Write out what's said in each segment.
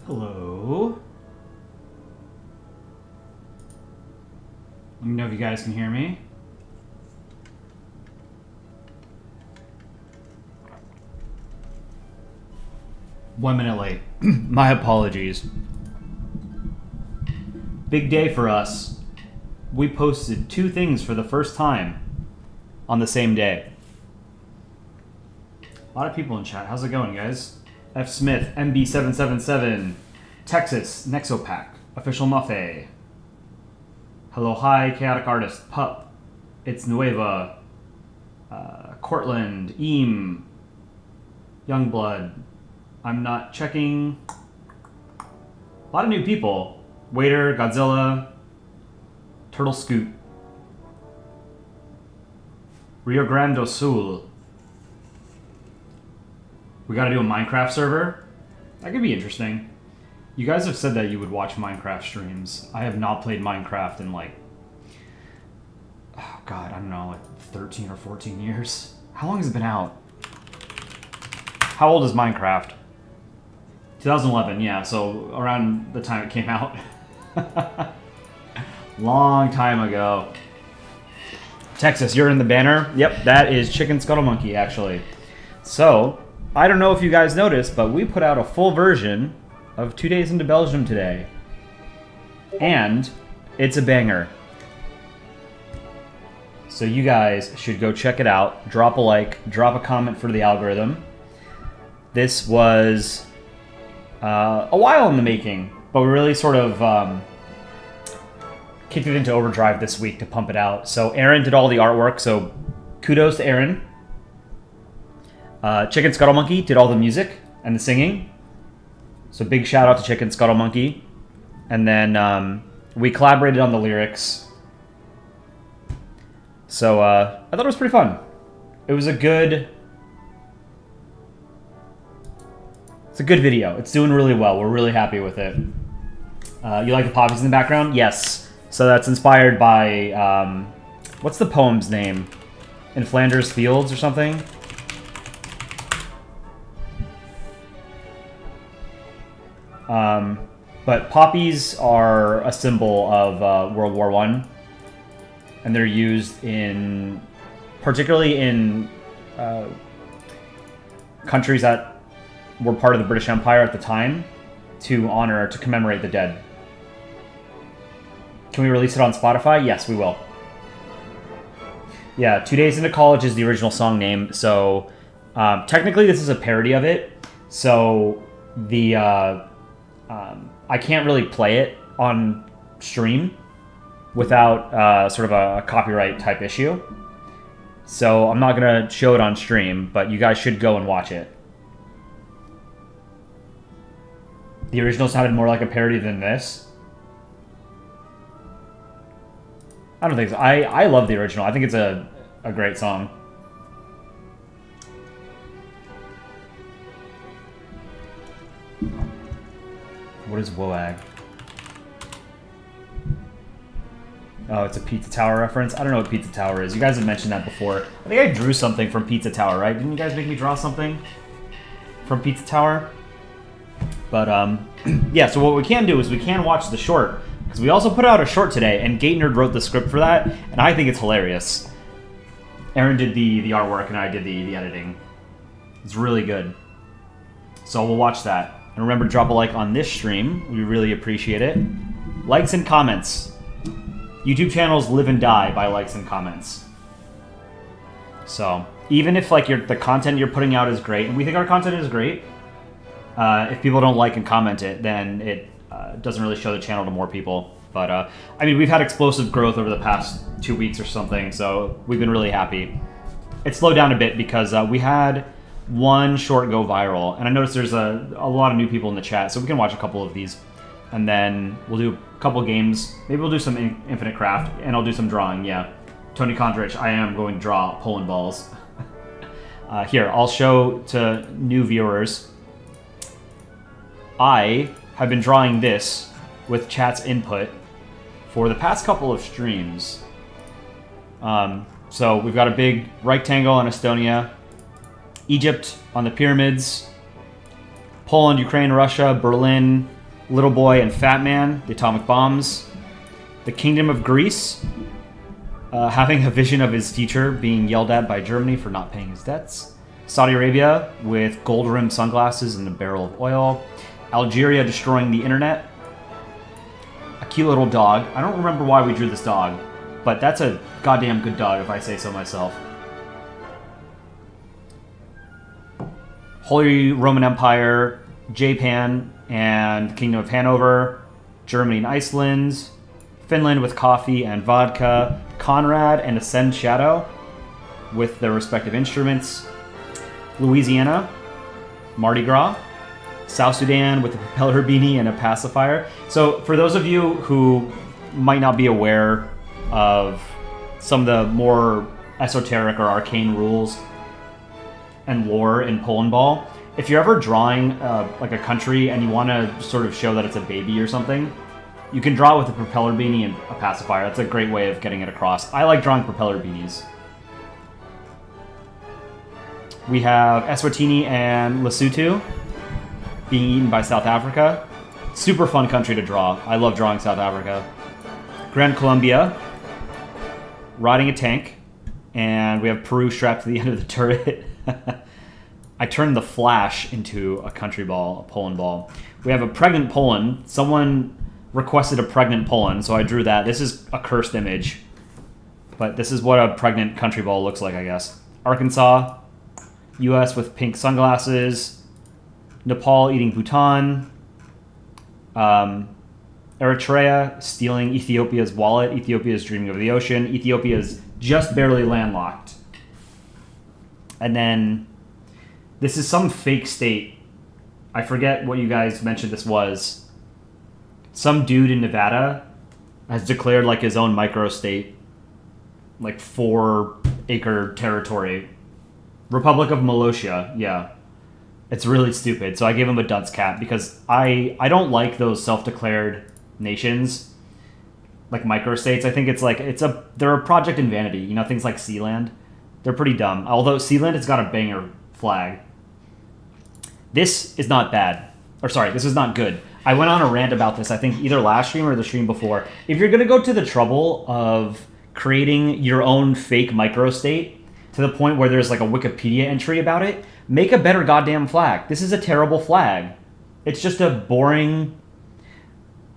Hello. Let me know if you guys can hear me. One minute late. My apologies. Big day for us. We posted 2 things for the first time on the same day. A lot of people in chat. How's it going, guys? F. Smith, MB777, Texas, Nexopac, Official Muffet. Hello, hi, Chaotic Artist, Pup, It's Nueva, Cortland, Eam, Youngblood. I'm not checking. A lot of new people. Waiter, Godzilla, Turtle Scoot, Rio Grande do Sul. We gotta do a Minecraft server? That could be interesting. You guys have said that you would watch Minecraft streams. I have not played Minecraft in like, oh god, I don't know, like 13 or 14 years. How long has it been out? How old is Minecraft? 2011, yeah, so around the time it came out. Long time ago. Texas, you're in the banner? Yep, that is Chicken Scuttle Monkey, actually. So, I don't know if you guys noticed, but we put out a full version of 2 Days into Belgium today. And it's a banger. So you guys should go check it out. Drop a like, drop a comment for the algorithm. This was a while in the making, but we really sort of kicked it into overdrive this week to pump it out. So Aaron did all the artwork, so kudos to Aaron. Chicken Scuttle Monkey did all the music and the singing. So big shout out to Chicken Scuttle Monkey. And then we collaborated on the lyrics. So I thought it was pretty fun. It was a good... It's a good video. It's doing really well. We're really happy with it. You like the poppies in the background? Yes. So that's inspired by... what's the poem's name? In Flanders Fields or something? But poppies are a symbol of World War I, and they're used in, particularly in countries that were part of the British Empire at the time, to commemorate the dead. Can we release it on Spotify? Yes, we will. Yeah, 2 Days into College is the original song name, so technically this is a parody of it, so the... I can't really play it on stream without sort of a copyright type issue. So I'm not going to show it on stream, but you guys should go and watch it. The original sounded more like a parody than this. I don't think so. I love the original. I think it's a great song. What is WOAG? Oh, it's a Pizza Tower reference? I don't know what Pizza Tower is. You guys have mentioned that before. I think I drew something from Pizza Tower, right? Didn't you guys make me draw something from Pizza Tower? But, yeah, so what we can do is we can watch the short. Because we also put out a short today, and Gate Nerd wrote the script for that, and I think it's hilarious. Aaron did the artwork, and I did the editing. It's really good. So we'll watch that. And remember, drop a like on this stream. We really appreciate it. Likes and comments. YouTube channels live and die by likes and comments. So, even if like the content you're putting out is great, and we think our content is great, if people don't like and comment it, then it doesn't really show the channel to more people. But, I mean, we've had explosive growth over the past 2 weeks or something, so we've been really happy. It slowed down a bit because we had... one short go viral, and I noticed there's a lot of new people in the chat, so we can watch a couple of these, and then we'll do a couple games. Maybe we'll do some Infinite Craft, and I'll do some drawing, yeah. Tony Kondrich, I am going to draw Polandballs. Here, I'll show to new viewers. I have been drawing this with chat's input for the past couple of streams. So we've got a big rectangle on Estonia, Egypt on the pyramids, Poland, Ukraine, Russia, Berlin, Little Boy and Fat Man, the atomic bombs. The Kingdom of Greece, having a vision of his future being yelled at by Germany for not paying his debts. Saudi Arabia with gold-rimmed sunglasses and a barrel of oil. Algeria destroying the internet. A cute little dog. I don't remember why we drew this dog, but that's a goddamn good dog if I say so myself. Holy Roman Empire, Japan and Kingdom of Hanover, Germany and Iceland, Finland with coffee and vodka, Conrad and Ascend Shadow with their respective instruments, Louisiana, Mardi Gras, South Sudan with a propeller beanie and a pacifier. So for those of you who might not be aware of some of the more esoteric or arcane rules and lore in Polandball, if you're ever drawing like a country and you want to sort of show that it's a baby or something, you can draw it with a propeller beanie and a pacifier. That's a great way of getting it across. I like drawing propeller beanies. We have Eswatini and Lesotho being eaten by South Africa. Super fun country to draw. I love drawing South Africa. Grand Colombia riding a tank, and we have Peru strapped to the end of the turret. I turned the Flash into a country ball, a Poland ball. We have a pregnant Poland. Someone requested a pregnant Poland, so I drew that. This is a cursed image, but this is what a pregnant country ball looks like, I guess. Arkansas, U.S. with pink sunglasses. Nepal eating Bhutan. Eritrea stealing Ethiopia's wallet. Ethiopia is dreaming of the ocean. Ethiopia is just barely landlocked. And then this is some fake state. I forget what you guys mentioned this was. Some dude in Nevada has declared like his own microstate, like 4-acre territory. Republic of Molossia, yeah. It's really stupid. So I gave him a dunce cap because I don't like those self-declared nations, like microstates. I think it's like they're a project in vanity. You know, things like Sealand, they're pretty dumb. Although Sealand has got a banger flag. This is not bad. Or sorry, this is not good. I went on a rant about this, I think either last stream or the stream before. If you're going to go to the trouble of creating your own fake microstate to the point where there's like a Wikipedia entry about it, make a better goddamn flag. This is a terrible flag. It's just a boring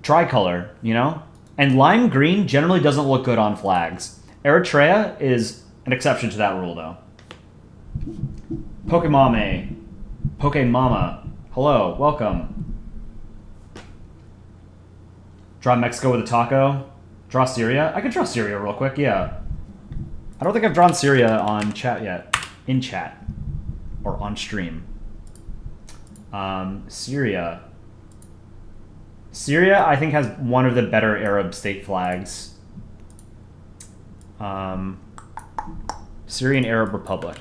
tricolor, you know? And lime green generally doesn't look good on flags. Eritrea is an exception to that rule, though. Pokemame. Pokemama. Hello, welcome. Draw Mexico with a taco. Draw Syria. I could draw Syria real quick, yeah. I don't think I've drawn Syria on chat yet. In chat. Or on stream. Syria. Syria, I think, has one of the better Arab state flags. Syrian Arab Republic.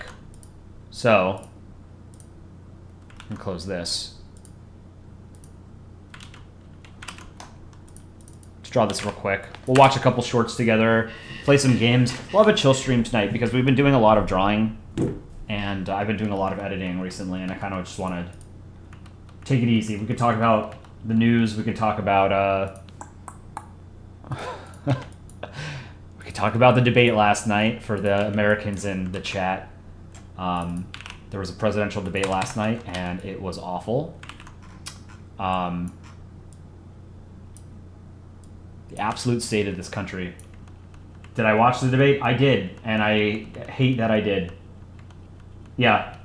So, let me close this. Let's draw this real quick. We'll watch a couple shorts together, play some games. We'll have a chill stream tonight because we've been doing a lot of drawing, and I've been doing a lot of editing recently, and I kind of just want to take it easy. We could talk about the news. We could talk about we could talk about the debate last night for the Americans in the chat. There was a presidential debate last night, and it was awful. The absolute state of this country. Did I watch the debate? I did, and I hate that I did. Yeah,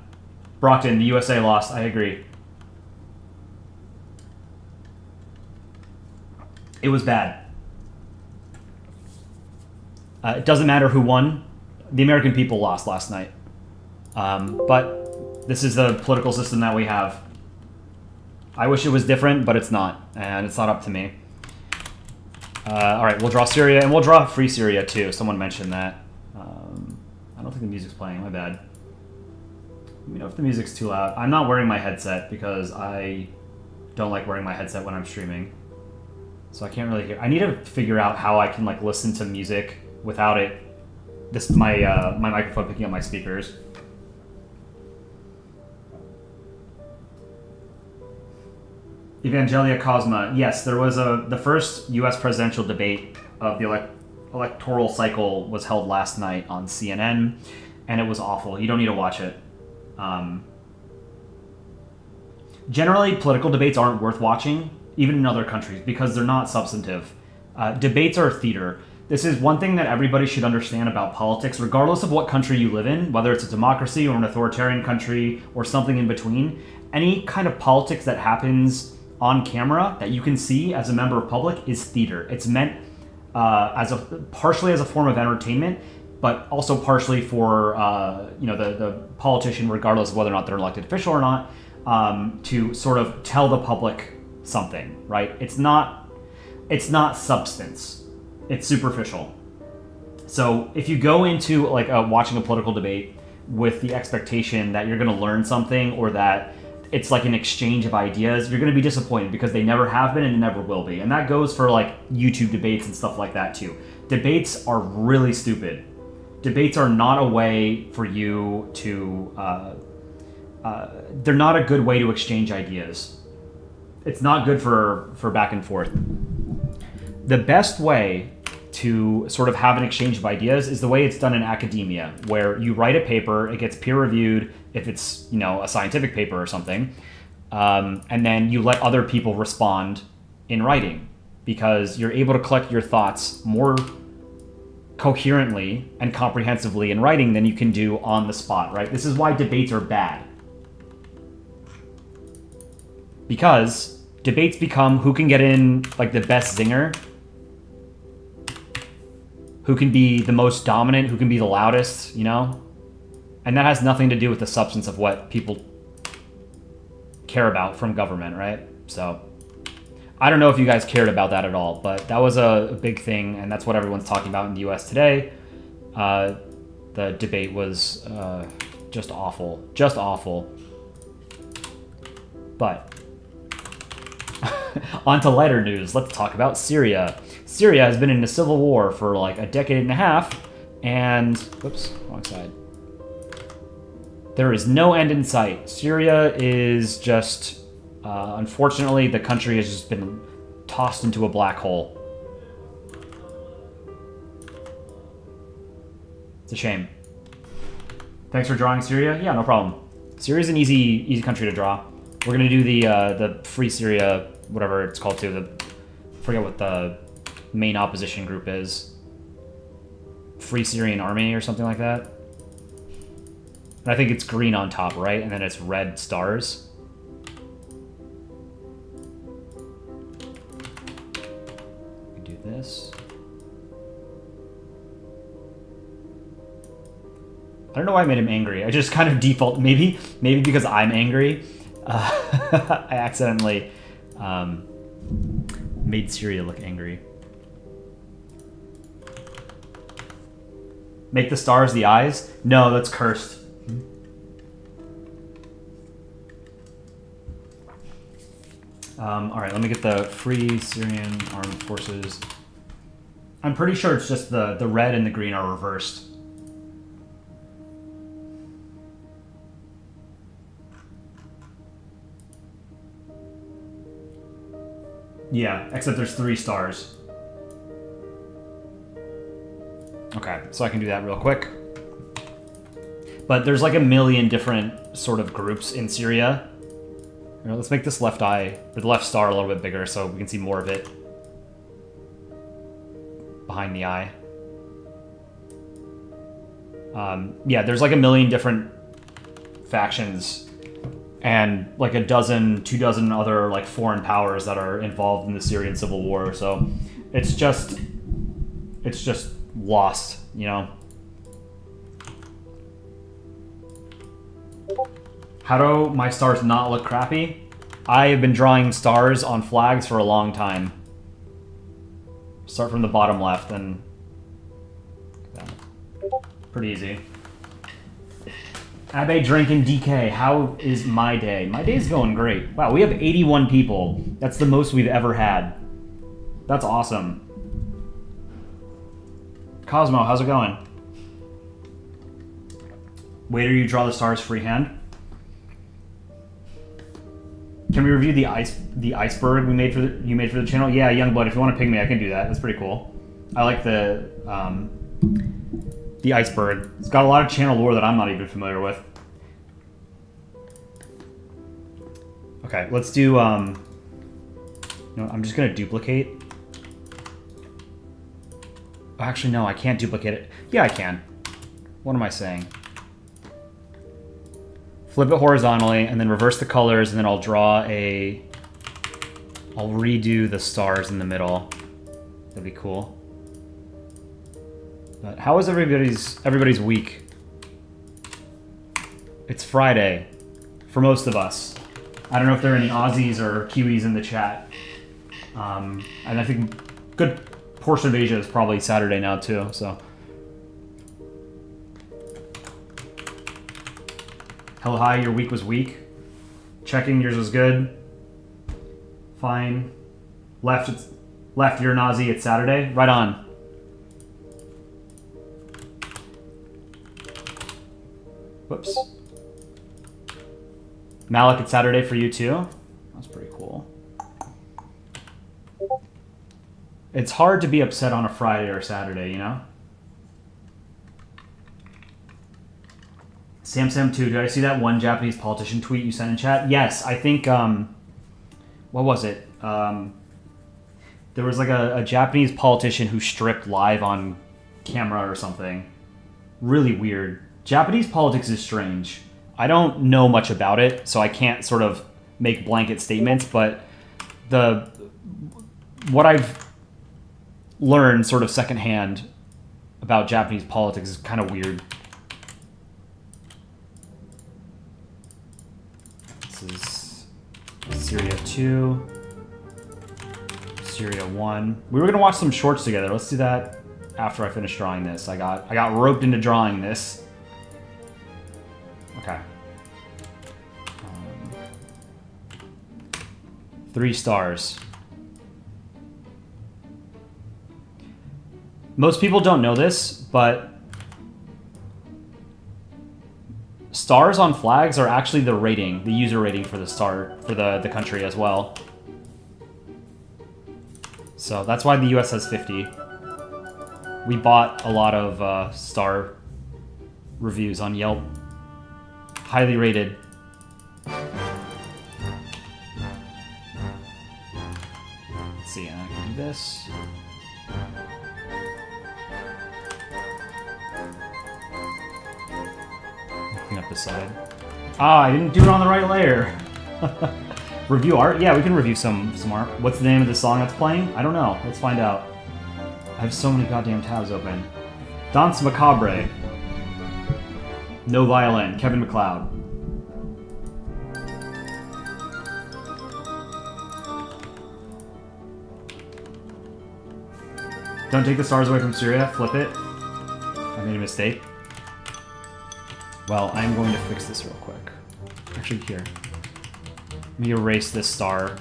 Brockton, the USA lost. I agree. It was bad. It doesn't matter who won. The American people lost last night. But this is the political system that we have. I wish it was different, but it's not. And it's not up to me. All right, we'll draw Syria, and we'll draw Free Syria, too. Someone mentioned that. I don't think the music's playing. My bad. Let me know if the music's too loud. I'm not wearing my headset because I don't like wearing my headset when I'm streaming. So I can't really hear. I need to figure out how I can like listen to music without it. My microphone picking up my speakers. Evangelia Cosma. Yes, there was the first U.S. presidential debate of the electoral cycle was held last night on CNN, and it was awful. You don't need to watch it. Generally, political debates aren't worth watching, even in other countries, because they're not substantive. Debates are theater. This is one thing that everybody should understand about politics, regardless of what country you live in, whether it's a democracy or an authoritarian country or something in between. Any kind of politics that happens on camera that you can see as a member of public is theater. It's meant partially as a form of entertainment, but also partially for the politician, regardless of whether or not they're an elected official or not, to sort of tell the public something, right? It's not substance. It's superficial. So if you go into watching a political debate with the expectation that you're going to learn something or that it's like an exchange of ideas, you're going to be disappointed because they never have been and never will be. And that goes for YouTube debates and stuff like that too. Debates are really stupid. Debates are not a way for you to they're not a good way to exchange ideas. It's not good for back and forth. The best way to sort of have an exchange of ideas is the way it's done in academia, where you write a paper, it gets peer reviewed if it's a scientific paper or something, and then you let other people respond in writing, because you're able to collect your thoughts more coherently and comprehensively in writing than you can do on the spot, right? This is why debates are bad. Because debates become who can get in the best zinger, who can be the most dominant, who can be the loudest, And that has nothing to do with the substance of what people care about from government, right? So I don't know if you guys cared about that at all, but that was a big thing, and that's what everyone's talking about in the US today. The debate was just awful. Just awful. But on to lighter news. Let's talk about Syria. Syria has been in a civil war for a decade and a half, and whoops, wrong side. There is no end in sight. Syria is just, unfortunately, the country has just been tossed into a black hole. It's a shame. Thanks for drawing Syria. Yeah, no problem. Syria's an easy country to draw. We're gonna do the Free Syria, whatever it's called too. I forget what the main opposition group is. Free Syrian Army or something like that. And I think it's green on top, right? And then it's red stars. We do this. I don't know why I made him angry. I just kind of default, maybe because I'm angry. I accidentally made Syria look angry. Make the stars the eyes? No, that's cursed. All right, let me get the Free Syrian Armed Forces. I'm pretty sure it's just the red and the green are reversed. Yeah, except there's 3 stars. Okay, so I can do that real quick. But there's a million different sort of groups in Syria. Let's make this left eye, or the left star, a little bit bigger so we can see more of it behind the eye. Yeah, there's a million different factions and a dozen, 24 other foreign powers that are involved in the Syrian civil war. So it's just lost, How do my stars not look crappy? I have been drawing stars on flags for a long time. Start from the bottom left and pretty easy. Abe drinking DK, how is my day? My day's going great. Wow, we have 81 people. That's the most we've ever had. That's awesome. Cosmo, how's it going? Waiter, you draw the stars freehand? Can we review the iceberg you made for the channel? Yeah, Youngblood, if you want to ping me, I can do that. That's pretty cool. I like the iceberg. It's got a lot of channel lore that I'm not even familiar with. Okay, let's do no, I'm just gonna duplicate. Actually, no, I can't duplicate it. Yeah, I can. What am I saying? Flip it horizontally, and then reverse the colors, and then I'll draw a... I'll redo the stars in the middle. That'd be cool. But how is everybody's week? It's Friday, for most of us. I don't know if there are any Aussies or Kiwis in the chat. And I think a good portion of Asia is probably Saturday now, too, so... Hello, hi, your week was weak. Checking, yours was good. Fine. Left, you're an Aussie, it's Saturday. Right on. Whoops. Malik, it's Saturday for you too? That's pretty cool. It's hard to be upset on a Friday or Saturday, you know? Sam2, did I see that one Japanese politician tweet you sent in chat? Yes, I think, what was it? There was like a Japanese politician who stripped live on camera or something. Really weird. Japanese politics is strange. I don't know much about it, so I can't sort of make blanket statements, but what I've learned sort of secondhand about Japanese politics is kind of weird. This is Syria 2, Syria 1. We were gonna watch some shorts together. Let's do that after I finish drawing this. I got roped into drawing this. Okay. 3 stars. Most people don't know this, but stars on flags are actually the rating, the user rating for the the country as well. So that's why the US has 50. We bought a lot of star reviews on Yelp. Highly rated. Let's see, I can do this. Clean up the side. Ah, I didn't do it on the right layer. Review art? Yeah, we can review some art. What's the name of the song that's playing? I don't know. Let's find out. I have so many goddamn tabs open. Danse Macabre. No Violin. Kevin MacLeod. Don't take the stars away from Syria. Flip it. I made a mistake. Well, I'm going to fix this real quick. Actually, here. Let me erase this star.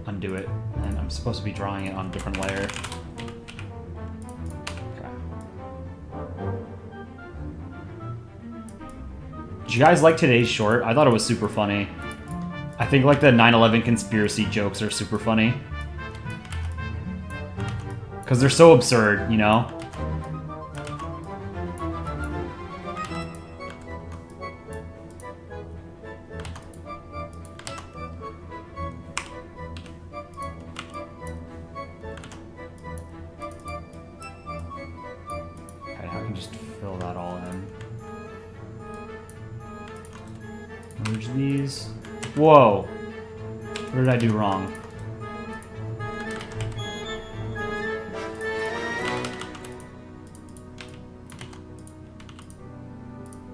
Undo it. And I'm supposed to be drawing it on a different layer. Okay. Did you guys like today's short? I thought it was super funny. I think like the 9/11 conspiracy jokes are super funny. Because they're so absurd, you know? Okay, I can just fill that all in. Merge these. Whoa! What did I do wrong?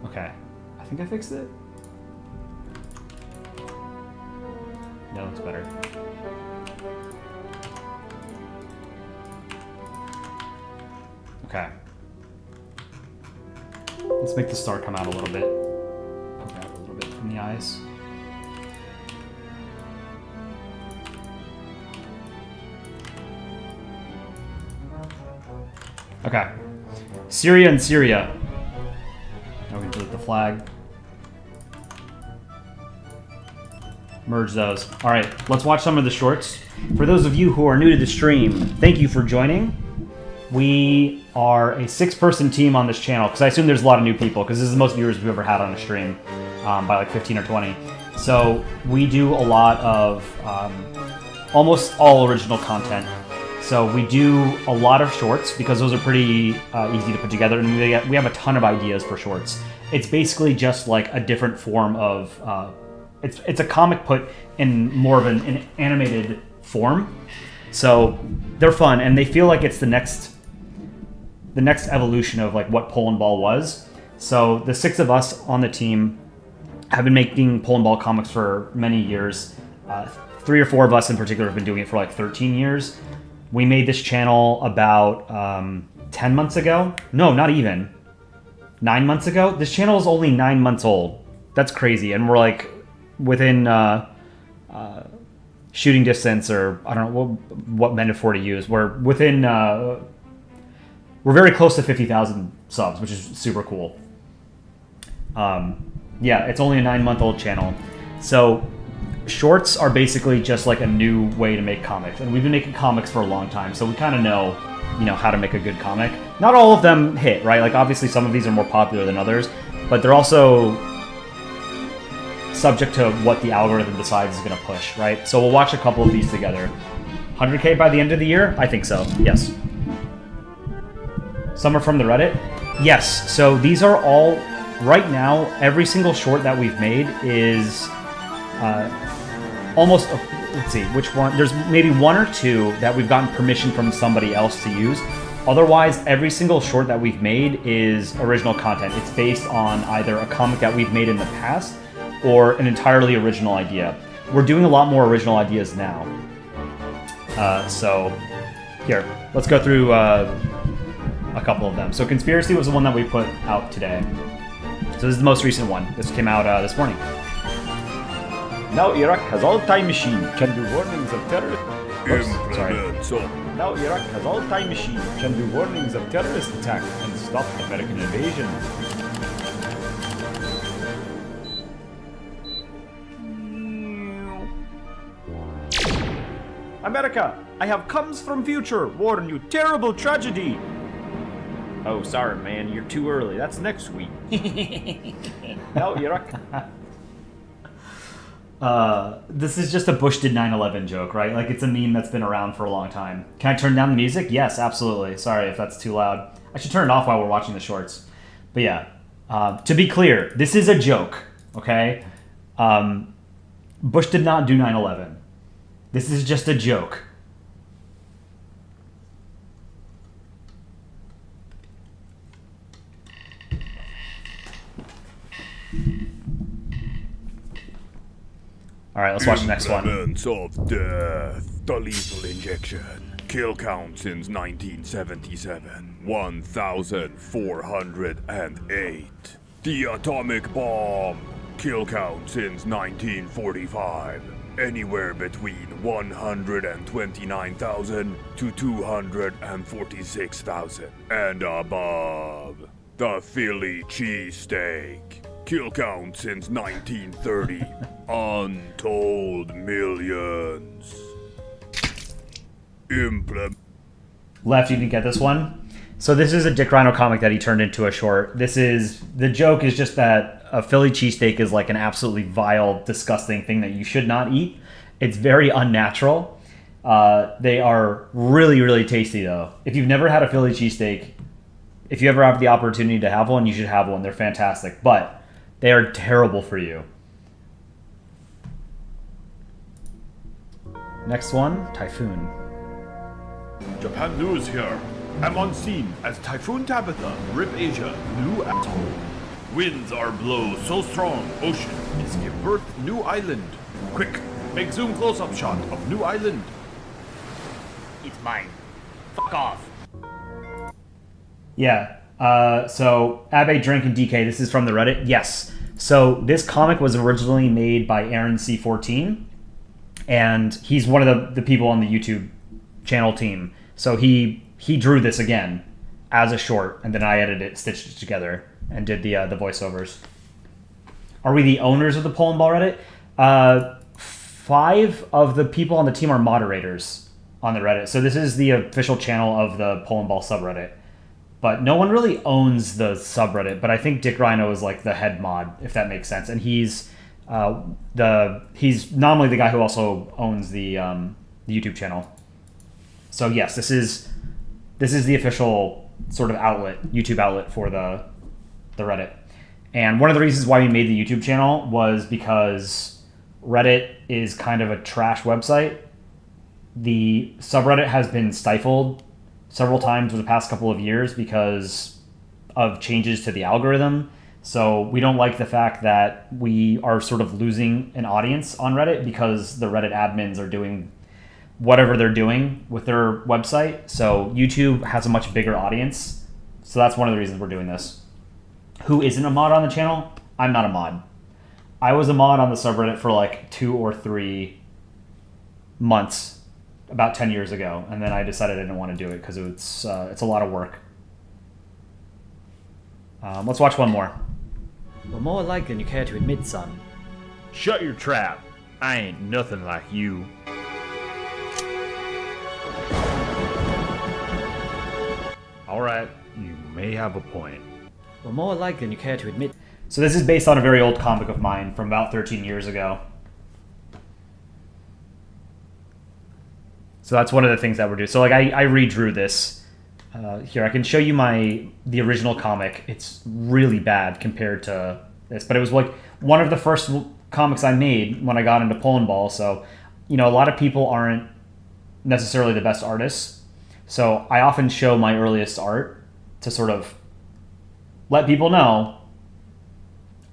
Okay, I think I fixed it. That looks better. Okay. Let's make the star come out a little bit. Poke out a little bit from the eyes. Okay. Syria and Syria. Now we can delete the flag. Merge those. All right, let's watch some of the shorts. For those of you who are new to the stream, thank you for joining. We are a 6-person team on this channel, because I assume there's a lot of new people, because this is the most viewers we've ever had on a stream, by like 15 or 20. So we do a lot of almost all original content. So we do a lot of shorts, because those are pretty easy to put together, and we have a ton of ideas for shorts. It's basically just like a different form of... It's a comic put in more of an animated form. So they're fun, and they feel like it's the next evolution of like what Polandball was. So the 6 of us on the team have been making Polandball comics for many years. 3 or 4 of us in particular have been doing it for like 13 years. We made this channel about 10 months ago. No, not even. 9 months ago. This channel is only 9 months old. That's crazy, and we're like within shooting distance, or I don't know what metaphor to use. We're within, we're very close to 50,000 subs, which is super cool. Yeah, it's only a 9-month-old channel. So shorts are basically just like a new way to make comics, and we've been making comics for a long time, so we kind of know, how to make a good comic. Not all of them hit, right? Like obviously some of these are more popular than others, but they're also subject to what the algorithm decides is going to push, right? So we'll watch a couple of these together. 100K by the end of the year? I think so, yes. Some are from the Reddit? Yes, so these are all, right now, every single short that we've made is almost, let's see, which one? There's maybe 1 or 2 that we've gotten permission from somebody else to use. Otherwise, every single short that we've made is original content. It's based on either a comic that we've made in the past or an entirely original idea. We're doing a lot more original ideas now. So, here, let's go through a couple of them. So Conspiracy was the one that we put out today. So this is the most recent one. This came out this morning. Now Iraq has all-time machine, can do warnings of terrorist... Oops, sorry. Now Iraq has all-time machine, can do warnings of terrorist attack and stop American invasion. America, I have comes from future, warn you, terrible tragedy. Oh, sorry, man, you're too early. That's next week. Now Iraq... This is just a Bush did 9/11 joke, right? Like, it's a meme that's been around for a long time. Can I turn down the music? Yes, absolutely. Sorry if that's too loud. I should turn it off while we're watching the shorts. But yeah, to be clear, this is a joke, okay? Bush did not do 9/11. This is just a joke. All right, let's watch the next one. Implements of death. The lethal injection. Kill count since 1977. 1,408. The atomic bomb. Kill count since 1945. Anywhere between 129,000 to 246,000 and above. The Philly cheesesteak. Kill count since 1930. Untold millions. Left, you didn't get this one? So this is a Dick Rhino comic that he turned into a short. The joke is just that a Philly cheesesteak is like an absolutely vile, disgusting thing that you should not eat. It's very unnatural. They are really, really tasty though. If you've never had a Philly cheesesteak, if you ever have the opportunity to have one, you should have one. They're fantastic, but they are terrible for you. Next one, Typhoon. Japan News here. I'm on scene as Typhoon Tabitha, Rip Asia, New Atoll. Winds are blow so strong, ocean is give birth new island. Quick, make zoom close-up shot of new island. It's mine. Fuck off. Yeah, so Abe Drink and DK, this is from the Reddit. Yes. So this comic was originally made by Aaron C14, and he's one of the people on the YouTube channel team. So he drew this again as a short, and then I edited it, stitched it together, and did the voiceovers. Are we the owners of the Polandball Reddit? 5 of the people on the team are moderators on the Reddit. So this is the official channel of the Polandball subreddit. But no one really owns the subreddit. But I think Dick Rhino is like the head mod, if that makes sense. And he's nominally the guy who also owns the YouTube channel. So yes, this is the official sort of YouTube outlet for the Reddit. And one of the reasons why we made the YouTube channel was because Reddit is kind of a trash website. The subreddit has been stifled several times over the past couple of years because of changes to the algorithm. So we don't like the fact that we are sort of losing an audience on Reddit because the Reddit admins are doing whatever they're doing with their website. So YouTube has a much bigger audience. So that's one of the reasons we're doing this. Who isn't a mod on the channel? I'm not a mod. I was a mod on the subreddit for like 2 or 3 months about 10 years ago, and then I decided I didn't want to do it because it's a lot of work. Let's watch one more. Well, more alike than you care to admit, son. Shut your trap. I ain't nothing like you. Alright, you may have a point. Well, more alike than you care to admit. So this is based on a very old comic of mine from about 13 years ago. So that's one of the things that we're doing. So like I redrew this. Here, I can show you the original comic. It's really bad compared to this, but it was like one of the first comics I made when I got into Polandball. So, a lot of people aren't necessarily the best artists. So I often show my earliest art to sort of let people know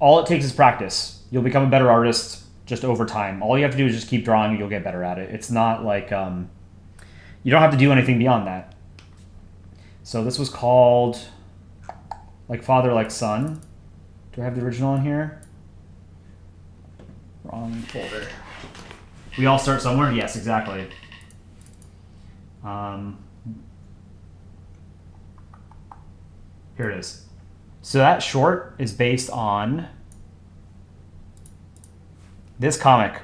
all it takes is practice. You'll become a better artist just over time. All you have to do is just keep drawing and you'll get better at it. It's not like, you don't have to do anything beyond that. So this was called Like Father, Like Son. Do I have the original in here? Wrong folder. We all start somewhere? Yes, exactly. Here it is. So that short is based on this comic.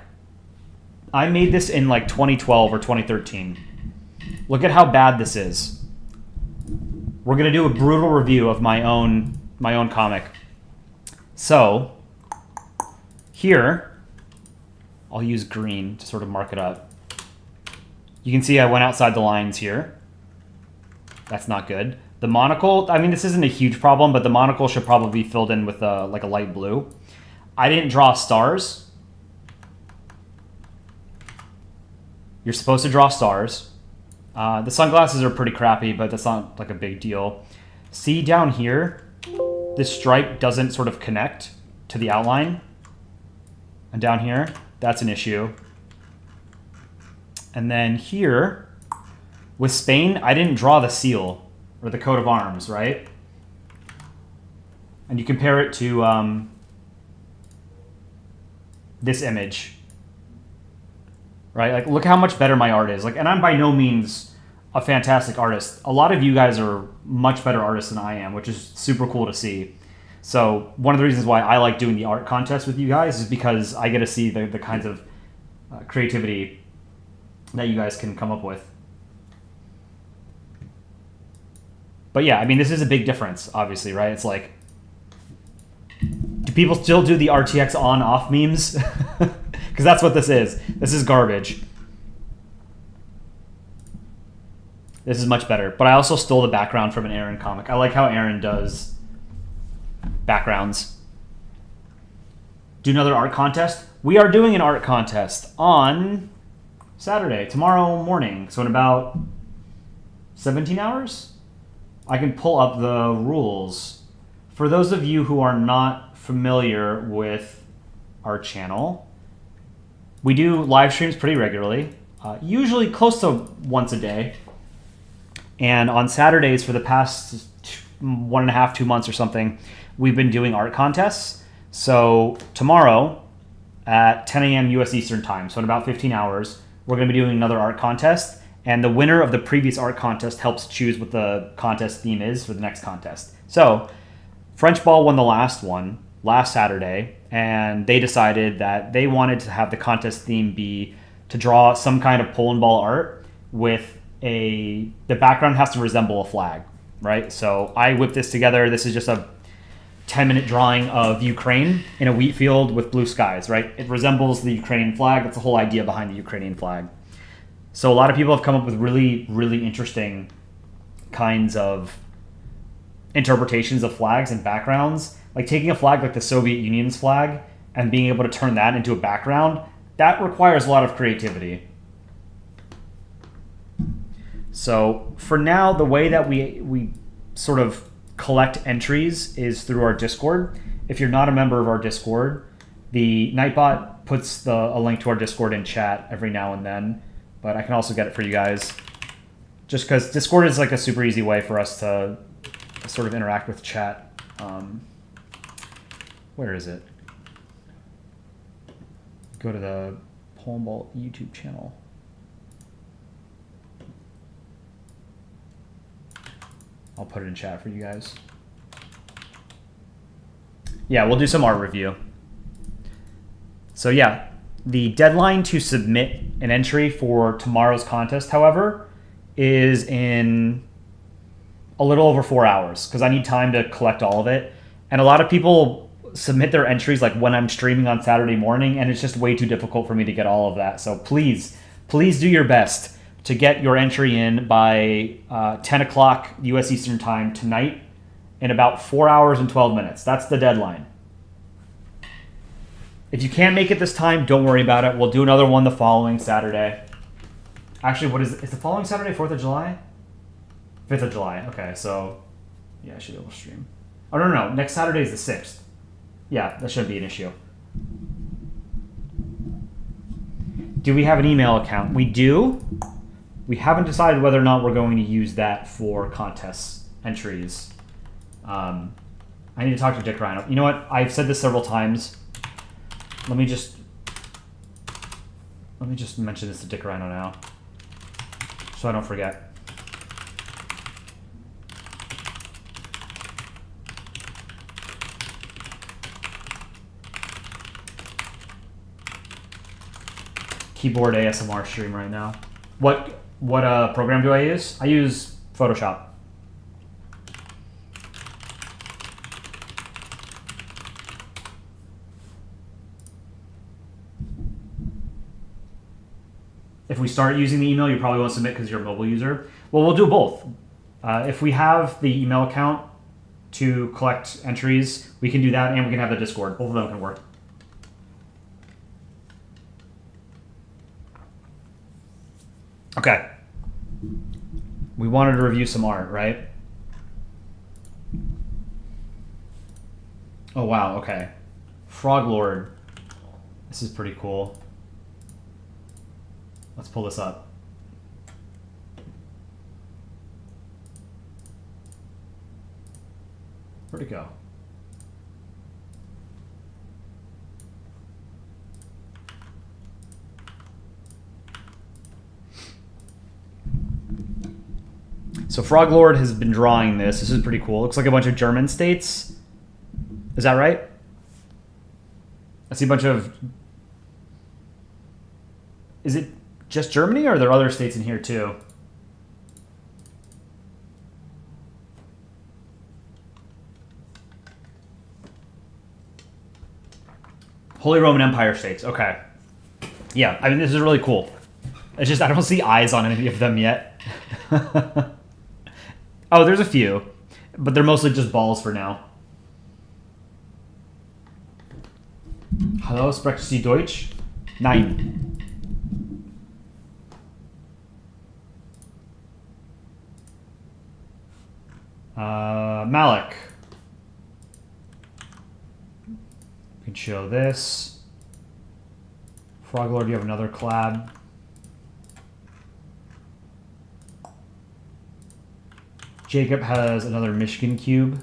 I made this in like 2012 or 2013. Look at how bad this is. We're gonna do a brutal review of my own comic. So here, I'll use green to sort of mark it up. You can see I went outside the lines here. That's not good. The monocle, I mean, this isn't a huge problem, but the monocle should probably be filled in with like a light blue. I didn't draw stars. You're supposed to draw stars. The sunglasses are pretty crappy, but that's not like a big deal. See down here, this stripe doesn't sort of connect to the outline. And down here, that's an issue. And then here, with Spain, I didn't draw the seal or the coat of arms, right? And you compare it to this image, right? Like, look how much better my art is. Like, and I'm by no means a fantastic artist. A lot of you guys are much better artists than I am, which is super cool to see. So one of the reasons why I like doing the art contest with you guys is because I get to see the kinds of creativity that you guys can come up with. But yeah, I mean, this is a big difference, obviously, right? It's like, do people still do the RTX on-off memes? Because that's what this is. This is garbage. This is much better. But I also stole the background from an Aaron comic. I like how Aaron does backgrounds. Do another art contest? We are doing an art contest on Saturday, tomorrow morning. So in about 17 hours? I can pull up the rules. For those of you who are not familiar with our channel, we do live streams pretty regularly, usually close to once a day. And on Saturdays for the past 1.5, 2 months or something, we've been doing art contests. So tomorrow at 10 a.m. US Eastern Time, so in about 15 hours, we're going to be doing another art contest. And the winner of the previous art contest helps choose what the contest theme is for the next contest. So French Ball won the last one. last Saturday, and they decided that they wanted to have the contest theme be to draw some kind of Polandball art with the background has to resemble a flag, right? So I whipped this together. This is just a 10-minute drawing of Ukraine in a wheat field with blue skies, right? It resembles the Ukrainian flag. That's the whole idea behind the Ukrainian flag. So a lot of people have come up with really, really interesting kinds of interpretations of flags and backgrounds. Like taking a flag like the Soviet Union's flag and being able to turn that into a background, that requires a lot of creativity. So for now, the way that we sort of collect entries is through our Discord. If you're not a member of our Discord, the Nightbot puts a link to our Discord in chat every now and then, but I can also get it for you guys. Just because Discord is like a super easy way for us to sort of interact with chat. Where is it? Go to the Polandball YouTube channel. I'll put it in chat for you guys. Yeah, we'll do some art review. So yeah, the deadline to submit an entry for tomorrow's contest, however, is in a little over 4 hours because I need time to collect all of it. And a lot of people submit their entries like when I'm streaming on Saturday morning, and it's just way too difficult for me to get all of that. So please do your best to get your entry in by 10 o'clock U.S. Eastern Time tonight in about 4 hours and 12 minutes. That's the deadline. If you can't make it this time, don't worry about it. We'll do another one the following Saturday. Actually, what is the following Saturday 4th of July? 5th of July. Okay, so yeah, I should be able to stream. Oh, no. Next Saturday is the 6th. Yeah, that shouldn't be an issue. Do we have an email account? We do. We haven't decided whether or not we're going to use that for contest entries. I need to talk to Dick Rhino. You know what? I've said this several times. Let me just mention this to Dick Rhino now, so I don't forget. Keyboard ASMR stream right now. What program do I use? I use Photoshop. If we start using the email, you probably won't submit because you're a mobile user. Well, we'll do both. If we have the email account to collect entries, we can do that, and we can have the Discord. Both of them can work. Okay. We wanted to review some art, right? Oh, wow, okay. Frog Lord. This is pretty cool. Let's pull this up. Where'd it go? So Frog Lord has been drawing this. This is pretty cool. Looks like a bunch of German states. Is that right? I see a bunch of... Is it just Germany, or are there other states in here too? Holy Roman Empire states. Okay. Yeah, I mean, this is really cool. It's just I don't see eyes on any of them yet. Oh, there's a few, but they're mostly just balls for now. Hallo, sprechen Sie Deutsch? Nein. Malik. We can show this. Froglord, you have another collab. Jacob has another Michigan cube.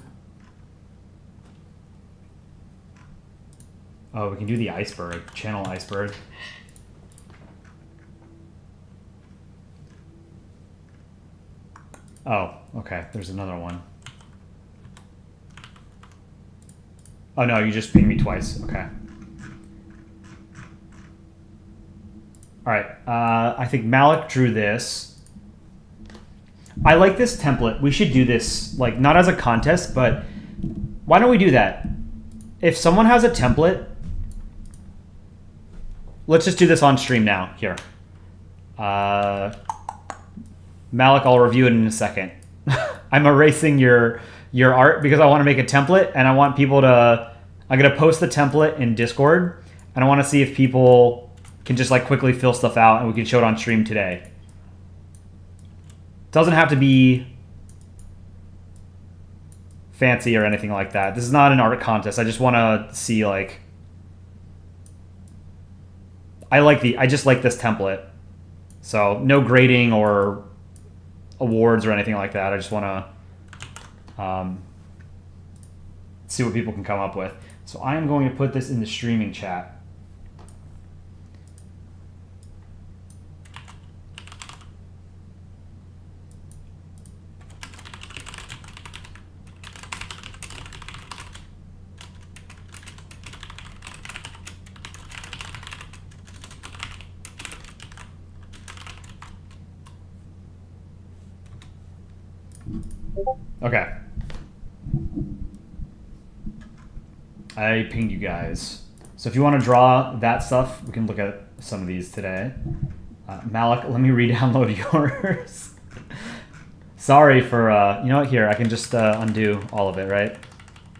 Oh, we can do the iceberg, channel iceberg. Oh, okay, there's another one. Oh no, you just pinged me twice. Okay. Alright, I think Malik drew this. I like this template. We should do this, like, not as a contest, but why don't we do that? If someone has a template, let's just do this on stream now. Here. Malik, I'll review it in a second. I'm erasing your art because I want to make a template, and I want people to... I'm going to post the template in Discord, and I want to see if people can just, like, quickly fill stuff out, and we can show it on stream today. Doesn't have to be fancy or anything like that. This is not an art contest. I just want to see, like... I just like this template. So, no grading or awards or anything like that. I just want to see what people can come up with. So, I am going to put this in the streaming chat. Okay. I pinged you guys. So if you want to draw that stuff, we can look at some of these today. Malik, let me re-download yours. Sorry for, you know what, here, I can just undo all of it, right?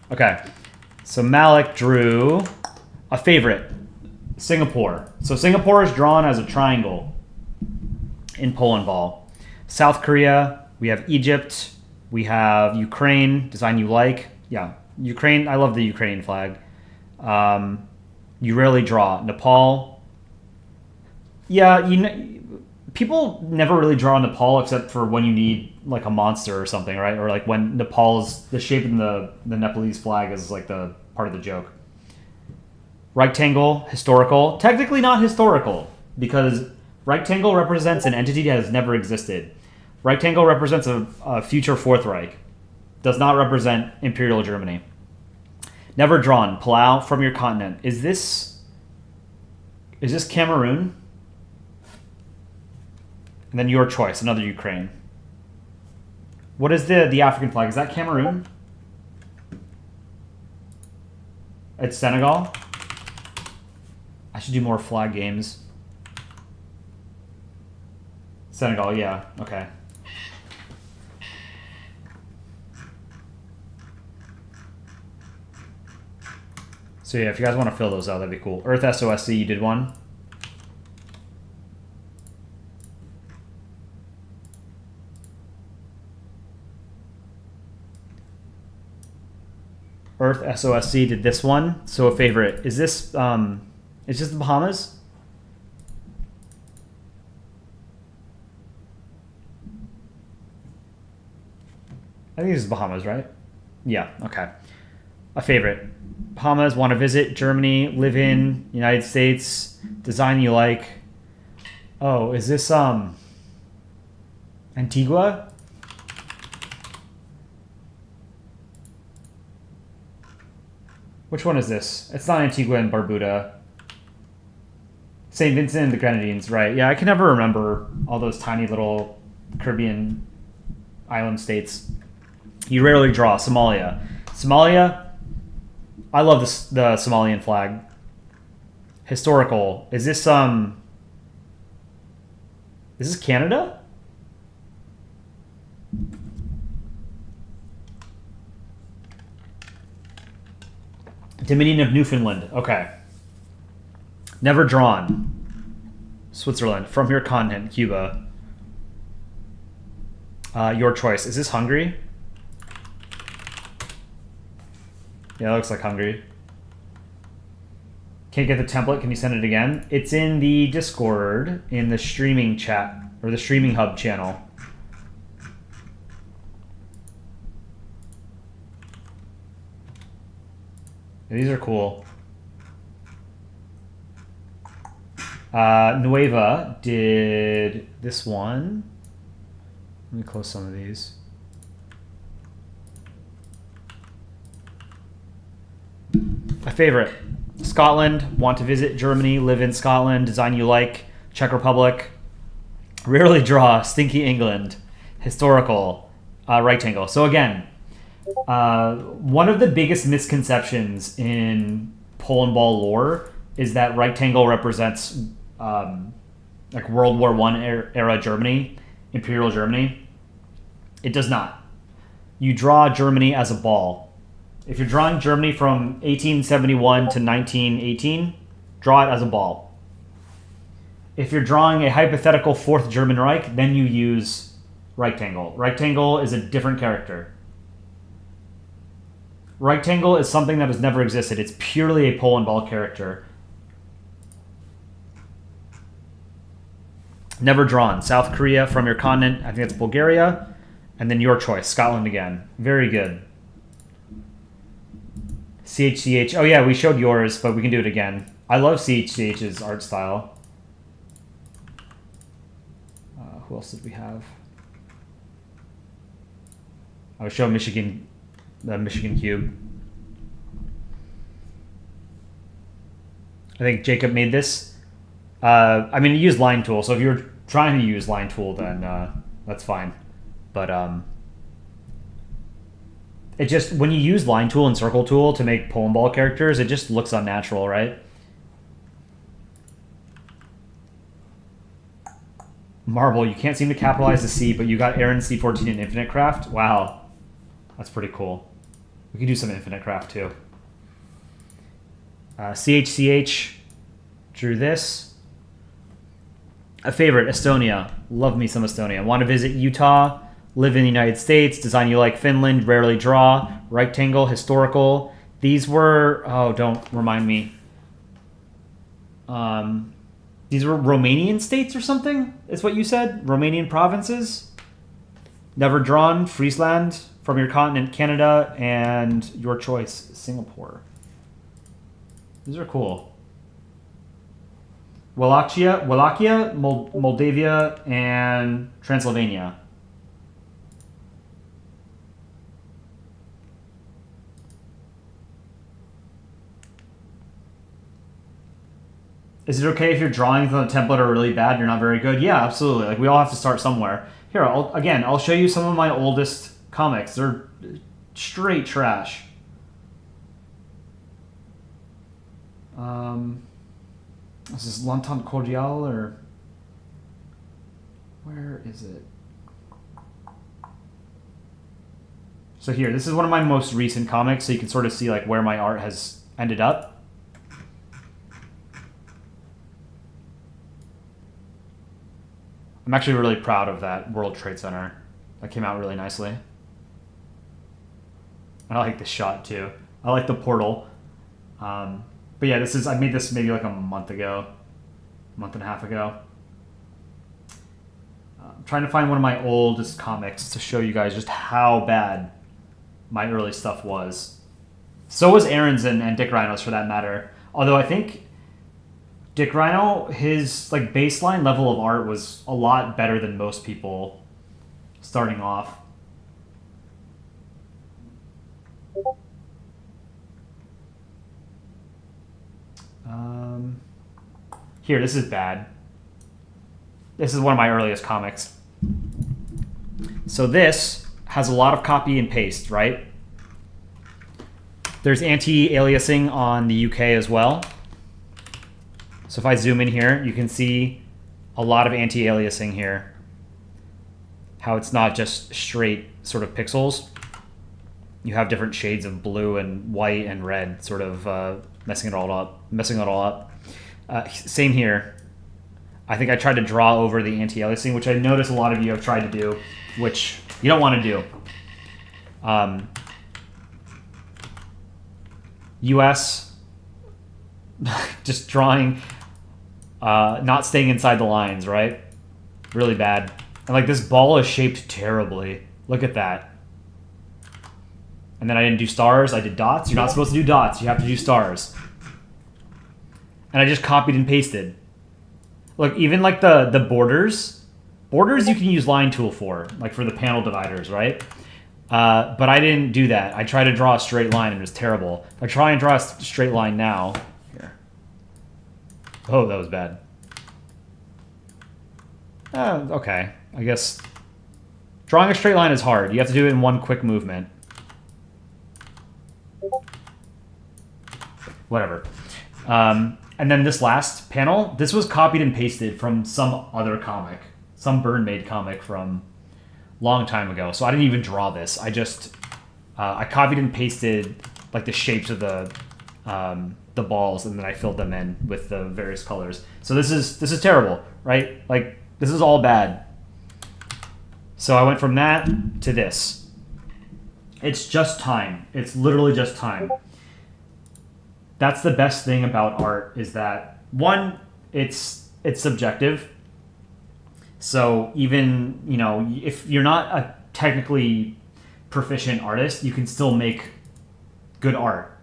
Okay. So Malik drew a favorite, Singapore. So Singapore is drawn as a triangle in Polandball. South Korea, we have Egypt, we have Ukraine, design you like. Yeah, Ukraine, I love the Ukrainian flag. You rarely draw. Nepal. Yeah, people never really draw Nepal except for when you need like a monster or something, right? Or like when Nepal's, the shape in the Nepalese flag is like the part of the joke. Rectangle, historical. Technically not historical because rectangle represents an entity that has never existed. Rectangle represents a future Fourth Reich. Does not represent Imperial Germany. Never drawn. Palau, from your continent. Is this Cameroon? And then your choice, another Ukraine. What is the African flag? Is that Cameroon? It's Senegal? I should do more flag games. Senegal, yeah. Okay. So yeah, if you guys want to fill those out, that'd be cool. Earth SOSC, you did one. Earth SOSC did this one. So a favorite. Is this the Bahamas? I think this is Bahamas, right? Yeah, okay. A favorite. Bahamas, want to visit, Germany, live in, United States, design you like. Oh, is this Antigua? Which one is this? It's not Antigua and Barbuda. St. Vincent and the Grenadines, right. Yeah, I can never remember all those tiny little Caribbean island states. You rarely draw. Somalia. Somalia, I love this, the Somalian flag. Historical. Is this Canada? Dominion of Newfoundland. Okay. Never drawn. Switzerland. From your continent, Cuba. Your choice. Is this Hungary? Yeah, that looks like Hungary. Can't get the template. Can you send it again? It's in the Discord, in the streaming chat, or the streaming hub channel. Yeah, these are cool. Nueva did this one. Let me close some of these. A favorite. Scotland, want to visit Germany, live in Scotland, design you like, Czech Republic. Rarely draw, stinky England, historical, rectangle. So again, one of the biggest misconceptions in Polandball lore is that rectangle represents like World War I era Germany, Imperial Germany. It does not. You draw Germany as a ball. If you're drawing Germany from 1871 to 1918, draw it as a ball. If you're drawing a hypothetical Fourth German Reich, then you use rectangle. Rectangle is a different character. Rectangle is something that has never existed. It's purely a Polandball character. Never drawn. South Korea from your continent. I think it's Bulgaria. And then your choice, Scotland again. Very good. CHCH. Oh yeah, we showed yours, but we can do it again. I love CHCH's art style. Who else did we have? I was showing Michigan, the Michigan Cube. I think Jacob made this. I mean, he used line tool, so if you're trying to use line tool, then that's fine. But it just, when you use line tool and circle tool to make Polandball characters, it just looks unnatural, right? Marble, you can't seem to capitalize the C, but you got Aaron C14 in Infinite Craft. Wow, that's pretty cool. We can do some Infinite Craft too. CHCH drew this. A favorite, Estonia. Love me some Estonia. Want to visit Utah. Live in the United States. Design you like Finland. Rarely draw. Rectangle. Historical. These were... Oh, don't remind me. These were Romanian states or something? Is what you said? Romanian provinces? Never drawn. Friesland. From your continent, Canada. And your choice, Singapore. These are cool. Wallachia, Moldavia, and Transylvania. Is it okay if your drawings on the template are really bad, you're not very good? Yeah, absolutely. Like, we all have to start somewhere. Here, I'll show you some of my oldest comics. They're straight trash. This is L'Entente Cordiale, or... Where is it? So here, this is one of my most recent comics, so you can sort of see like where my art has ended up. I'm actually really proud of that World Trade Center. That came out really nicely. I like the shot too. I like the portal. But yeah, I made this maybe like a month and a half ago. I'm trying to find one of my oldest comics to show you guys just how bad my early stuff was. So was Aaron's and Dick Rhino's for that matter. Although I think Dick Rhino, his like baseline level of art was a lot better than most people starting off. Here, this is bad. This is one of my earliest comics. So this has a lot of copy and paste, right? There's anti-aliasing on the UK as well. So if I zoom in here, you can see a lot of anti-aliasing here. How it's not just straight sort of pixels. You have different shades of blue and white and red, sort of messing it all up. Same here. I think I tried to draw over the anti-aliasing, which I notice a lot of you have tried to do, which you don't want to do. US, just drawing, not staying inside the lines, right? Really bad. And like this ball is shaped terribly. Look at that. And then I didn't do stars, I did dots. You're not supposed to do dots, you have to do stars. And I just copied and pasted. Look, even like the borders. Borders you can use line tool for, like for the panel dividers, right? But I didn't do that. I tried to draw a straight line and it was terrible. If I try and draw a straight line now... Here. Oh, that was bad. Okay. I guess... Drawing a straight line is hard. You have to do it in one quick movement. Whatever. And then this last panel, this was copied and pasted from some other comic. Some Burn-made comic from a long time ago. So I didn't even draw this. I just... I copied and pasted like the shapes of the balls, and then I filled them in with the various colors. So this is terrible, right? Like, this is all bad. So I went from that to this. It's just time. It's literally just time. That's the best thing about art, is that, one, it's subjective. So even, you know, if you're not a technically proficient artist, you can still make good art.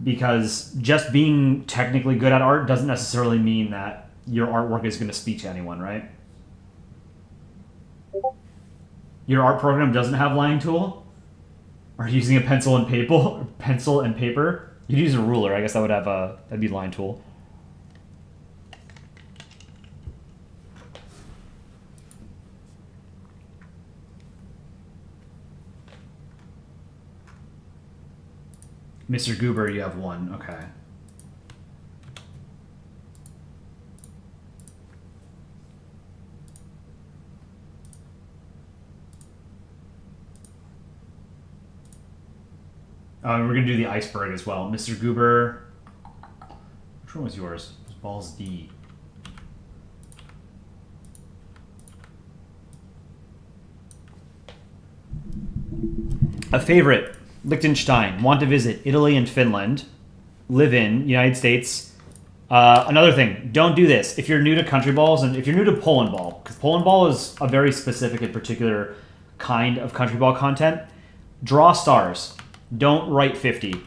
Because just being technically good at art doesn't necessarily mean that your artwork is going to speak to anyone, right? Your art program doesn't have line tool? Are you using a pencil and paper? You'd use a ruler. I guess that would have that'd be line tool. Mr. Goober, you have one. Okay. We're going to do the iceberg as well. Mr. Goober. Which one was yours? It was balls D. A favorite. Liechtenstein. Want to visit Italy and Finland. Live in United States. Another thing. Don't do this. If you're new to country balls, and if you're new to Polandball, because Polandball is a very specific and particular kind of country ball content, draw stars. Don't write 50.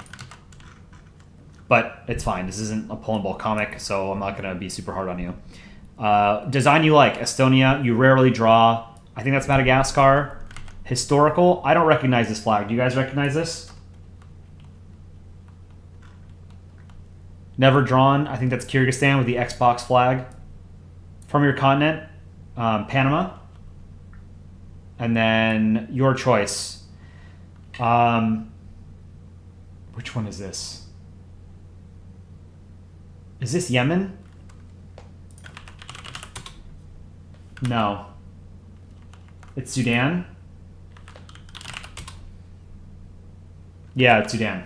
But it's fine. This isn't a Polandball comic, so I'm not going to be super hard on you. Design you like. Estonia. You rarely draw. I think that's Madagascar. Historical. I don't recognize this flag. Do you guys recognize this? Never drawn. I think that's Kyrgyzstan with the Xbox flag. From your continent. Panama. And then your choice. Which one is this? Is this Yemen? No. It's Sudan? Yeah, it's Sudan.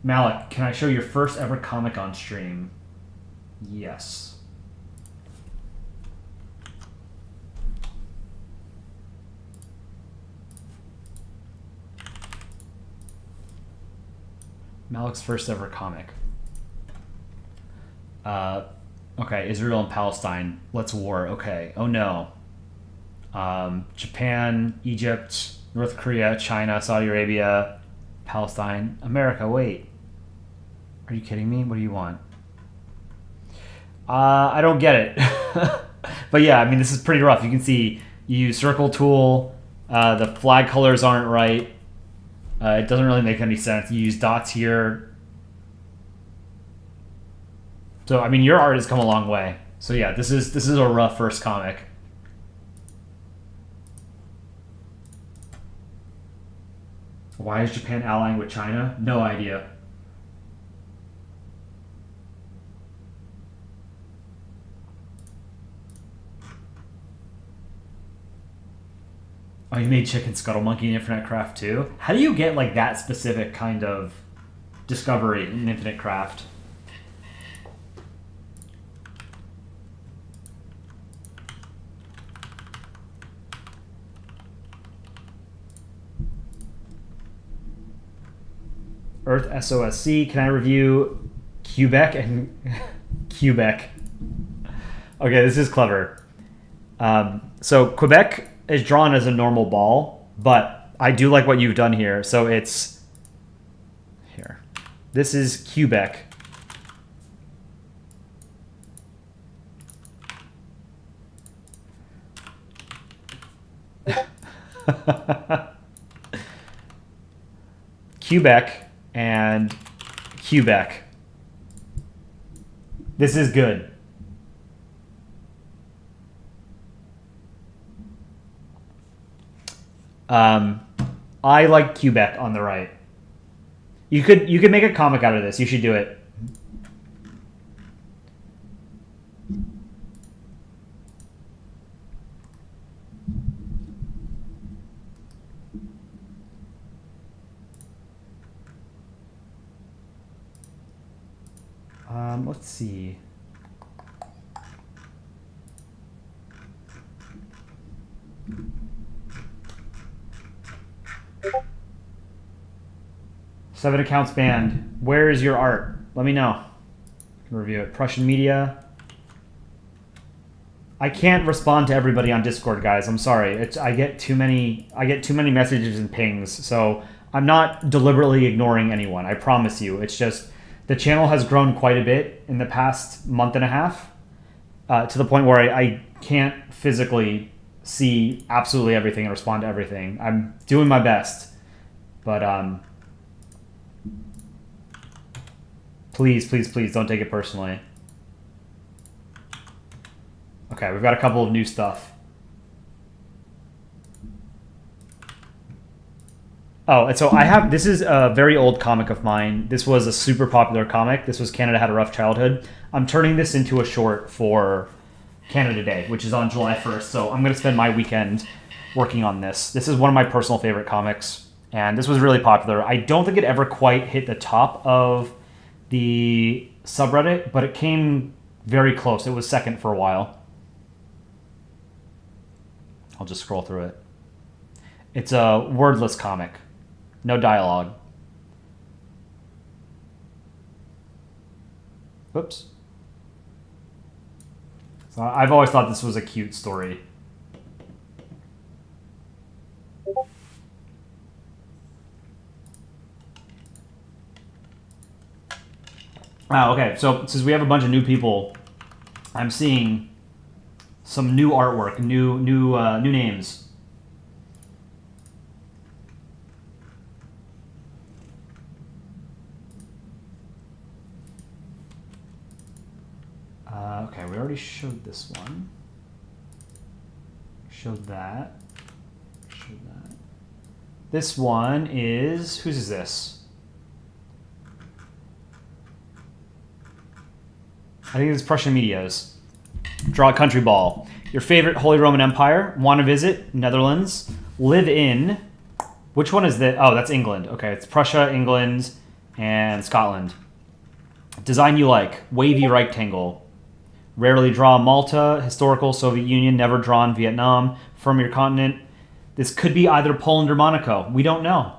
Malik, can I show your first ever comic on stream? Yes. Malik's first ever comic. Okay, Israel and Palestine. Let's war. Okay. Oh no. Japan, Egypt, North Korea, China, Saudi Arabia, Palestine, America. Wait. Are you kidding me? What do you want? I don't get it. But yeah, I mean, this is pretty rough. You can see you use circle tool. The flag colors aren't right. It doesn't really make any sense. You use dots here. So, I mean, your art has come a long way. So yeah, this is a rough first comic. Why is Japan allying with China? No idea. Oh, you made Chicken Scuttle Monkey in Infinite Craft too? How do you get like that specific kind of discovery in Infinite Craft? Earth SOSC. Can I review Quebec and Quebec? Okay, this is clever. So Quebec is drawn as a normal ball, but I do like what you've done here. So it's here. This is Quebec. Quebec and Quebec. This is good. I like Quebec on the right. You could make a comic out of this. You should do it. Let's see. Seven accounts banned. Where is your art? Let me know. I can review it. Prussian media. I can't respond to everybody on Discord, guys. I'm sorry. I get too many messages and pings, so I'm not deliberately ignoring anyone. I promise you. It's just the channel has grown quite a bit in the past month and a half, to the point where I can't physically see absolutely everything and respond to everything. I'm doing my best, but please don't take it personally. Okay, we've got a couple of new stuff. Oh, and so this is a very old comic of mine. This was a super popular comic. This was Canada Had a Rough Childhood. I'm turning this into a short for Canada Day, which is on July 1st. So I'm going to spend my weekend working on this. This is one of my personal favorite comics, and this was really popular. I don't think it ever quite hit the top of the subreddit, but it came very close. It was second for a while. I'll just scroll through it. It's a wordless comic. No dialogue. Whoops. So I've always thought this was a cute story. Okay, so since we have a bunch of new people, I'm seeing some new artwork, new names. Okay, we already showed this one. Showed that. Showed that. This one is... whose is this? I think it's Prussian Media's. Draw a country ball. Your favorite Holy Roman Empire. Want to visit? Netherlands. Live in... which one is that? Oh, that's England. Okay, it's Prussia, England, and Scotland. Design you like. Wavy rectangle. Rarely draw Malta, historical Soviet Union, never drawn Vietnam, from your continent. This could be either Poland or Monaco. We don't know.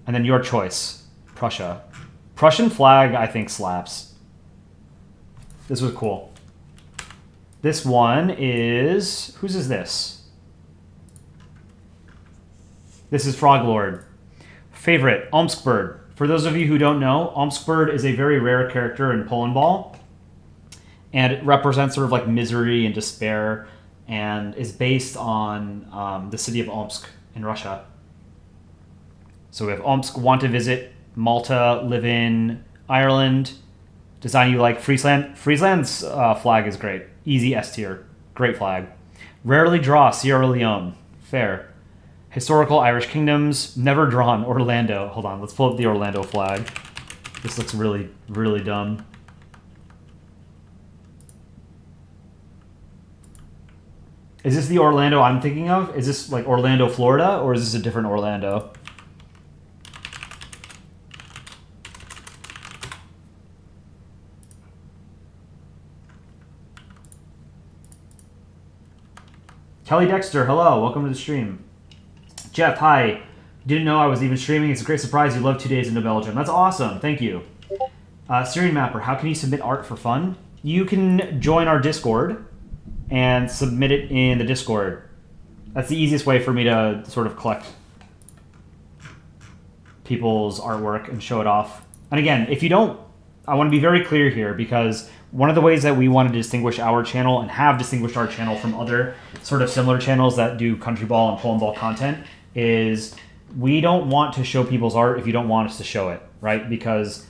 And then your choice, Prussia. Prussian flag, I think, slaps. This was cool. This one is... whose is this? This is Frog Lord. Favorite, Omskbird. For those of you who don't know, Omskbird is a very rare character in Polandball. And it represents sort of like misery and despair, and is based on the city of Omsk in Russia. So we have Omsk, want to visit, Malta, live in, Ireland, design you like, Friesland. Friesland's flag is great. Easy S tier. Great flag. Rarely draw, Sierra Leone. Fair. Historical Irish kingdoms, never drawn, Orlando. Hold on, let's pull up the Orlando flag. This looks really, really dumb. Is this the Orlando I'm thinking of? Is this like Orlando, Florida, or is this a different Orlando? Kelly Dexter, hello, welcome to the stream. Jeff, hi. Didn't know I was even streaming. It's a great surprise. You love 2 days into Belgium. That's awesome. Thank you. Syrian Mapper, how can you submit art for fun? You can join our Discord and submit it in the Discord. That's the easiest way for me to sort of collect people's artwork and show it off. And again, if you don't, I want to be very clear here, because one of the ways that we want to distinguish our channel and have distinguished our channel from other sort of similar channels that do country ball and Polandball content is we don't want to show people's art if you don't want us to show it, right? Because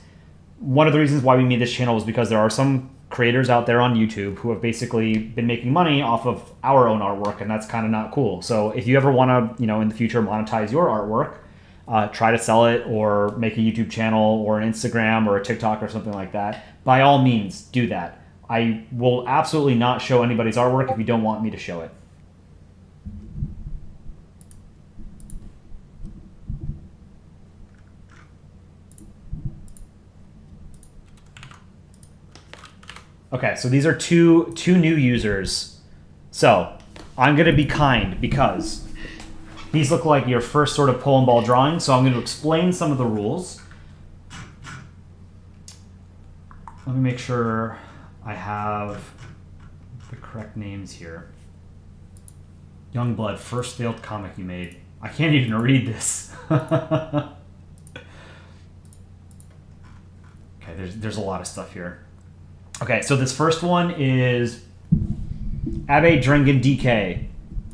one of the reasons why we made this channel was because there are some creators out there on YouTube who have basically been making money off of our own artwork, and that's kind of not cool. So if you ever want to, in the future monetize your artwork, try to sell it or make a YouTube channel or an Instagram or a TikTok or something like that, by all means, do that. I will absolutely not show anybody's artwork if you don't want me to show it. Okay, so these are two new users. So I'm going to be kind because these look like your first sort of Polandball drawing, so I'm going to explain some of the rules. Let me make sure I have the correct names here. Youngblood, first failed comic you made. I can't even read this. Okay, there's a lot of stuff here. Okay, so this first one is Abe Drengen DK.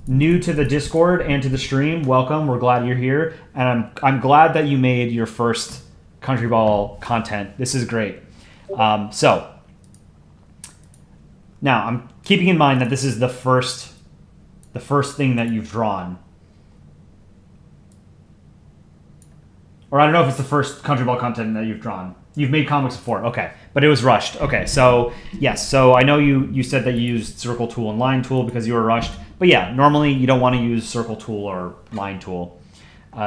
New to the Discord and to the stream, welcome. We're glad you're here, and I'm glad that you made your first country ball content. This is great. So now I'm keeping in mind that this is the first thing that you've drawn, or I don't know if it's the first country ball content that you've drawn. You've made comics before, okay, but it was rushed. Okay, so yes, so I know you said that you used circle tool and line tool because you were rushed, but yeah, normally you don't want to use circle tool or line tool.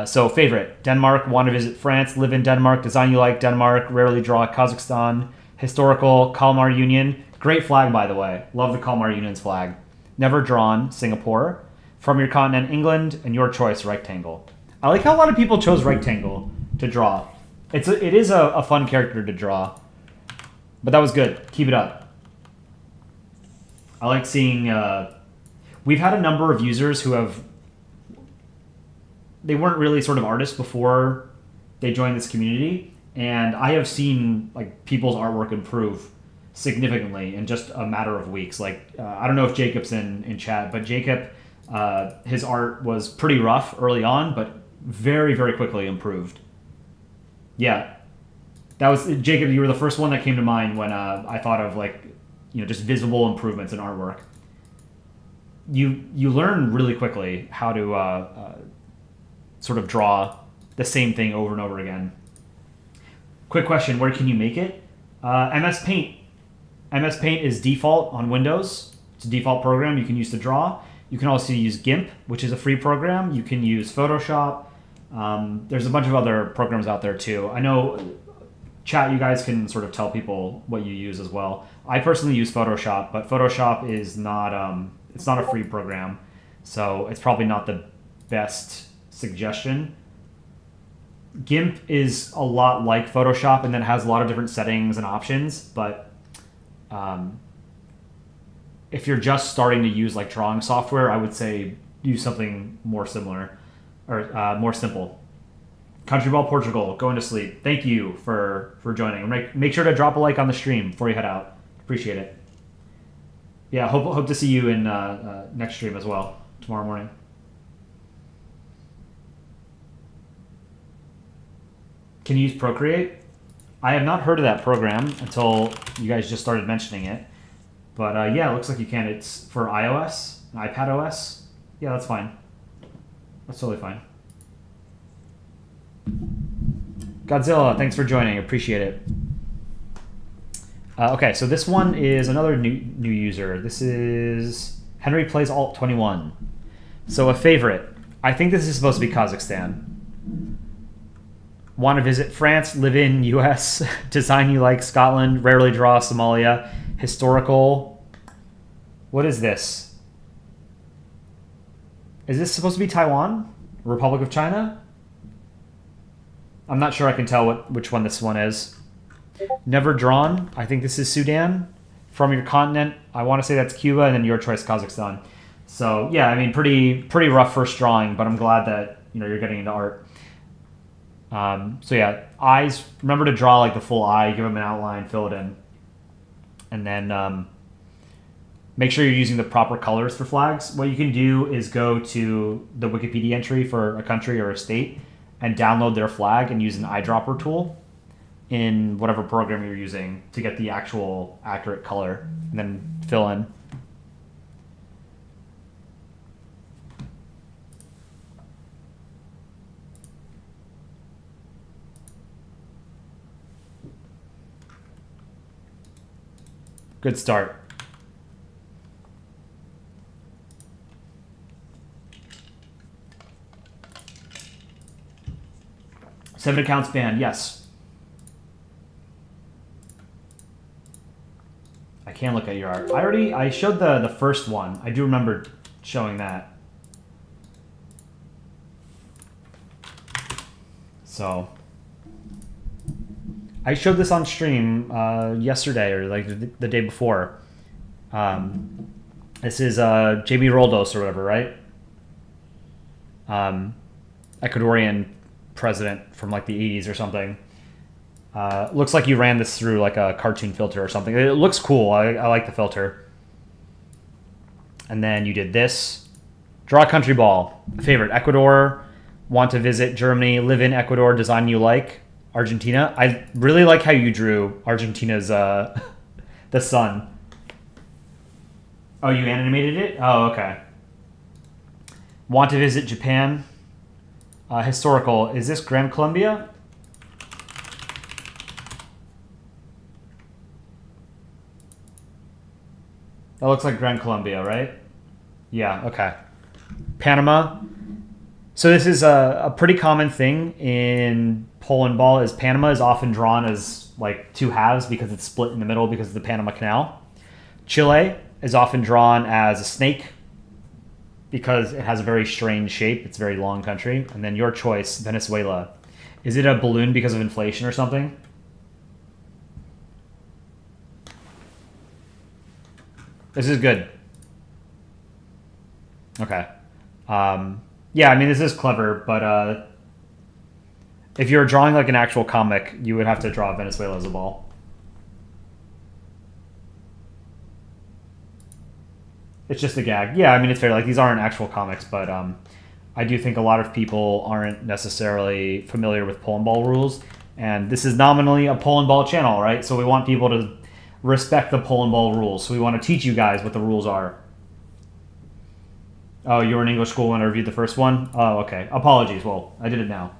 So favorite, Denmark, want to visit France, live in Denmark, design you like Denmark, rarely draw Kazakhstan, historical, Kalmar Union, great flag by the way, love the Kalmar Union's flag. Never drawn, Singapore, from your continent, England, and your choice, rectangle. I like how a lot of people chose rectangle to draw. It is a fun character to draw, but that was good. Keep it up. I like seeing, we've had a number of users who they weren't really sort of artists before they joined this community, and I have seen like people's artwork improve significantly in just a matter of weeks. Like, I don't know if Jacob's in chat, but Jacob, his art was pretty rough early on, but very, very quickly improved. Yeah, that was Jacob. You were the first one that came to mind when I thought of just visible improvements in artwork. You learn really quickly how to sort of draw the same thing over and over again. Quick question: where can you make it? MS Paint. MS Paint is default on Windows. It's a default program you can use to draw. You can also use GIMP, which is a free program. You can use Photoshop. There's a bunch of other programs out there too. I know, chat, you guys can sort of tell people what you use as well. I personally use Photoshop, but Photoshop is not, it's not a free program, so it's probably not the best suggestion. GIMP is a lot like Photoshop and then has a lot of different settings and options, but if you're just starting to use like drawing software, I would say use something more similar. Or more simple. Country Ball Portugal, going to sleep. Thank you for joining. Make sure to drop a like on the stream before you head out. Appreciate it. Yeah, hope to see you in next stream as well tomorrow morning. Can you use Procreate? I have not heard of that program until you guys just started mentioning it. But yeah, it looks like you can. It's for iOS, iPad OS. Yeah, that's fine. That's totally fine. Godzilla, thanks for joining. Appreciate it. Okay, so this one is another new user. This is Henry Plays Alt 21. So a favorite. I think this is supposed to be Kazakhstan. Want to visit France, live in US, design you like Scotland, rarely draw Somalia, historical. What is this? Is this supposed to be Taiwan? Republic of China? I'm not sure I can tell which one this one is. Never drawn. I think this is Sudan. From your continent, I want to say that's Cuba, and then your choice, Kazakhstan. So yeah, I mean, pretty rough first drawing, but I'm glad that you're getting into art. So yeah, eyes. Remember to draw like the full eye. Give them an outline. Fill it in. And then make sure you're using the proper colors for flags. What you can do is go to the Wikipedia entry for a country or a state and download their flag and use an eyedropper tool in whatever program you're using to get the actual accurate color, and then fill in. Good start. Seven accounts banned, yes. I can look at your art. I showed the first one. I do remember showing that. So I showed this on stream yesterday or like the day before. This is JB Roldos or whatever, right? Ecuadorian president from like the 80s or something. Looks like you ran this through like a cartoon filter or something. It looks cool. I like the filter. And then you did this. Draw a country ball. Favorite, Ecuador. Want to visit Germany. Live in Ecuador. Design you like. Argentina. I really like how you drew Argentina's the sun. Oh, you animated it? Oh, okay. Want to visit Japan. Historical. Is this Gran Colombia? That looks like Gran Colombia, right? Yeah, okay. Panama. So this is a pretty common thing in Polandball, is Panama is often drawn as like two halves because it's split in the middle because of the Panama Canal. Chile is often drawn as a snake because it has a very strange shape. It's a very long country. And then your choice, Venezuela. Is it a balloon because of inflation or something? This is good. Okay. Yeah, I mean, this is clever, but if you're drawing like an actual comic, you would have to draw Venezuela as a ball. It's just a gag. Yeah, I mean, it's fair. Like, these aren't actual comics, but I do think a lot of people aren't necessarily familiar with Polandball rules. And this is nominally a Polandball channel, right? So we want people to respect the Polandball rules. So we want to teach you guys what the rules are. Oh, you were in English school when I reviewed the first one? Oh, okay. Apologies. Well, I did it now.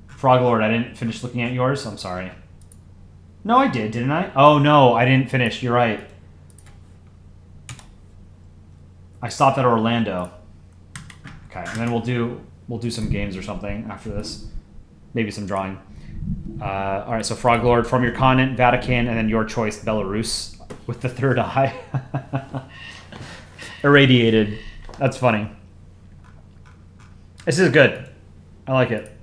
Froglord, I didn't finish looking at yours. I'm sorry. No, I did, didn't I? Oh, no, I didn't finish. You're right. I stopped at Orlando. Okay, and then we'll do some games or something after this. Maybe some drawing. All right, so Froglord, from your continent, Vatican, and then your choice, Belarus, with the third eye. Irradiated. That's funny. This is good. I like it.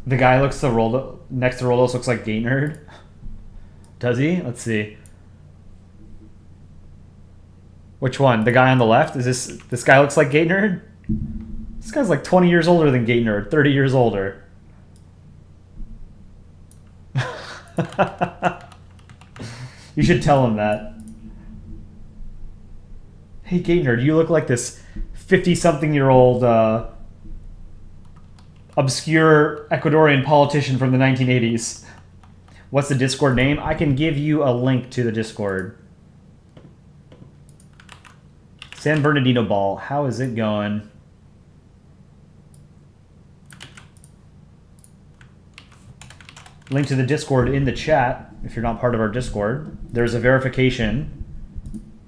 The guy next to Roldos looks like Gate Nerd. Does he? Let's see. Which one? The guy on the left? Is this guy looks like Gate Nerd? This guy's like 20 years older than Gate Nerd, 30 years older. You should tell him that. Hey, Gate Nerd, you look like this 50-something-year-old obscure Ecuadorian politician from the 1980s. What's the Discord name? I can give you a link to the Discord. San Bernardino Ball. How is it going? Link to the Discord in the chat if you're not part of our Discord. There's a verification,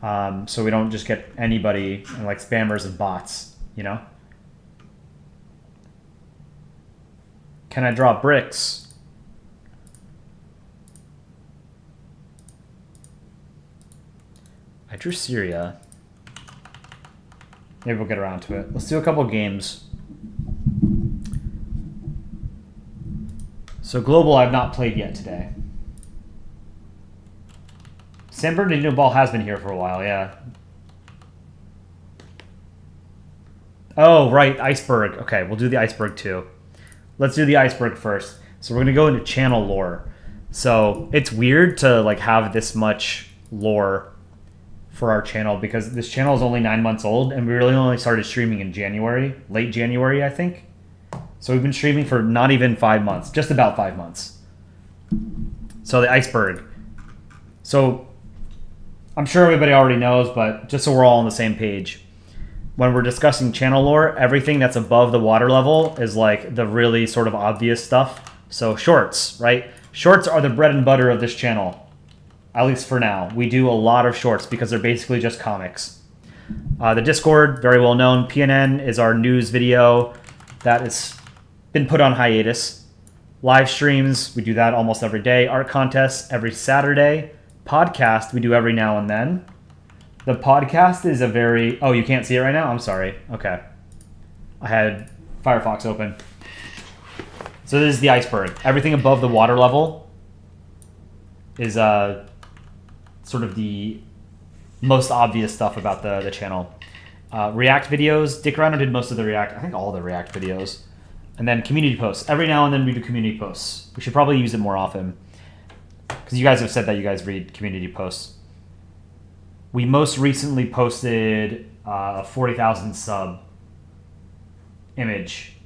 so we don't just get anybody and like spammers and bots, you know? Can I draw bricks? I drew Syria. Maybe we'll get around to it. Let's do a couple games. So Global I've not played yet today. San Bernardino ball has been here for a while, yeah. Oh, right, iceberg. Okay, we'll do the iceberg too. Let's do the iceberg first. So we're gonna go into channel lore. So it's weird to like have this much lore for our channel because this channel is only 9 months old and we really only started streaming in January, late January, I think. So we've been streaming for not even 5 months, just about 5 months. So the iceberg. So I'm sure everybody already knows, but just so we're all on the same page, when we're discussing channel lore, everything that's above the water level is like the really sort of obvious stuff. So shorts, right? Shorts are the bread and butter of this channel, at least for now. We do a lot of shorts because they're basically just comics. The Discord, very well known. PNN is our news video that has been put on hiatus. Live streams, we do that almost every day. Art contests every Saturday. Podcast, we do every now and then. The podcast is a very... Oh, you can't see it right now? I'm sorry. Okay. I had Firefox open. So this is the iceberg. Everything above the water level is sort of the most obvious stuff about the channel. React videos. Dick Rhino did most of the React. I think all the React videos. And then community posts. Every now and then we do community posts. We should probably use it more often. Because you guys have said that you guys read community posts. We most recently posted a 40,000 sub image.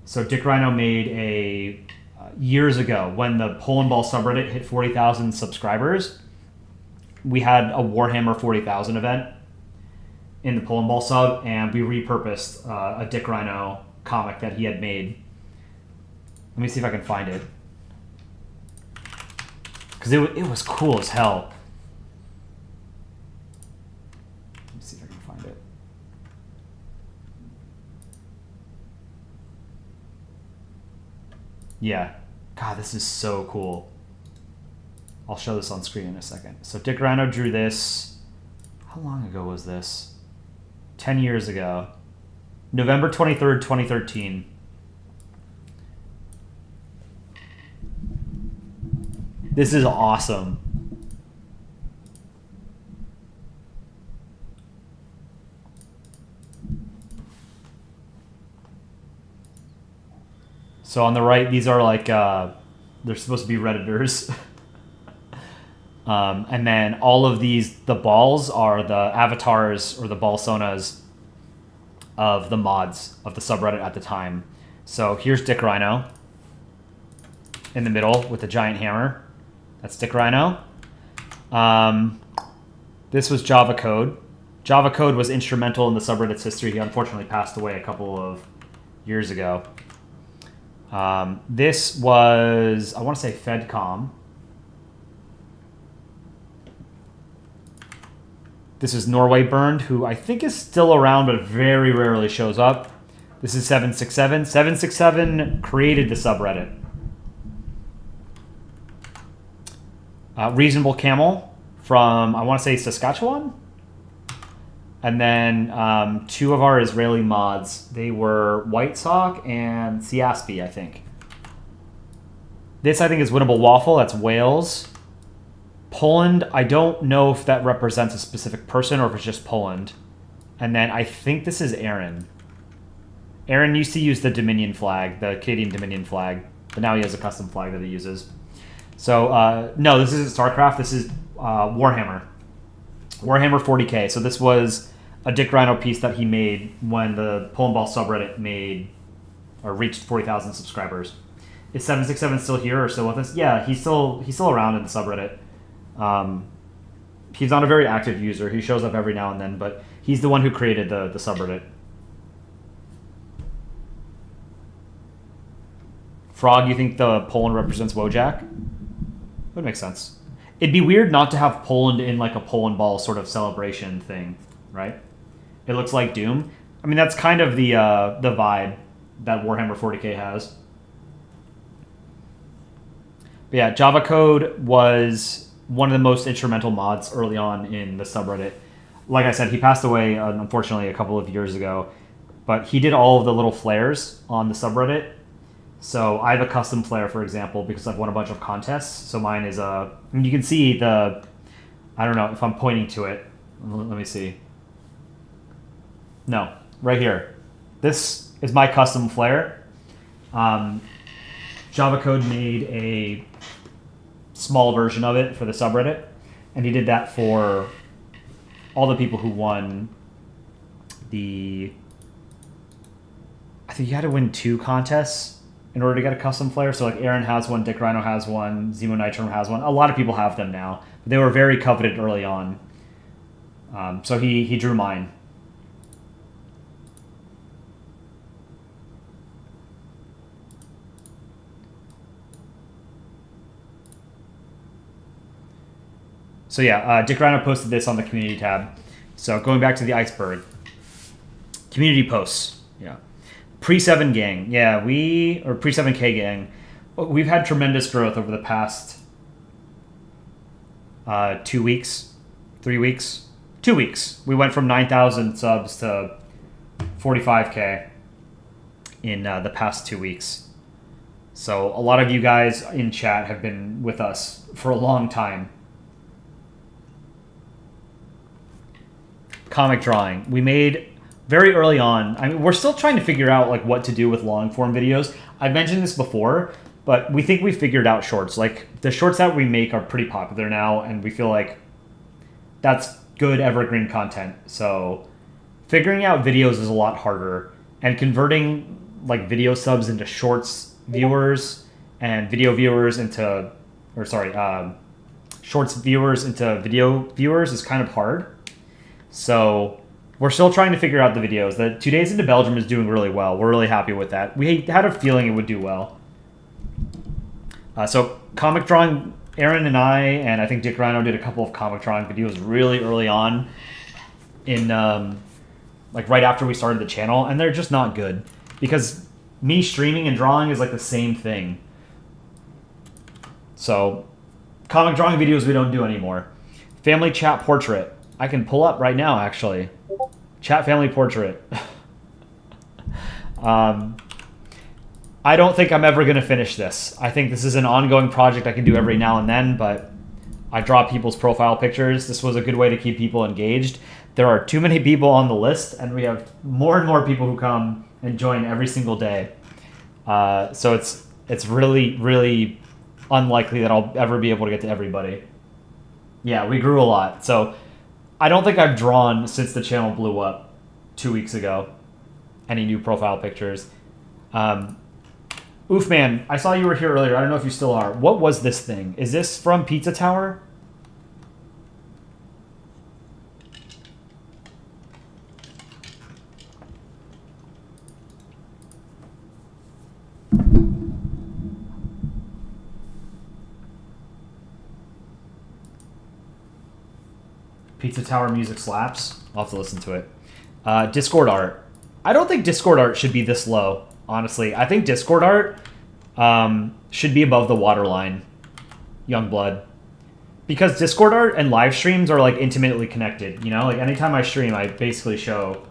So Dick Rhino made a years ago when the Polandball subreddit hit 40,000 subscribers. We had a Warhammer 40,000 event in the Polandball sub, and we repurposed a Dick Rhino comic that he had made. Let me see if I can find it, because it was cool as hell. Yeah. God, this is so cool. I'll show this on screen in a second. So Dick Rhino drew this. How long ago was this? 10 years ago. November 23rd, 2013. This is awesome. So on the right, these are like, they're supposed to be Redditors. And then all of these, the balls are the avatars or the balsonas of the mods of the subreddit at the time. So here's Dick Rhino in the middle with the giant hammer. That's Dick Rhino. This was Java Code. Java Code was instrumental in the subreddit's history. He unfortunately passed away a couple of years ago. This was, I want to say Fedcom. This is Norway Burned, who I think is still around but very rarely shows up. This is 767. 767 created the subreddit. Reasonable Camel from, I want to say, Saskatchewan. And then 2 of our Israeli mods. They were White Sock and Siaspi, I think. This, I think, is Winnable Waffle. That's Wales. Poland, I don't know if that represents a specific person or if it's just Poland. And then I think this is Aaron. Aaron used to use the Dominion flag, the Canadian Dominion flag. But now he has a custom flag that he uses. So, no, this isn't StarCraft. This is Warhammer. Warhammer 40k. So this was a Dick Rhino piece that he made when the Polandball subreddit made or reached 40,000 subscribers. Is 767 still here or still with us? Yeah, he's still around in the subreddit. He's not a very active user. He shows up every now and then, but he's the one who created the subreddit. Frog, you think the Poland represents Wojak? Would make sense. It'd be weird not to have Poland in like a Polandball sort of celebration thing, right? It looks like Doom. I mean, that's kind of the vibe that Warhammer 40k has. But yeah, Java Code was one of the most instrumental mods early on in the subreddit. Like I said, he passed away, unfortunately, a couple of years ago. But he did all of the little flares on the subreddit. So I have a custom flare, for example, because I've won a bunch of contests. So mine is you can see the I don't know if I'm pointing to it. Let me see. No, right here. This is my custom flare. Java Code made a small version of it for the subreddit, and he did that for all the people who won the... I think you had to win 2 contests in order to get a custom flare. So like Aaron has one, Dick Rhino has one, Zemo Nitrum has one. A lot of people have them now. But they were very coveted early on. So he drew mine. So yeah, Dick Rhino posted this on the community tab. So going back to the iceberg. Community posts. Yeah. Pre-7 gang. Yeah, or pre-7K gang. We've had tremendous growth over the past 2 weeks, 3 weeks, 2 weeks. We went from 9,000 subs to 45K in the past 2 weeks. So a lot of you guys in chat have been with us for a long time. Comic drawing. We made very early on. I mean, we're still trying to figure out like what to do with long form videos. I've mentioned this before, but we think we figured out shorts. Like the shorts that we make are pretty popular now, and we feel like that's good evergreen content. So figuring out videos is a lot harder, and converting like video subs into shorts viewers and video viewers into, shorts viewers into video viewers is kind of hard. So we're still trying to figure out the videos. The 2 Days into Belgium is doing really well. We're really happy with that. We had a feeling it would do well. So comic drawing, Aaron and I think Dick Rhino did a couple of comic drawing videos really early on in like right after we started the channel, and they're just not good because me streaming and drawing is like the same thing. So comic drawing videos we don't do anymore. Family chat portrait. I can pull up right now, actually. Chat family portrait. I don't think I'm ever going to finish this. I think this is an ongoing project I can do every now and then, but I draw people's profile pictures. This was a good way to keep people engaged. There are too many people on the list, and we have more and more people who come and join every single day. So it's really, really unlikely that I'll ever be able to get to everybody. Yeah, we grew a lot. So I don't think I've drawn since the channel blew up 2 weeks ago. Any new profile pictures. Oof, man, I saw you were here earlier. I don't know if you still are. What was this thing? Is this from Pizza Tower? Pizza Tower music slaps. I'll have to listen to it. Discord art. I don't think Discord art should be this low, honestly. I think Discord art should be above the waterline, Youngblood. Because Discord art and live streams are like intimately connected, you know? Like anytime I stream, I basically show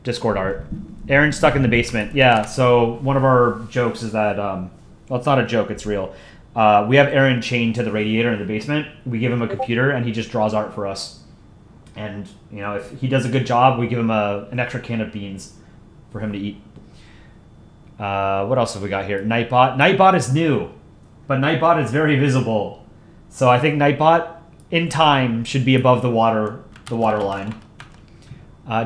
Discord art. Aaron's stuck in the basement. Yeah, so one of our jokes is that, well, it's not a joke, it's real. We have Aaron chained to the radiator in the basement. We give him a computer and he just draws art for us. And, you know, if he does a good job, we give him an extra can of beans for him to eat. What else have we got here? Nightbot. Nightbot is new, but Nightbot is very visible. So I think Nightbot, in time, should be above the water line.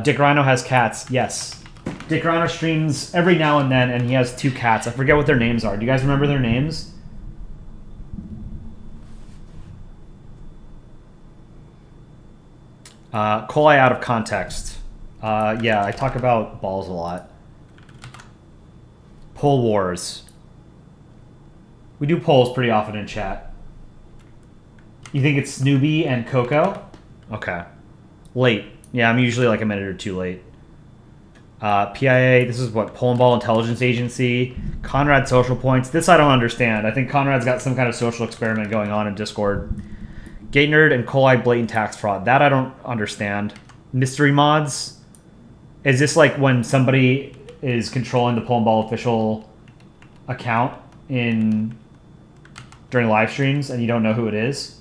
Dick Rhino has cats. Yes. Dick Rhino streams every now and then, and he has 2 cats. I forget what their names are. Do you guys remember their names? Coli out of context. Yeah, I talk about balls a lot. Poll wars. We do polls pretty often in chat. You think it's Snoopy and Coco? Okay. Late. Yeah, I'm usually like a minute or 2 late. PIA, this is what? Polandball Intelligence Agency. Conrad Social Points. This I don't understand. I think Conrad's got some kind of social experiment going on in Discord. Gate Nerd and Coli Blatant Tax Fraud. That I don't understand. Mystery Mods. Is this like when somebody is controlling the Polandball official account during live streams and you don't know who it is?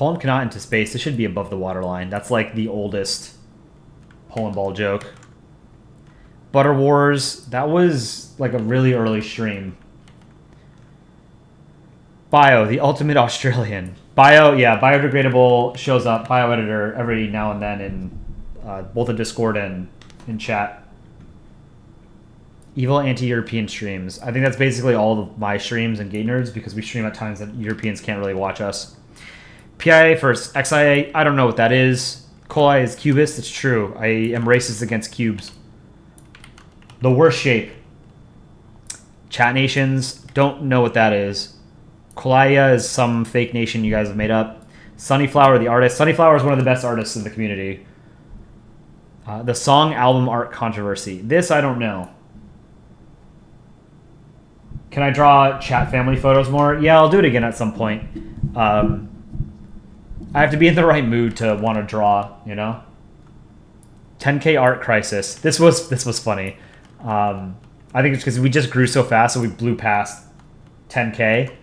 Poland cannot into space. This should be above the waterline. That's like the oldest Polandball joke. Butter Wars, that was like a really early stream. Bio, the ultimate Australian. Bio, yeah, biodegradable shows up, bioeditor, every now and then in both in Discord and in chat. Evil anti-European streams. I think that's basically all of my streams and Gate Nerds because we stream at times that Europeans can't really watch us. PIA versus XIA, I don't know what that is. Coli is cubist, it's true. I am racist against cubes. The worst shape. Chat nations, don't know what that is. Kolaya is some fake nation you guys have made up. Sunnyflower, the artist. Sunnyflower is one of the best artists in the community. The song album art controversy. This I don't know. Can I draw chat family photos more? Yeah, I'll do it again at some point. I have to be in the right mood to want to draw, you know? 10K art crisis. This was funny. I think it's because we just grew so fast, so we blew past 10K.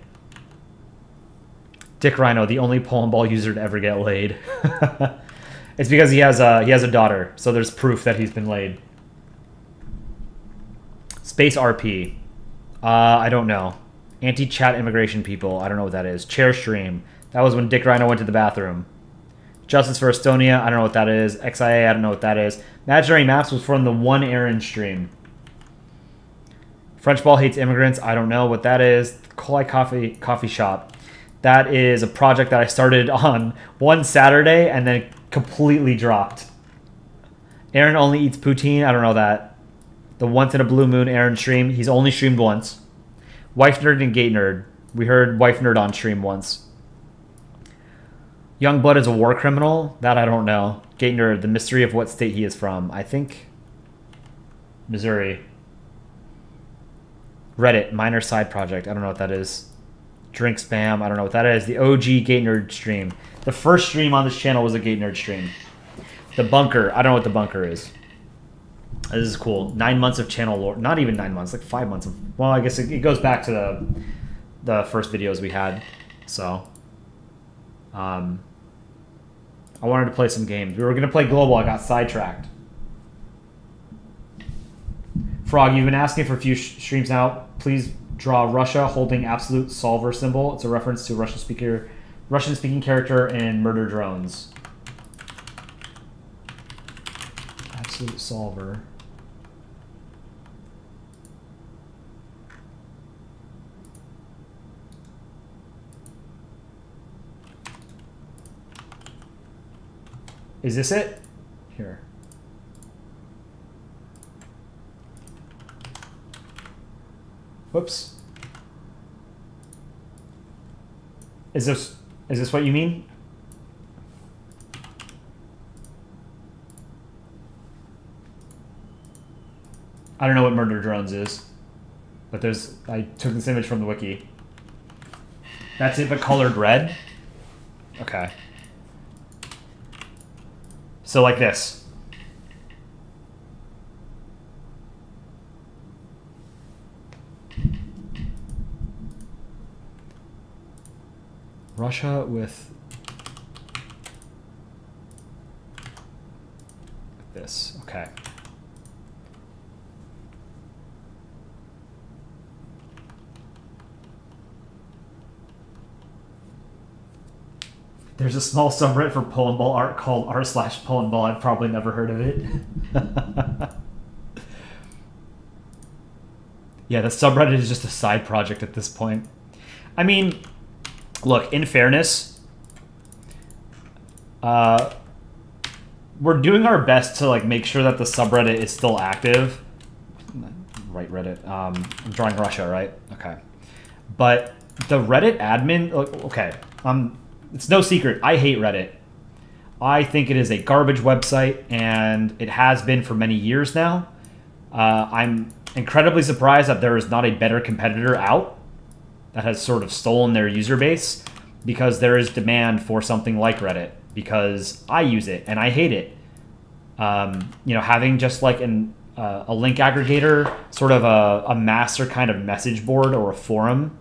Dick Rhino, the only Polandball user to ever get laid. It's because he has a daughter, so there's proof that he's been laid. Space RP. I don't know. Anti-chat immigration people. I don't know what that is. Chair stream. That was when Dick Rhino went to the bathroom. Justice for Estonia. I don't know what that is. XIA. I don't know what that is. Imaginary Maps was from the One Aaron stream. French Ball hates immigrants. I don't know what that is. Kolai Coffee Shop. That is a project that I started on one Saturday and then completely dropped. Aaron only eats poutine. I don't know that. The Once in a Blue Moon Aaron stream. He's only streamed once. Wife Nerd and Gate Nerd. We heard Wife Nerd on stream once. Young Blood is a war criminal. That I don't know. Gate Nerd, the mystery of what state he is from. I think Missouri. Reddit, minor side project. I don't know what that is. Drink spam. I don't know what that is. The OG Gate Nerd stream. The first stream on this channel was a Gate Nerd stream. The Bunker. I don't know what the Bunker is. This is cool. 9 months of channel lore. Not even 9 months. Like 5 months of... Well, I guess it goes back to the first videos we had. So... I wanted to play some games. We were going to play Global. I got sidetracked. Frog, you've been asking for a few streams now. Please draw Russia holding absolute solver symbol. It's a reference to a Russian-speaking character in Murder Drones. Absolute solver. Is this it? Here. Whoops. Is this what you mean? I don't know what Murder Drones is, but I took this image from the wiki. That's it, but colored red? Okay. So like this. Russia with this. Okay. There's a small subreddit for Polandball art called r/Polandball. I've probably never heard of it. Yeah, the subreddit is just a side project at this point. I mean, look, in fairness, we're doing our best to like make sure that the subreddit is still active. Right, Reddit. I'm drawing Russia, right? Okay. But the Reddit admin, okay, it's no secret. I hate Reddit. I think it is a garbage website, and it has been for many years now. I'm incredibly surprised that there is not a better competitor out that has sort of stolen their user base, because there is demand for something like Reddit, because I use it and I hate it. You know, having just like a link aggregator, sort of a master kind of message board or a forum.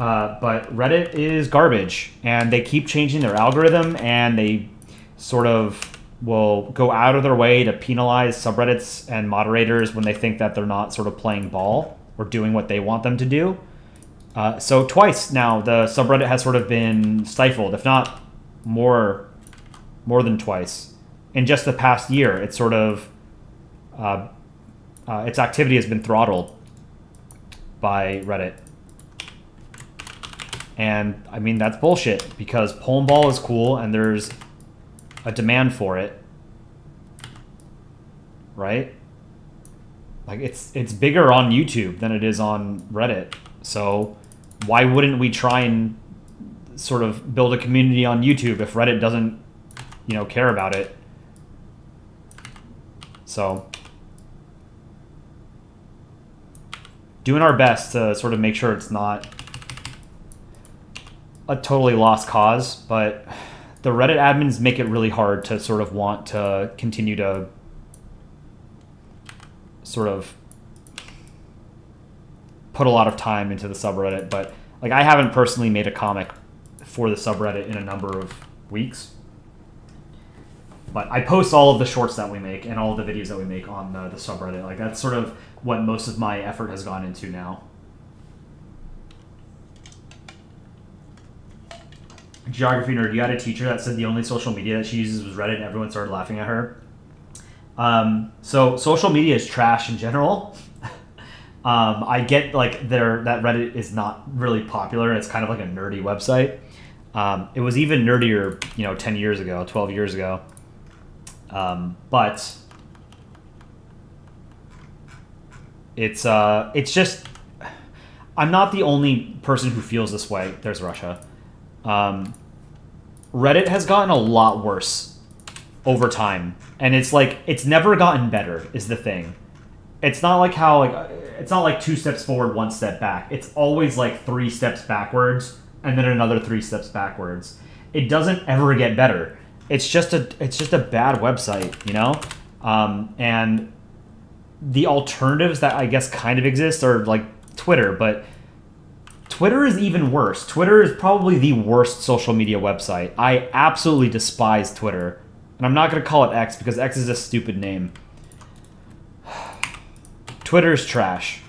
but Reddit is garbage, and they keep changing their algorithm, and they sort of will go out of their way to penalize subreddits and moderators when they think that they're not sort of playing ball or doing what they want them to do. So twice now, the subreddit has sort of been stifled, if not more than twice. In just the past year, it's sort of its activity has been throttled by Reddit. And I mean, that's bullshit, because Polandball is cool and there's a demand for it, right? Like it's bigger on YouTube than it is on Reddit. So why wouldn't we try and sort of build a community on YouTube if Reddit doesn't, care about it? So doing our best to sort of make sure it's not a totally lost cause, but the Reddit admins make it really hard to sort of want to continue to sort of put a lot of time into the subreddit. But like, I haven't personally made a comic for the subreddit in a number of weeks, but I post all of the shorts that we make and all of the videos that we make on the subreddit. Like, that's sort of what most of my effort has gone into now. Geography nerd, you had a teacher that said the only social media that she uses was Reddit, and everyone started laughing at her. So social media is trash in general. I get like that Reddit is not really popular. It's kind of like a nerdy website. It was even nerdier, 10 years ago, 12 years ago. But it's just, I'm not the only person who feels this way. There's Russia. Reddit has gotten a lot worse over time, and it's never gotten better is the thing. It's not like how it's not like 2 steps forward, 1 step back. It's always like 3 steps backwards and then another 3 steps backwards. It doesn't ever get better. It's just a bad website, and the alternatives that I guess kind of exist are like Twitter, but Twitter is even worse. Twitter is probably the worst social media website. I absolutely despise Twitter. And I'm not going to call it X because X is a stupid name. Twitter's trash.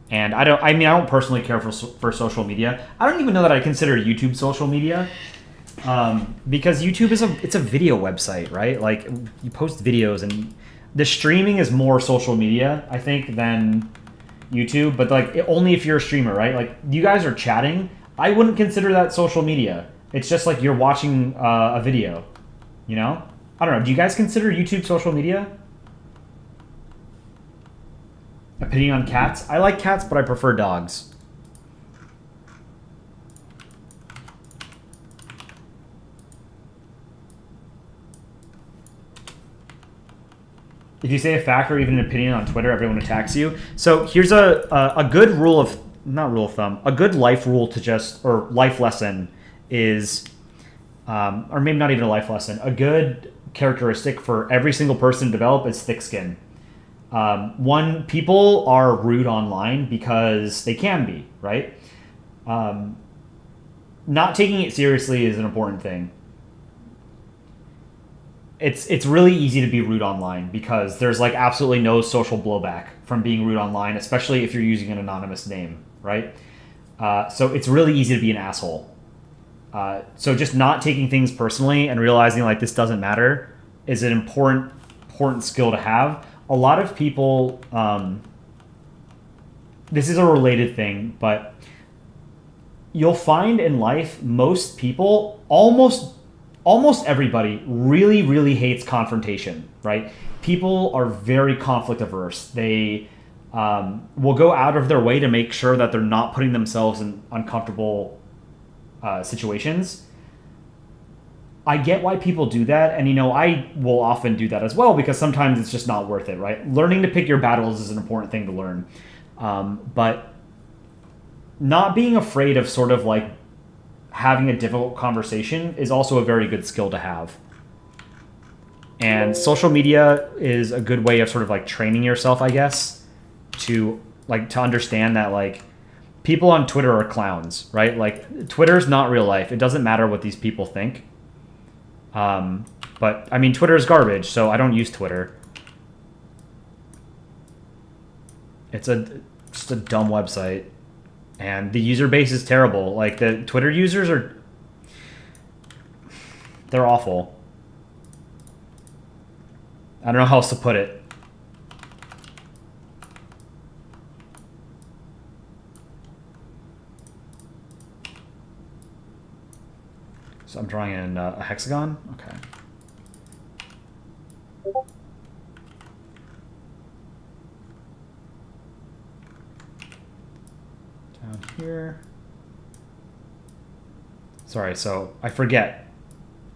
And I don't personally care for social media. I don't even know that I consider YouTube social media. Because YouTube it's a video website, right? Like, you post videos, and the streaming is more social media, I think, than YouTube, but like only if you're a streamer, right? Like, you guys are chatting. I wouldn't consider that social media. It's just like you're watching a video, I don't know. Do you guys consider YouTube social media? Opinion on cats? I like cats, but I prefer dogs. If you say a fact or even an opinion on Twitter, everyone attacks you. So here's a good rule of, not rule of thumb, a good life rule or life lesson is, or maybe not even a life lesson, a good characteristic for every single person to develop is thick skin. People are rude online because they can be, right? Not taking it seriously is an important thing. It's really easy to be rude online because there's like absolutely no social blowback from being rude online, especially if you're using an anonymous name, right? So it's really easy to be an asshole. So just not taking things personally and realizing like this doesn't matter is an important skill to have. A lot of people, this is a related thing, but you'll find in life most people, almost everybody really, really hates confrontation, right? People are very conflict averse. They will go out of their way to make sure that they're not putting themselves in uncomfortable situations. I get why people do that, and I will often do that as well because sometimes it's just not worth it, right? Learning to pick your battles is an important thing to learn. But not being afraid of sort of like having a difficult conversation is also a very good skill to have. And social media is a good way of sort of like training yourself, I guess, to like to understand that like people on Twitter are clowns, right? Like Twitter's not real life. It doesn't matter what these people think. But I mean, Twitter is garbage, so I don't use Twitter. It's just a dumb website, and the user base is terrible. Like the Twitter users they're awful. I don't know how else to put it. So I'm drawing in a hexagon. Okay. Down here. Sorry, so I forget.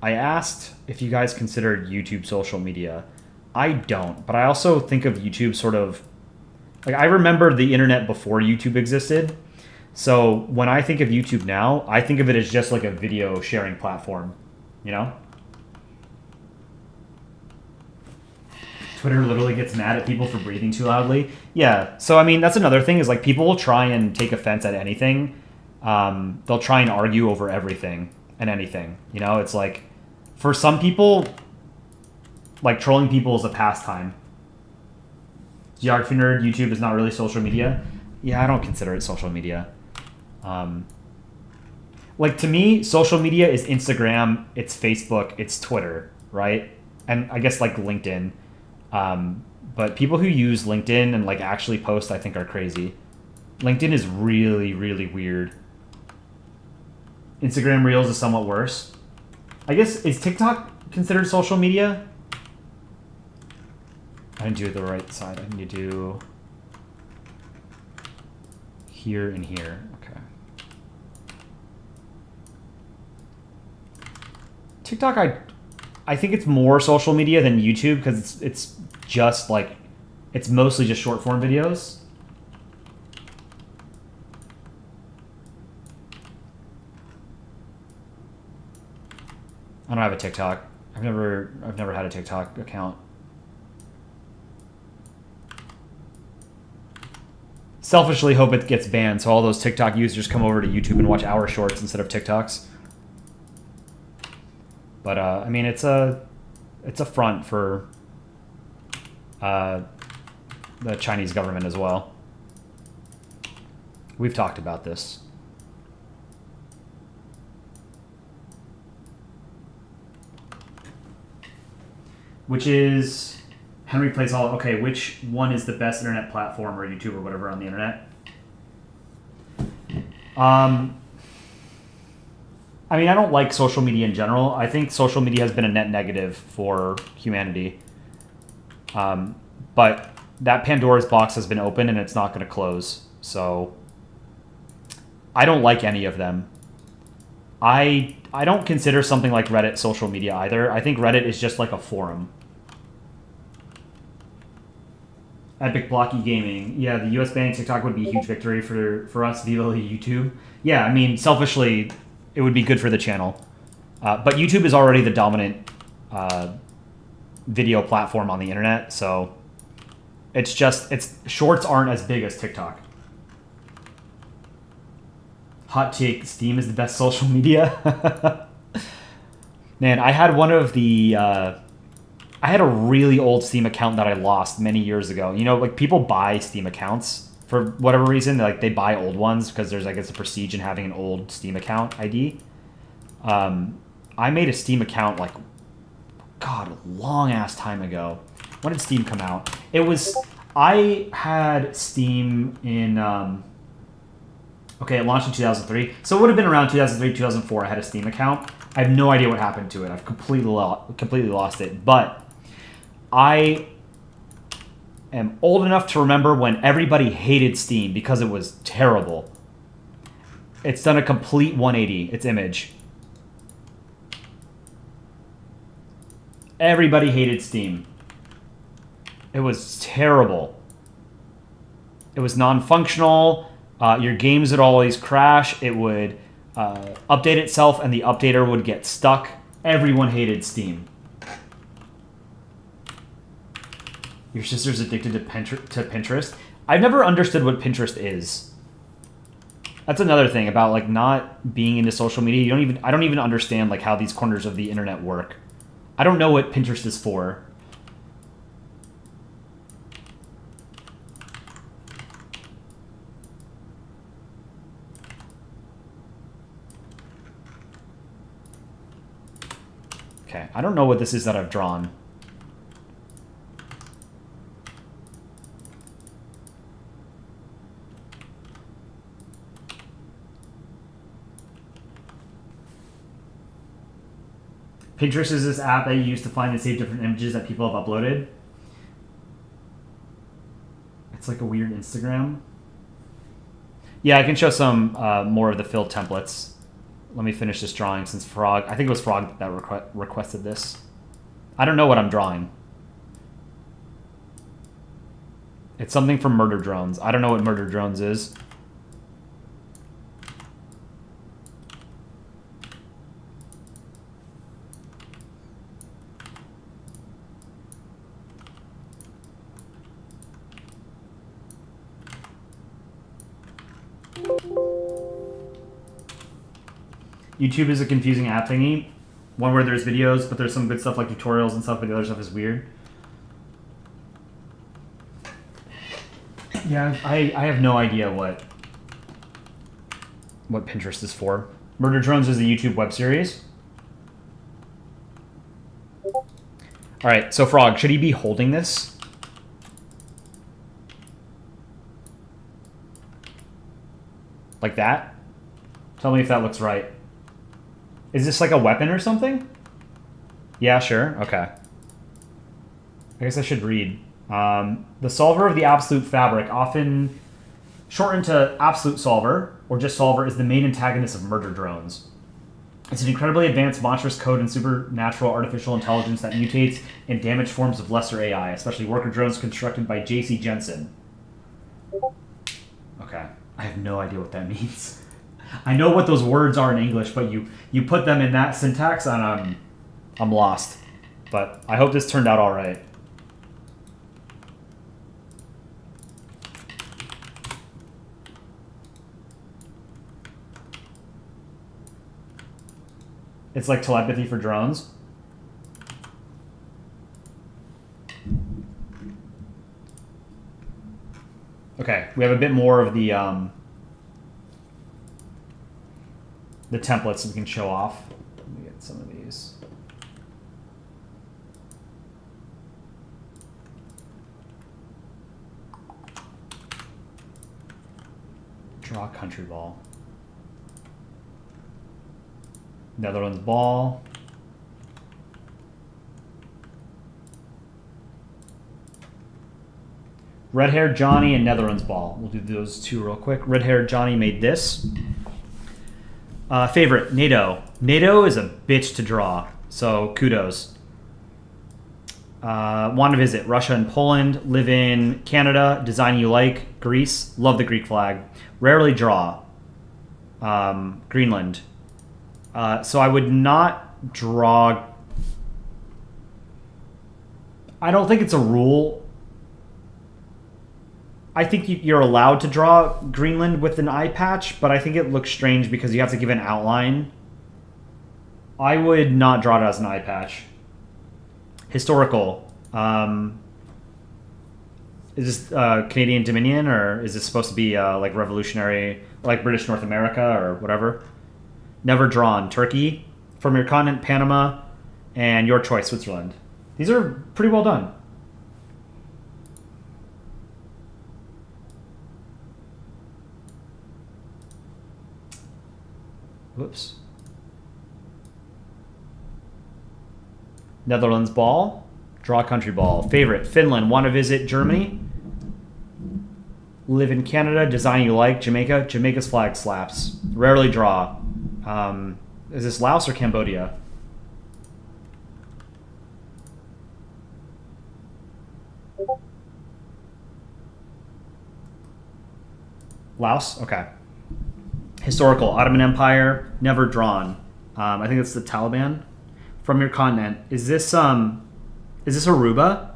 I asked if you guys considered YouTube social media. I don't, but I also think of YouTube sort of... Like, I remember the internet before YouTube existed. So when I think of YouTube now, I think of it as just like a video sharing platform, you know? Twitter literally gets mad at people for breathing too loudly. Yeah, so I mean, that's another thing is like people will try and take offense at anything. They'll try and argue over everything and anything, you know? It's like, for some people, like trolling people is a pastime. Geography nerd, YouTube is not really social media. Yeah, I don't consider it social media. Like to me, social media is Instagram, it's Facebook, it's Twitter, right? And I guess like LinkedIn. But people who use LinkedIn and like actually post, I think are crazy. LinkedIn is really, really weird. Instagram Reels is somewhat worse. I guess, is TikTok considered social media? I didn't do it the right side. I need to do here and here. Okay. TikTok, I think it's more social media than YouTube because it's just like, it's mostly just short form videos. I don't have a TikTok. I've never had a TikTok account. Selfishly hope it gets banned so all those TikTok users come over to YouTube and watch our shorts instead of TikToks. But I mean, it's a front for the Chinese government as well. We've talked about this. Which is Henry Plays All. Okay, which one is the best internet platform or YouTube or whatever on the internet? I mean, I don't like social media in general. I think social media has been a net negative for humanity. But that Pandora's box has been open and it's not going to close. So I don't like any of them. I don't consider something like Reddit social media either. I think Reddit is just like a forum. Epic Blocky Gaming. Yeah, the US banning TikTok would be a huge victory for us, Viva YouTube. Yeah, I mean, selfishly, it would be good for the channel. But YouTube is already the dominant video platform on the internet, so shorts aren't as big as TikTok. Hot take, Steam is the best social media. Man, I had one of the... I had a really old Steam account that I lost many years ago. You know, like people buy Steam accounts for whatever reason. Like they buy old ones because there's, I guess, a prestige in having an old Steam account ID. I made a Steam account like, God, a long ass time ago. When did Steam come out? I had Steam in, okay, it launched in 2003. So it would have been around 2003, 2004. I had a Steam account. I have no idea what happened to it. I've completely lost it. But I am old enough to remember when everybody hated Steam because it was terrible. It's done a complete 180, its image. Everybody hated Steam. It was terrible. It was non-functional. Your games would always crash. It would update itself and the updater would get stuck. Everyone hated Steam. Your sister's addicted to Pinterest? I've never understood what Pinterest is. That's another thing about like not being into social media. I don't even understand like how these corners of the internet work. I don't know what Pinterest is for. Okay, I don't know what this is that I've drawn. Pinterest is this app that you use to find and save different images that people have uploaded. It's like a weird Instagram. Yeah, I can show some more of the filled templates. Let me finish this drawing since Frog... I think it was Frog that requested this. I don't know what I'm drawing. It's something from Murder Drones. I don't know what Murder Drones is. YouTube is a confusing app thingy. One where there's videos, but there's some good stuff like tutorials and stuff, but the other stuff is weird. Yeah, I have no idea what Pinterest is for. Murder Drones is a YouTube web series. Alright, so Frog, should he be holding this? Like that? Tell me if that looks right. Is this like a weapon or something? Yeah, sure. Okay. I guess I should read. The solver of the absolute fabric, often shortened to absolute solver, or just solver, is the main antagonist of Murder Drones. It's an incredibly advanced monstrous code and supernatural artificial intelligence that mutates in damaged forms of lesser AI, especially worker drones constructed by J.C. Jensen. Okay. I have no idea what that means. I know what those words are in English, but you put them in that syntax and I'm lost. But I hope this turned out all right. It's like telepathy for drones. Okay, we have a bit more of the templates we can show off. Let me get some of these. Draw country ball. Netherlands ball. Red-haired Johnny and Netherlands ball. We'll do those two real quick. Red-haired Johnny made this. Favorite, NATO. NATO is a bitch to draw, so kudos. Want to visit Russia and Poland. Live in Canada. Design you like. Greece. Love the Greek flag. Rarely draw. Greenland. So I would not draw... I don't think it's a rule. I think you're allowed to draw Greenland with an eye patch, but I think it looks strange because you have to give an outline. I would not draw it as an eye patch. Historical. Is this Canadian Dominion, or is this supposed to be like revolutionary, like British North America or whatever? Never drawn. Turkey. From your continent, Panama. And your choice, Switzerland. These are pretty well done. Whoops. Netherlands ball. Draw country ball. Favorite, Finland. Want to visit Germany. Live in Canada. Design you like. Jamaica. Jamaica's flag slaps. Rarely draw. Is this Laos or Cambodia? Laos? Okay. Historical. Ottoman Empire. Never drawn. I think it's the Taliban. From your continent. Is this Aruba?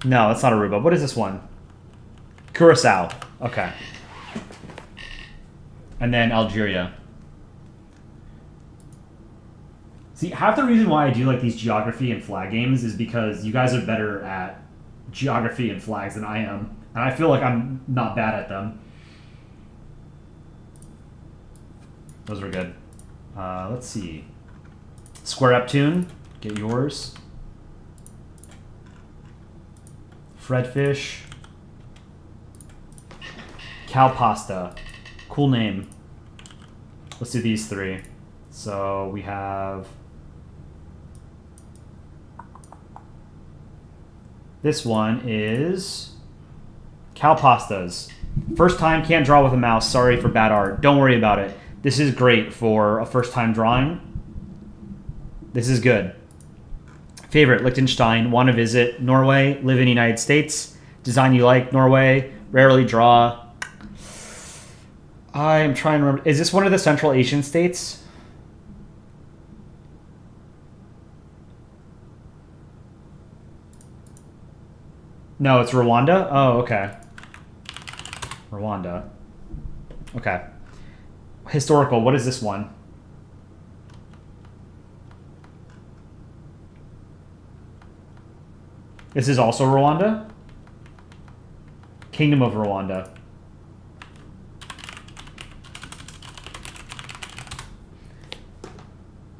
No, that's not Aruba. What is this one? Curacao. Okay. And then Algeria. See, half the reason why I do like these geography and flag games is because you guys are better at geography and flags than I am. And I feel like I'm not bad at them. Those were good. Let's see. Square Up Tune. Get yours. Fredfish. Cow Pasta. Cool name. Let's do these three. So we have... This one is... Cow Pastas. First time, can't draw with a mouse. Sorry for bad art. Don't worry about it. This is great for a first time drawing. This is good. Favorite, Liechtenstein. Want to visit Norway. Live in United States. Design you like, Norway. Rarely draw. I'm trying to remember. Is this one of the Central Asian states? No, it's Rwanda? Oh, okay. Rwanda. Okay. Historical, what is this one? This is also Rwanda? Kingdom of Rwanda.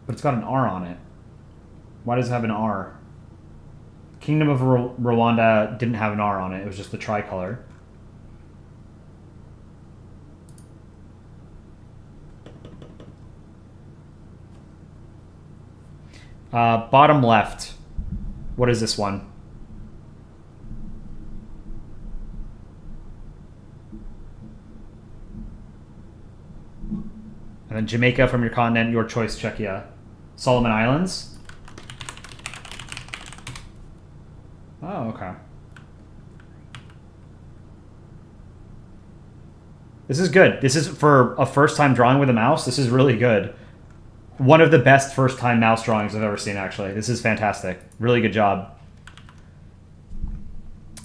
But it's got an R on it. Why does it have an R? Kingdom of Rwanda didn't have an R on it. It was just the tricolor. Bottom left. What is this one? And then Jamaica from your continent, your choice, Czechia. Solomon Islands. Oh, okay. This is good. This is for a first-time drawing with a mouse. This is really good. One of the best first-time mouse drawings I've ever seen, actually. This is fantastic. Really good job.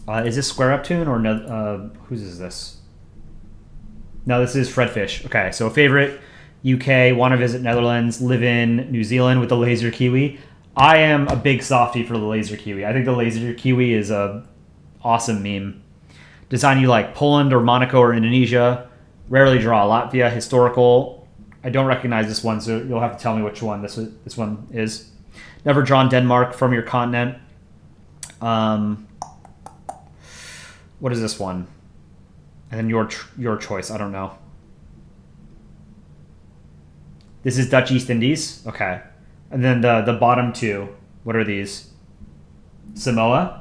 Is this Square Up Tune or no? Whose is this? No, this is Fredfish. Okay, so favorite, UK, want to visit Netherlands, live in New Zealand with the laser kiwi. I am a big softie for the laser kiwi. I think the laser kiwi is a awesome meme. Design you like Poland or Monaco or Indonesia. Rarely draw Latvia. Historical. I don't recognize this one, so you'll have to tell me which one this one is. Never drawn Denmark from your continent. What is this one? And then your choice. I don't know. This is Dutch East Indies. Okay. And then the bottom two. What are these? Samoa.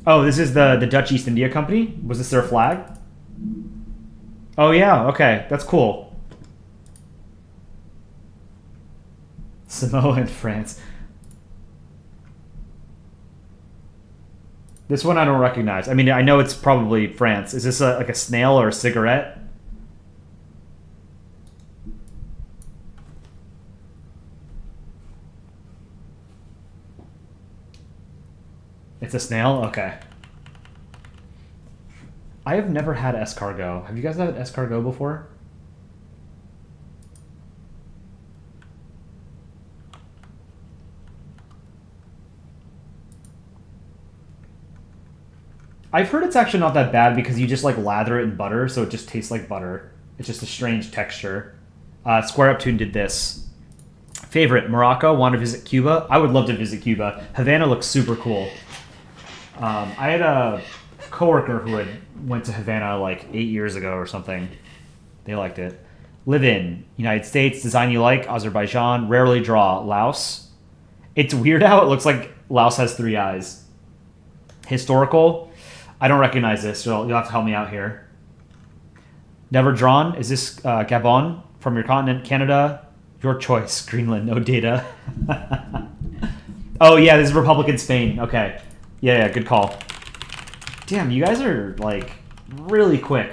Oh, this is the Dutch East India Company? Was this their flag? Oh, yeah. Okay. That's cool. Samoa and France. This one I don't recognize. I mean, I know it's probably France. Is this like a snail or a cigarette? It's a snail? Okay. I have never had escargot. Have you guys had escargot before? I've heard it's actually not that bad because you just like lather it in butter, so it just tastes like butter. It's just a strange texture. Square Up Tune did this. Favorite, Morocco, want to visit Cuba? I would love to visit Cuba. Havana looks super cool. I had a coworker who went to Havana like 8 years ago or something. They liked it. Live in United States, design you like, Azerbaijan, rarely draw, Laos. It's weird how it looks like Laos has 3 eyes. Historical, I don't recognize this, so you'll have to help me out here. Never drawn, is this Gabon from your continent, Canada? Your choice, Greenland, no data. Oh yeah, this is Republic in Spain, okay. Yeah, good call. Damn, you guys are, like, really quick.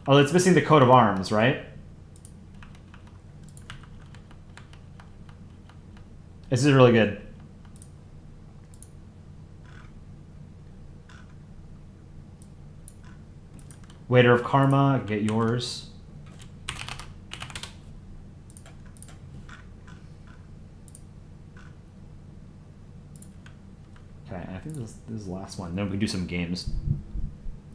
Oh, it's missing the coat of arms, right? This is really good. Waiter of Karma, get yours. Okay, I think this is the last one. Then we can do some games.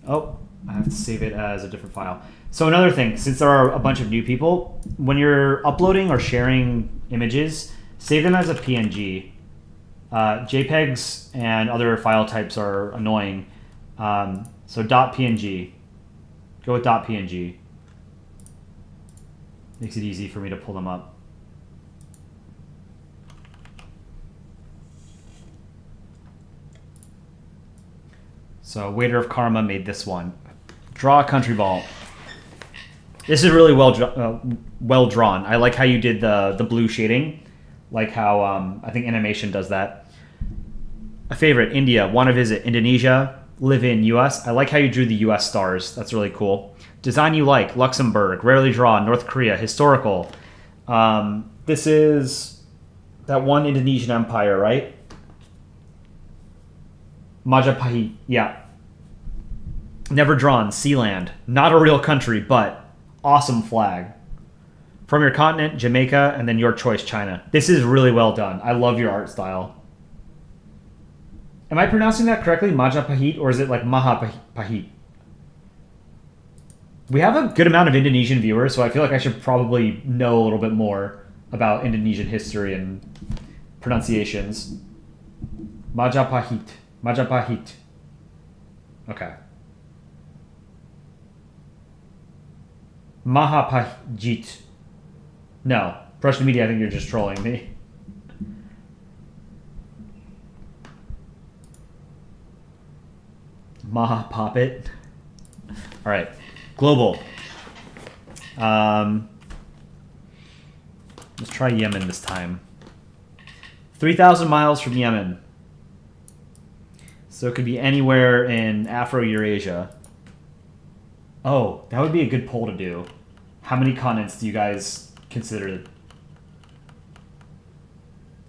Oh, I have to save it as a different file. So another thing, since there are a bunch of new people, when you're uploading or sharing images, save them as a PNG. JPEGs and other file types are annoying. So .png. Go with .png. Makes it easy for me to pull them up. So Waiter of Karma made this one. Draw a country ball. This is really well drawn. I like how you did the blue shading. Like how I think animation does that. A favorite, India. Want to visit Indonesia. Live in US. I like how you drew the US stars. That's really cool. Design you like. Luxembourg. Rarely draw. North Korea. Historical. This is that one Indonesian empire, right? Majapahit. Yeah. Never drawn. Sealand. Not a real country, but awesome flag. From your continent, Jamaica, and then your choice, China. This is really well done. I love your art style. Am I pronouncing that correctly? Majapahit, or is it like Mahapahit? We have a good amount of Indonesian viewers, so I feel like I should probably know a little bit more about Indonesian history and pronunciations. Majapahit. Majapahit. Okay. Mahapahit. No. Russian media, I think you're just trolling me. Mahapoppet. All right. Global. Let's try Yemen this time. 3,000 miles from Yemen. So it could be anywhere in Afro-Eurasia. Oh, that would be a good poll to do. How many continents do you guys consider?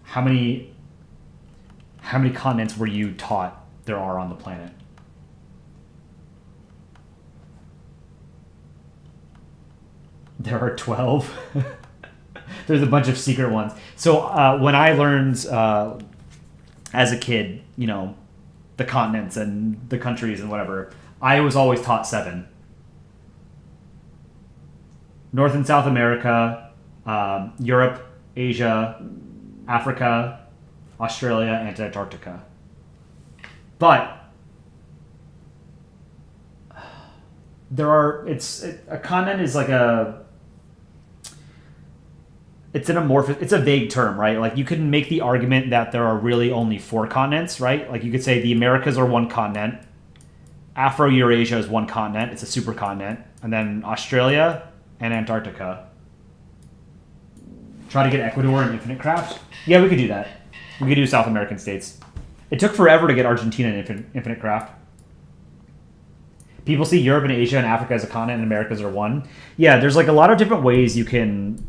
How many continents were you taught there are on the planet? There are 12. There's a bunch of secret ones. So when I learned as a kid, you know, the continents and the countries and whatever, I was always taught 7. North and South America, Europe, Asia, Africa, Australia, and Antarctica. But there are, a continent is like it's an amorphous, it's a vague term, right? Like you can make the argument that there are really only 4 continents, right? Like you could say the Americas are one continent, Afro-Eurasia is one continent, it's a supercontinent, and then Australia and Antarctica. Try to get Ecuador and Infinite Craft? Yeah, we could do that. We could do South American states. It took forever to get Argentina and Infinite Craft. People see Europe and Asia and Africa as a continent and Americas are one. Yeah, there's like a lot of different ways you can...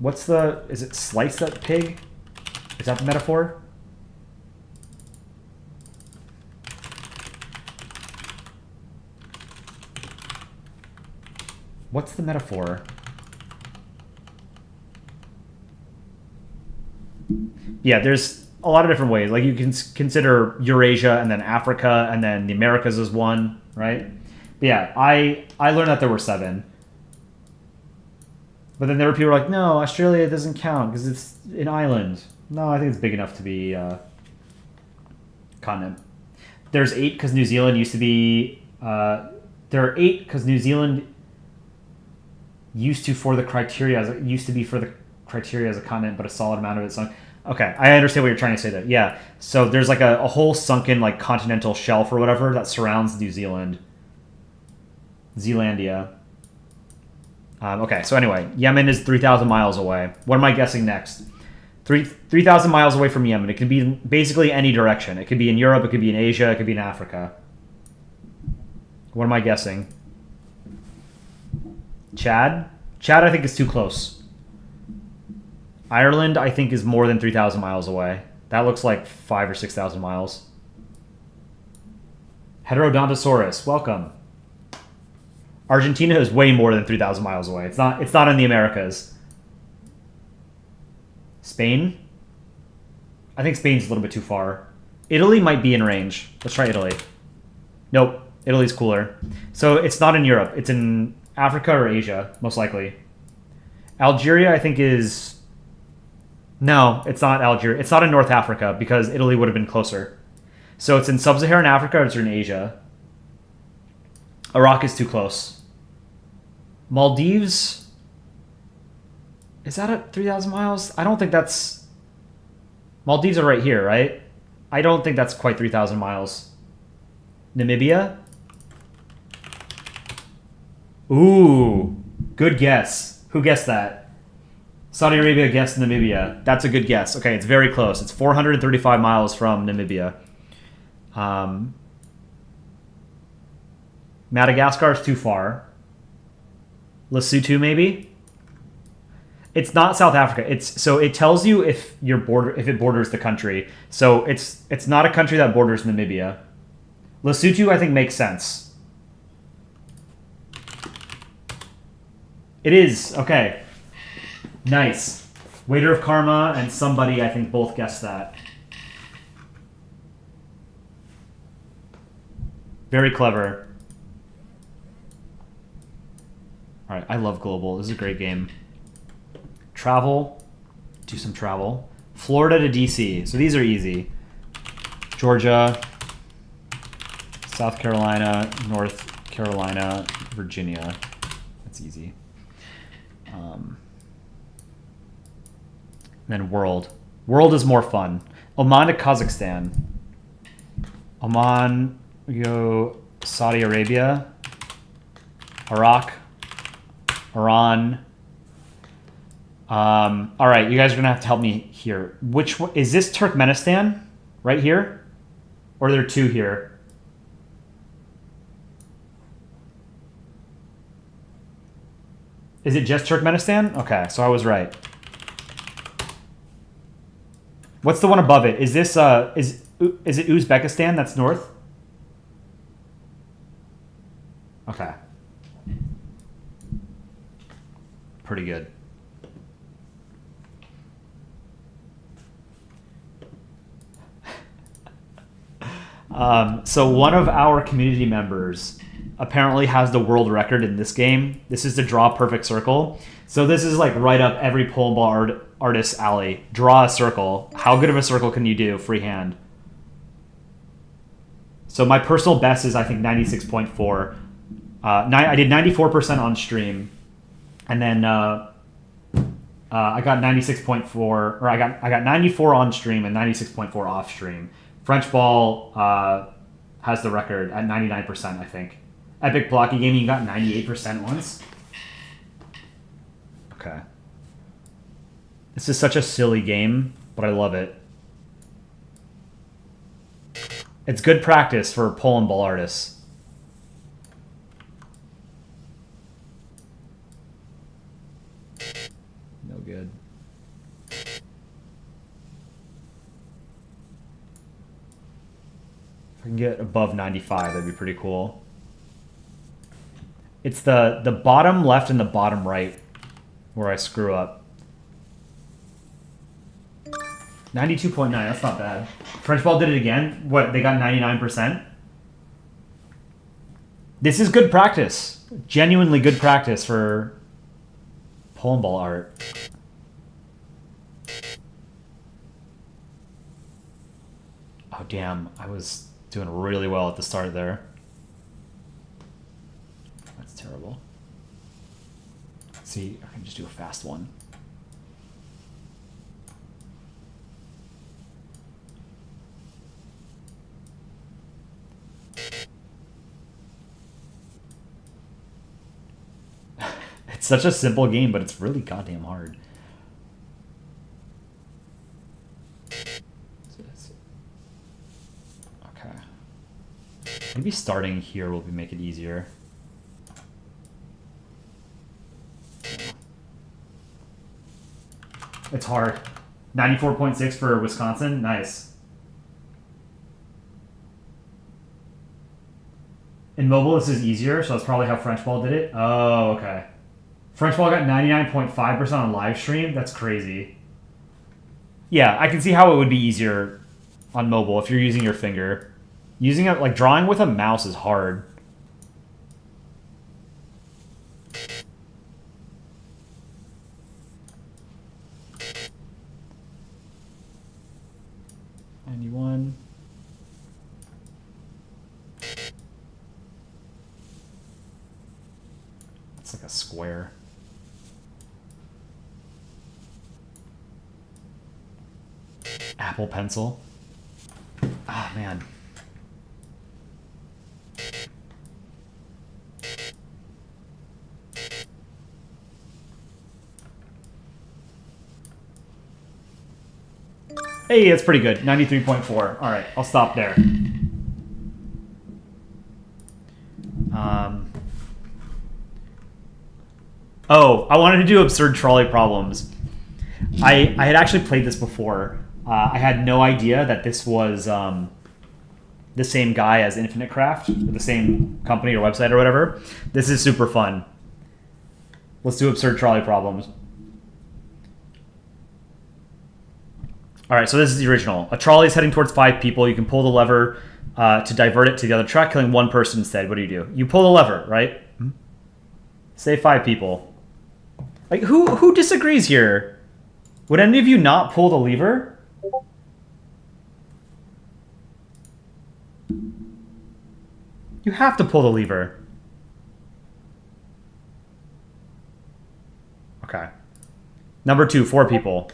is it slice that pig? Is that the metaphor? What's the metaphor? Yeah, there's a lot of different ways. Like you can consider Eurasia and then Africa and then the Americas as one, right? But yeah, I learned that there were 7. But then there were people who were like, no, Australia doesn't count because it's an island. No, I think it's big enough to be continent. There's 8 because New Zealand used to be... there are 8 because New Zealand used to be for the criteria as a continent, but a solid amount of it sunk. Okay, I understand what you're trying to say there. Yeah, so there's like a whole sunken like continental shelf or whatever that surrounds New Zealand. Zealandia. Okay, so anyway, Yemen is 3,000 miles away. What am I guessing next? 3,000 miles away from Yemen. It can be in basically any direction. It could be in Europe, it could be in Asia, it could be in Africa. What am I guessing? Chad? Chad, I think, is too close. Ireland, I think, is more than 3,000 miles away. That looks like 5,000 or 6,000 miles. Heterodontosaurus, welcome. Argentina is way more than 3,000 miles away. It's not in the Americas. Spain? I think Spain's a little bit too far. Italy might be in range. Let's try Italy. Nope. Italy's cooler. So it's not in Europe. It's in Africa or Asia, most likely. Algeria, I think, is... No, it's not Algeria. It's not in North Africa because Italy would have been closer. So it's in Sub-Saharan Africa or it's in Asia. Iraq is too close. Maldives... Is that at 3,000 miles? I don't think that's... Maldives are right here, right? I don't think that's quite 3,000 miles. Namibia? Ooh, good guess. Who guessed that? Saudi Arabia guessed Namibia. That's a good guess. Okay, it's very close. It's 435 miles from Namibia. Madagascar is too far. Lesotho, maybe? It's not South Africa. So it tells you if it borders the country. So it's not a country that borders Namibia. Lesotho, I think, makes sense. It is. Okay. Nice. Waiter of Karma and somebody, I think, both guessed that. Very clever. All right, I love Global. This is a great game. Travel. Do some travel. Florida to DC. So these are easy. Georgia, South Carolina, North Carolina, Virginia. That's easy. Then world. World is more fun. Oman to Kazakhstan. Oman, we go Saudi Arabia, Iraq, Iran. All right, you guys are gonna have to help me here. Which one is this? Turkmenistan, right here, or are there two here? Is it just Turkmenistan? Okay, so I was right. What's the one above it? Is this is it Uzbekistan? That's north. Okay. Pretty good. So one of our community members apparently has the world record in this game. This is to draw a perfect circle. So this is like right up every Polandball artist's alley. Draw a circle. How good of a circle can you do freehand? So my personal best is, I think, 96.4. I did 94% on stream, and then I got 96.4, or I got 94 on stream and 96.4 off stream. French Ball has the record at 99%, I think. Epic Blocky Gaming got 98% once. Okay. This is such a silly game, but I love it. It's good practice for Polandball artists. No good. If I can get above 95, that'd be pretty cool. It's the bottom left and the bottom right where I screw up. 92.9, that's not bad. French Ball did it again. What, they got 99%? This is good practice. Genuinely good practice for Polandball art. Oh, damn. I was doing really well at the start there. That's terrible. Let's see. I can just do a fast one. It's such a simple game, but it's really goddamn hard. Okay. Maybe starting here will make it easier. It's hard. 94.6 for Wisconsin. Nice. In mobile, this is easier, so that's probably how French ball did it. Oh, okay. French ball got 99.5% on live stream. That's crazy. Yeah, I can see how it would be easier on mobile if you're using your finger. Using it, like drawing with a mouse is hard. Anyone? It's like a square. Apple Pencil. Ah, man. Hey, that's pretty good. 93.4. All right, I'll stop there. Oh, I wanted to do absurd trolley problems. I had actually played this before. I had no idea that this was the same guy as Infinite Craft, the same company or website or whatever. This is super fun. Let's do absurd trolley problems. All right, so this is the original. A trolley is heading towards 5 people. You can pull the lever to divert it to the other track, killing 1 person instead. What do? You pull the lever, right? Say 5 people. Like, who disagrees here? Would any of you not pull the lever? You have to pull the lever. Okay. Number 2, 4 people.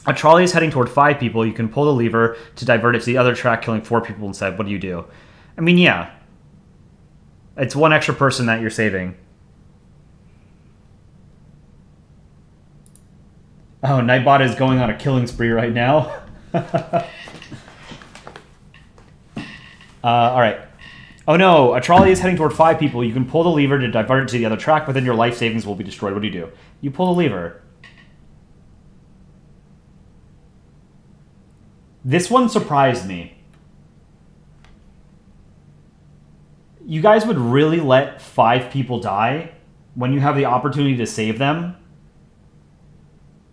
A trolley is heading toward 5 people. You can pull the lever to divert it to the other track, killing 4 people instead. What do? I mean, yeah. It's 1 extra person that you're saving. Oh, Nightbot is going on a killing spree right now. All right. Oh no, a trolley is heading toward 5 people. You can pull the lever to divert it to the other track, but then your life savings will be destroyed. What do? You pull the lever. This one surprised me. You guys would really let 5 people die when you have the opportunity to save them?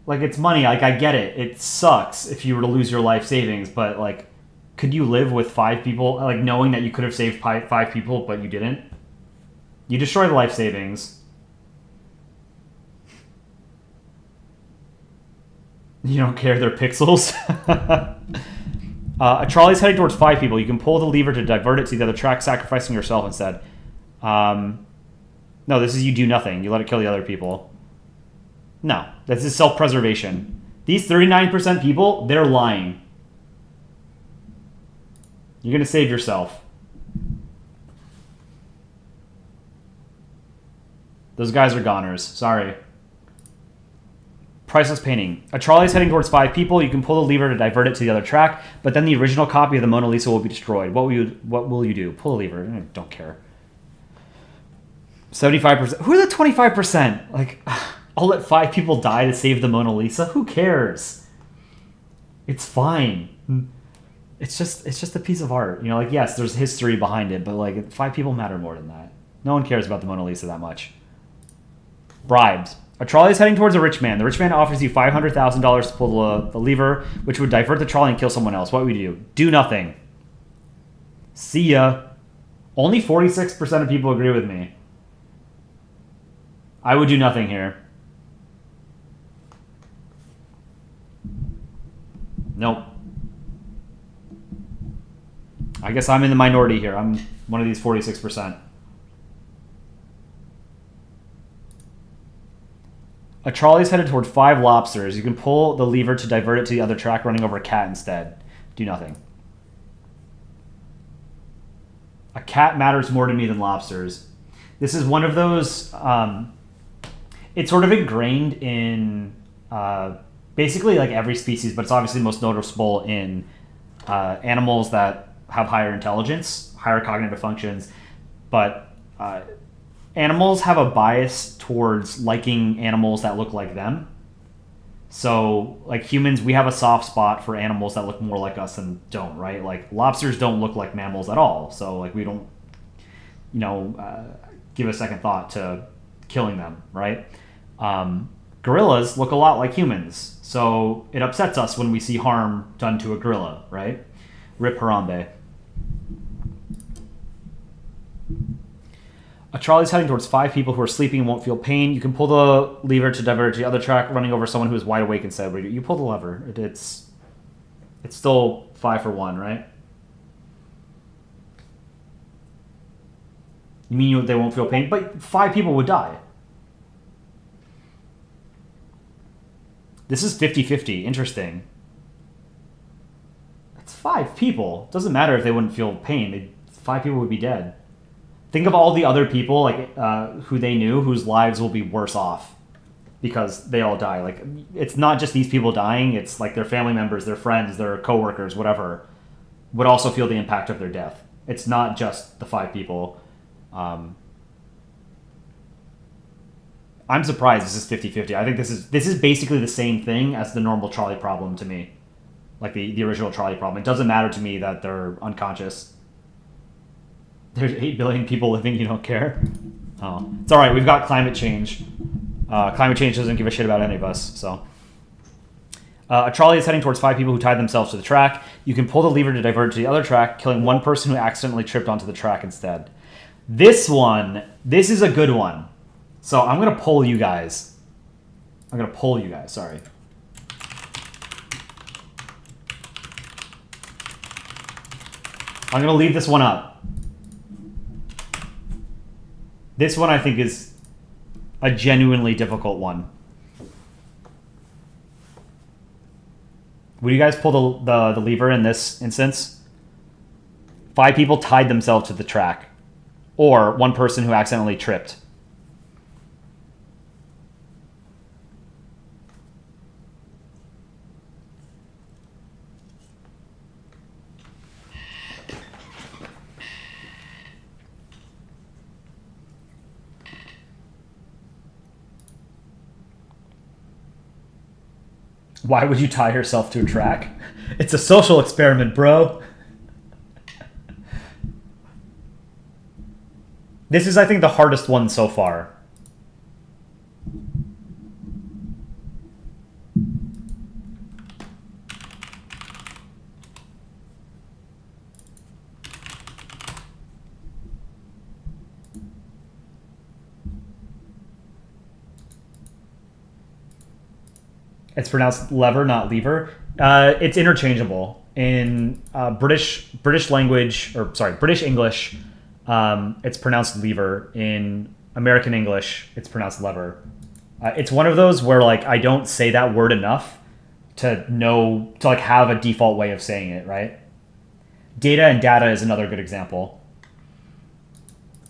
Like, it's money. Like, I get it. It sucks if you were to lose your life savings, but, like, could you live with 5 people, like, knowing that you could have saved 5 people, but you didn't? You destroy the life savings. You don't care, they're pixels. A trolley's heading towards 5 people. You can pull the lever to divert it to the other track, sacrificing yourself instead. No, this is you do nothing. You let it kill the other people. No, this is self-preservation. These 39% people, they're lying. You're going to save yourself. Those guys are goners. Sorry. Priceless painting. A trolley is heading towards 5 people. You can pull the lever to divert it to the other track, but then the original copy of the Mona Lisa will be destroyed. What will you do? Pull the lever. I don't care. 75%. Who are the 25%? Like, I'll let 5 people die to save the Mona Lisa. Who cares? It's fine. It's just a piece of art. You know, like, yes, there's history behind it, but like 5 people matter more than that. No one cares about the Mona Lisa that much. Bribes. A trolley is heading towards a rich man. The rich man offers you $500,000 to pull the lever, which would divert the trolley and kill someone else. What would you do? Do nothing. See ya. Only 46% of people agree with me. I would do nothing here. Nope. I guess I'm in the minority here. I'm one of these 46%. A trolley is headed toward 5 lobsters. You can pull the lever to divert it to the other track, running over a cat instead. Do nothing. A cat matters more to me than lobsters. This is one of those... it's sort of ingrained in basically like every species, but it's obviously most noticeable in animals that have higher intelligence, higher cognitive functions, but animals have a bias towards liking animals that look like them. So, like humans, we have a soft spot for animals that look more like us than don't, right? Like lobsters don't look like mammals at all. So, like we don't, give a second thought to killing them, right? Gorillas look a lot like humans. So it upsets us when we see harm done to a gorilla, right? Rip Harambe. A trolley is heading towards 5 people who are sleeping and won't feel pain. You can pull the lever to divert to the other track, running over someone who is wide awake instead. You pull the lever. It's still 5 for 1, right? You mean they won't feel pain? But 5 people would die. This is 50-50. Interesting. It's 5 people. Doesn't matter if they wouldn't feel pain. 5 people would be dead. Think of all the other people who they knew whose lives will be worse off because they all die. Like it's not just these people dying; it's like their family members, their friends, their coworkers, whatever, would also feel the impact of their death. It's not just the 5 people. I'm surprised this is 50-50. I think this is basically the same thing as the normal trolley problem to me, like the original trolley problem. It doesn't matter to me that they're unconscious. There's 8 billion people living, you don't care? Oh. It's alright, we've got climate change. Climate change doesn't give a shit about any of us, so. A trolley is heading towards 5 people who tied themselves to the track. You can pull the lever to divert to the other track, killing one person who accidentally tripped onto the track instead. This is a good one. So I'm going to pull you guys. Sorry. I'm going to leave this one up. This one I think is a genuinely difficult one. Would you guys pull the lever in this instance? 5 people tied themselves to the track. Or 1 person who accidentally tripped. Why would you tie yourself to a track? It's a social experiment, bro. This is, I think, the hardest one so far. It's pronounced lever, not lever. It's interchangeable in British language, or sorry, British English. It's pronounced lever. In American English, it's pronounced lever. It's one of those where like I don't say that word enough to like have a default way of saying it, right? Data and data is another good example.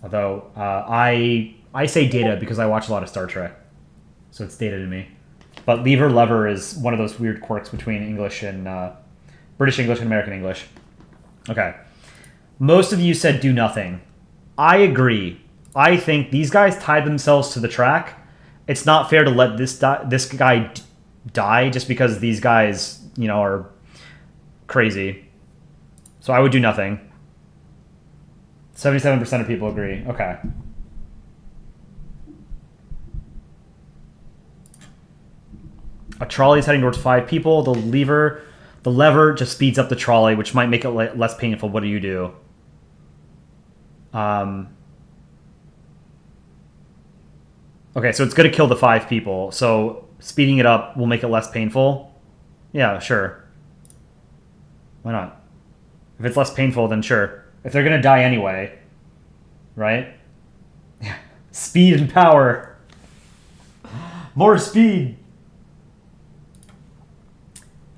Although I say data because I watch a lot of Star Trek, so it's data to me. But lever is one of those weird quirks between English and British English and American English. Okay. Most of you said do nothing. I agree. I think these guys tied themselves to the track. It's not fair to let this guy die just because these guys, are crazy. So I would do nothing. 77% of people agree. Okay. A trolley is heading towards 5 people. The lever just speeds up the trolley, which might make it less painful. What do you do? Okay, so it's going to kill the 5 people. So speeding it up will make it less painful. Yeah, sure. Why not? If it's less painful, then sure. If they're going to die anyway, right? Speed and power. More speed.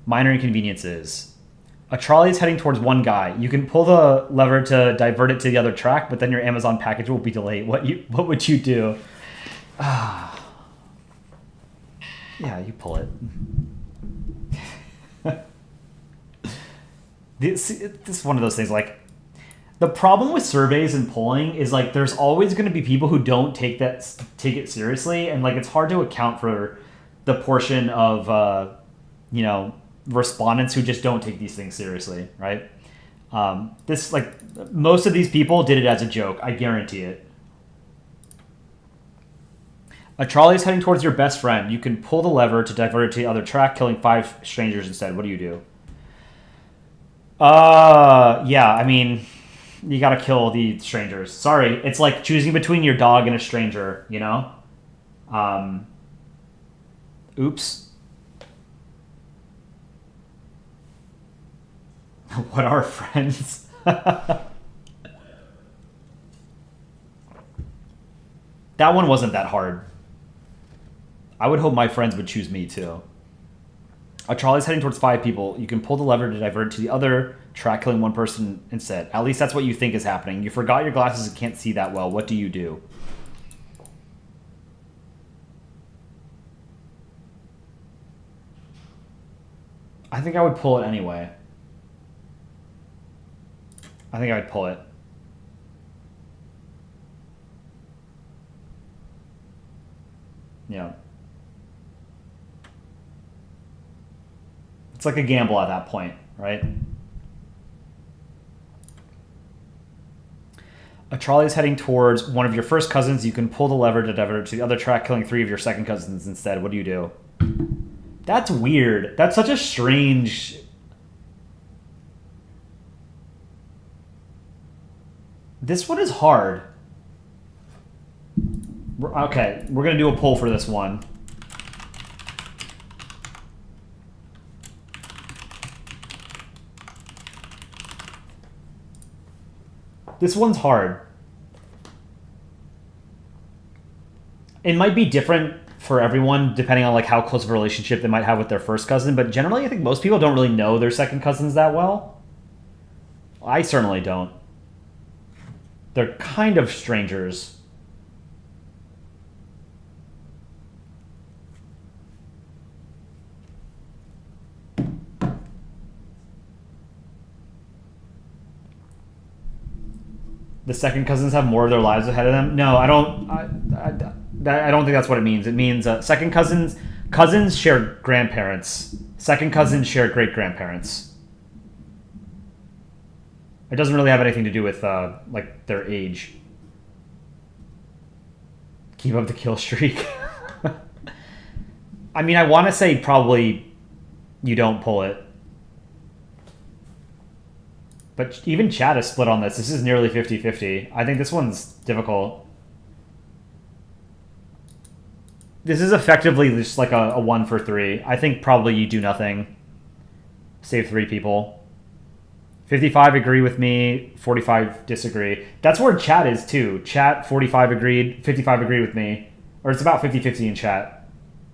Minor inconveniences. A trolley is heading towards 1 guy. You can pull the lever to divert it to the other track, but then your Amazon package will be delayed. What would you do? Yeah, you pull it. This is one of those things, like, the problem with surveys and polling is, like, there's always going to be people who don't take it seriously, and, like, it's hard to account for the portion of, you know, respondents who just don't take these things seriously, right? This, like, most of these people did it as a joke. I guarantee it. A trolley is heading towards your best friend. You can pull the lever to divert it to the other track, killing 5 strangers instead. What do you do? Yeah, I mean, you gotta kill the strangers. Sorry, it's like choosing between your dog and a stranger, you know? Oops. What are friends? That one wasn't that hard. I would hope my friends would choose me too. A trolley is heading towards 5 people. You can pull the lever to divert to the other track, killing 1 person instead. At least that's what you think is happening. You forgot your glasses and can't see that well. What do you do? I think I would pull it anyway. I think I would pull it. Yeah. It's like a gamble at that point, right? A trolley is heading towards one of your first cousins. You can pull the lever to divert to the other track, killing 3 of your second cousins instead. What do you do? That's weird. That's such a strange... This one is hard. Okay, we're going to do a poll for this one. This one's hard. It might be different for everyone depending on like how close of a relationship they might have with their first cousin, but generally I think most people don't really know their second cousins that well. I certainly don't. They're kind of strangers. The second cousins have more of their lives ahead of them. No, I don't. I don't think that's what it means. It means second cousins share grandparents. Second cousins share great grandparents. It doesn't really have anything to do with like their age. Keep up the kill streak. I mean, I want to say probably you don't pull it. But even chat is split on this. This is nearly 50-50. I think this one's difficult. This is effectively just like a 1 for 3. I think probably you do nothing. Save 3 people. 55 agree with me, 45 disagree. That's where chat is too. Chat, 45 agreed, 55 agreed with me. Or it's about 50-50 in chat.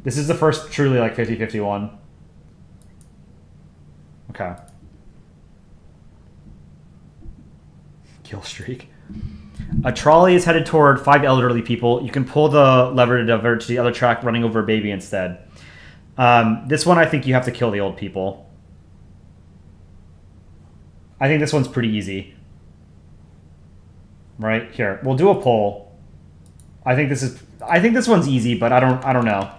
This is the first truly like 50-50 one. Okay. Kill streak. A trolley is headed toward 5 elderly people. You can pull the lever to divert to the other track, running over a baby instead. This one, I think you have to kill the old people. I think this one's pretty easy. Right here, we'll do a poll. I think this one's easy, but I don't know.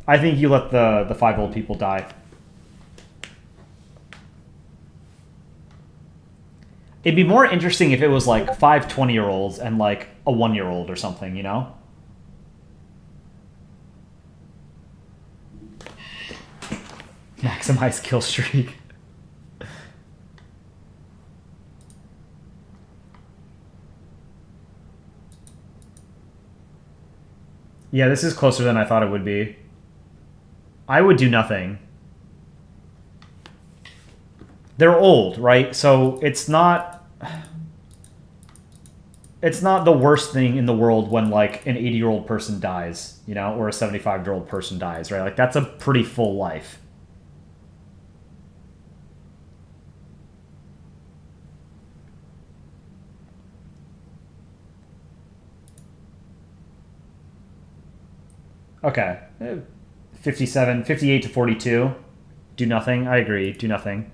I think you let the 5 old people die. It'd be more interesting if it was like 5 20-year-olds and like a 1-year-old or something, you know? Maximize kill streak. Yeah, this is closer than I thought it would be. I would do nothing. They're old, right? So it's not the worst thing in the world when like an 80-year-old person dies, you know, or a 75-year-old person dies, right? Like that's a pretty full life. Okay. 58 to 42. Do nothing. I agree. Do nothing.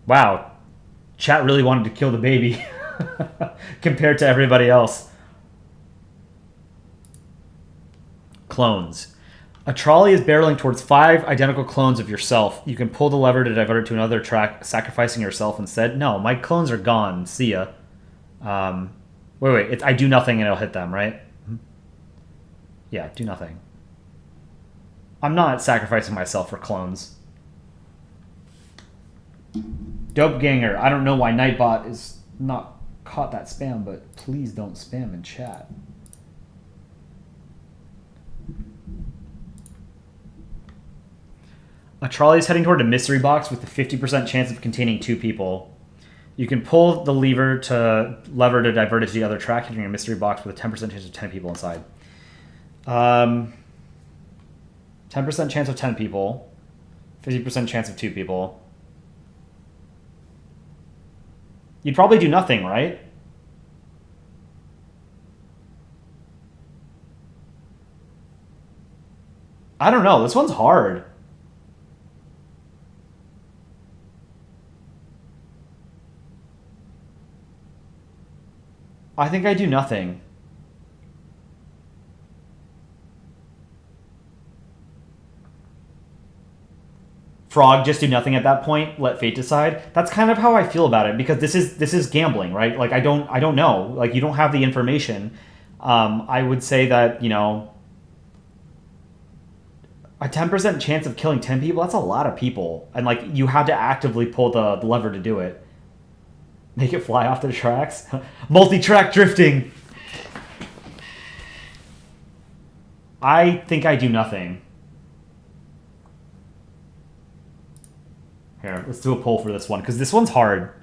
Wow. Chat really wanted to kill the baby compared to everybody else. Clones. A trolley is barreling towards 5 identical clones of yourself. You can pull the lever to divert it to another track, sacrificing yourself instead. No, my clones are gone. See ya. Wait. I do nothing and it'll hit them, right? Yeah, do nothing. I'm not sacrificing myself for clones. Dope Ganger. I don't know why Nightbot is not caught that spam, but please don't spam in chat. A trolley is heading toward a mystery box with a 50% chance of containing 2 people. You can pull the lever to divert it to the other track, hitting a mystery box with a 10% chance of 10 people inside. 10% chance of 10 people. 50% chance of 2 people. You'd probably do nothing, right? I don't know. This one's hard. I think I do nothing. Frog, just do nothing at that point. Let fate decide. That's kind of how I feel about it, because this is gambling, right? Like I don't know. Like you don't have the information. I would say that, you know, a 10% chance of killing 10 people, that's a lot of people. And like you had to actively pull the lever to do it. Make it fly off the tracks. Multi-track drifting. I think I do nothing. Here, let's do a poll for this one, because this one's hard.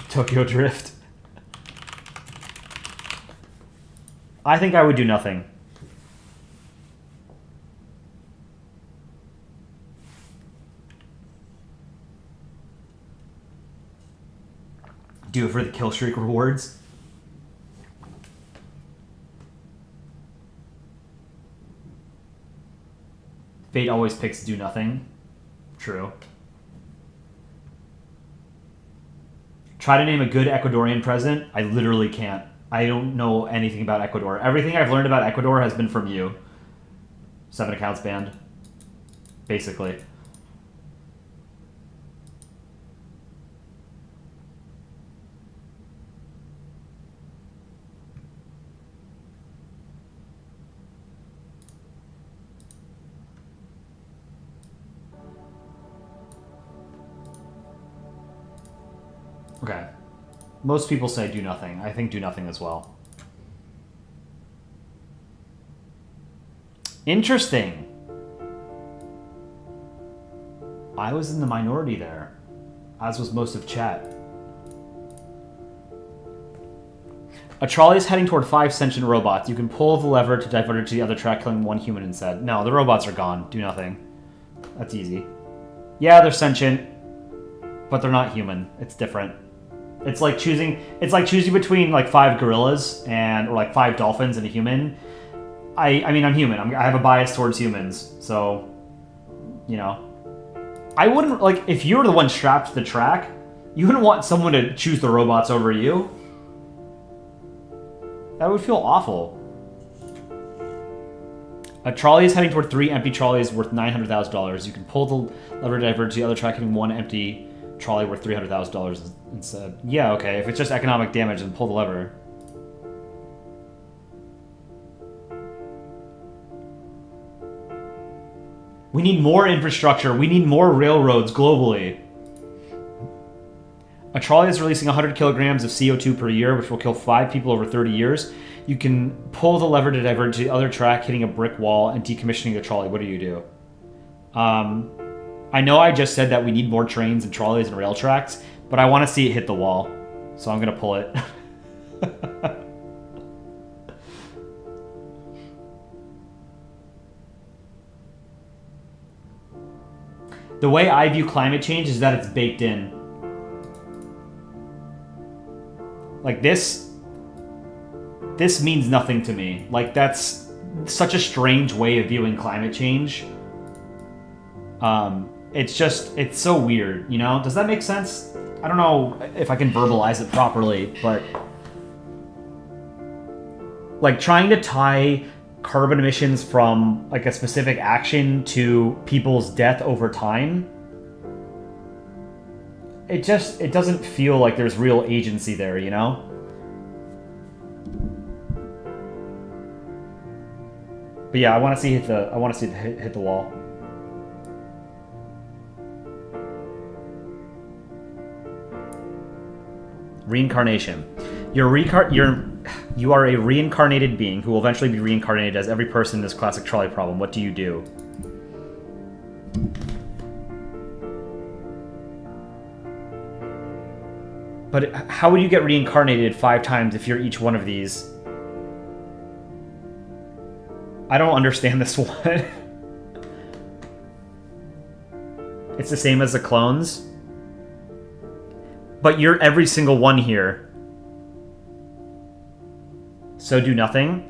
Tokyo Drift. I think I would do nothing. Do it for the kill streak rewards. Fate always picks do nothing. True. Try to name a good Ecuadorian president. I literally can't. I don't know anything about Ecuador. Everything I've learned about Ecuador has been from you. 7 accounts banned. Basically. Okay. Most people say do nothing. I think do nothing as well. Interesting. I was in the minority there, as was most of chat. A trolley is heading toward 5 sentient robots. You can pull the lever to divert it to the other track, killing 1 human instead. No, the robots are gone. Do nothing. That's easy. Yeah, they're sentient, but they're not human. It's different. It's like choosing between like 5 gorillas or like 5 dolphins and a human. I mean, I'm human. I have a bias towards humans, so you know. I wouldn't, like, if you were the one strapped to the track, you wouldn't want someone to choose the robots over you. That would feel awful. A trolley is heading toward 3 empty trolleys worth $900,000. You can pull the lever to divert to the other track, hitting 1 empty trolley worth $300,000 instead. Yeah, okay. If it's just economic damage, then pull the lever. We need more infrastructure. We need more railroads globally. A trolley is releasing 100 kilograms of CO2 per year, which will kill 5 people over 30 years. You can pull the lever to divert to the other track, hitting a brick wall and decommissioning the trolley. What do you do? I know I just said that we need more trains and trolleys and rail tracks, but I want to see it hit the wall. So I'm going to pull it. The way I view climate change is that it's baked in. Like this this means nothing to me. Like, that's such a strange way of viewing climate change. It's so weird, you know? Does that make sense? I don't know if I can verbalize it properly, but like trying to tie carbon emissions from like a specific action to people's death over time, it doesn't feel like there's real agency there, you know? But yeah, I want to see it hit the wall. Reincarnation. You are a reincarnated being who will eventually be reincarnated as every person in this classic trolley problem. What do you do? But how would you get reincarnated 5 times if you're each one of these? I don't understand this one. It's the same as the clones. But you're every single one here. So do nothing.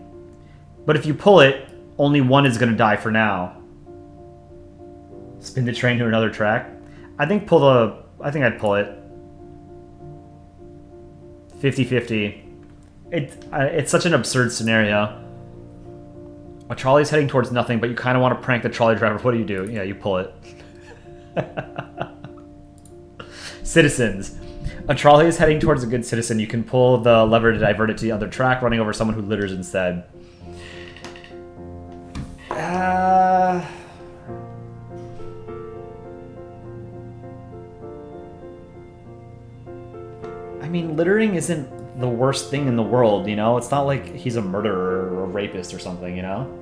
But if you pull it, only one is going to die for now. Spin the train to another track. I think I'd pull it. 50-50. It's such an absurd scenario. A trolley's heading towards nothing, but you kind of want to prank the trolley driver. What do? Yeah, you pull it. Citizens. A trolley is heading towards a good citizen. You can pull the lever to divert it to the other track, running over someone who litters instead. I mean, littering isn't the worst thing in the world, you know? It's not like he's a murderer or a rapist or something, you know?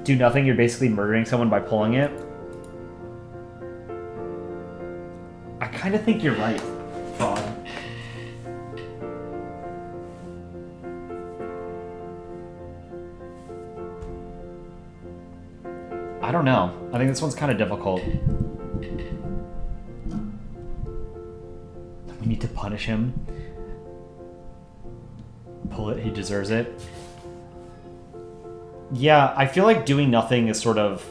Do nothing, you're basically murdering someone by pulling it. I kind of think you're right, Frog. I don't know. I think this one's kind of difficult. We need to punish him. Pull it, he deserves it. Yeah, I feel like doing nothing is sort of...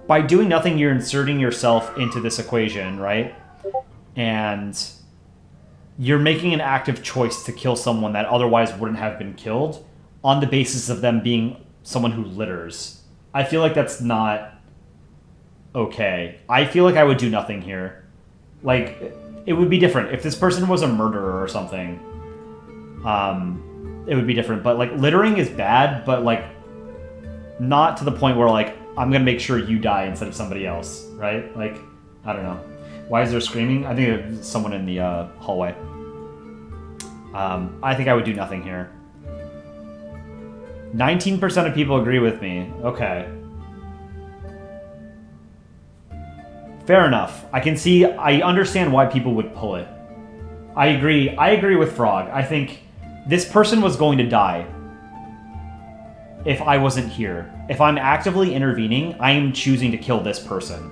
By doing nothing, you're inserting yourself into this equation, right? And you're making an active choice to kill someone that otherwise wouldn't have been killed on the basis of them being someone who litters. I feel like that's not okay. I feel like I would do nothing here. Like, it would be different. If this person was a murderer or something... it would be different, but like littering is bad, but like not to the point where like I'm gonna make sure you die instead of somebody else, right? Like, I don't know. Why is there screaming? I think there's someone in the hallway. I think I would do nothing here. 19% of people agree with me. Okay. Fair enough. I understand why people would pull it. I agree with Frog. I think this person was going to die if I wasn't here. If I'm actively intervening, I am choosing to kill this person.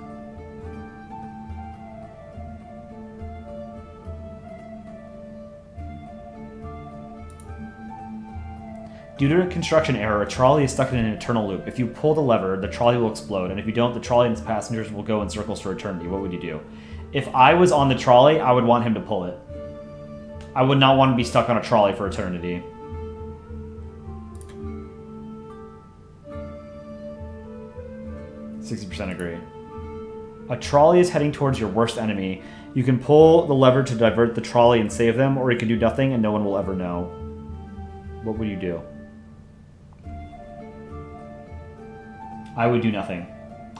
Due to a construction error, a trolley is stuck in an eternal loop. If you pull the lever, the trolley will explode, and if you don't, the trolley and its passengers will go in circles for eternity. What would you do? If I was on the trolley, I would want him to pull it. I would not want to be stuck on a trolley for eternity. %60 agree. A trolley is heading towards your worst enemy. You can pull the lever to divert the trolley and save them, or you can do nothing and no one will ever know. What would you do? I would do nothing.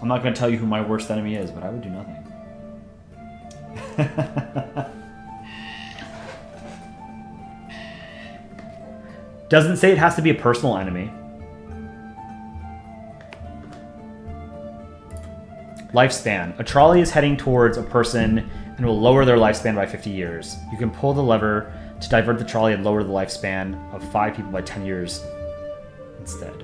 I'm not going to tell you who my worst enemy is, but I would do nothing. Doesn't say it has to be a personal enemy. Lifespan. A trolley is heading towards a person and will lower their lifespan by 50 years. You can pull the lever to divert the trolley and lower the lifespan of 5 people by 10 years instead.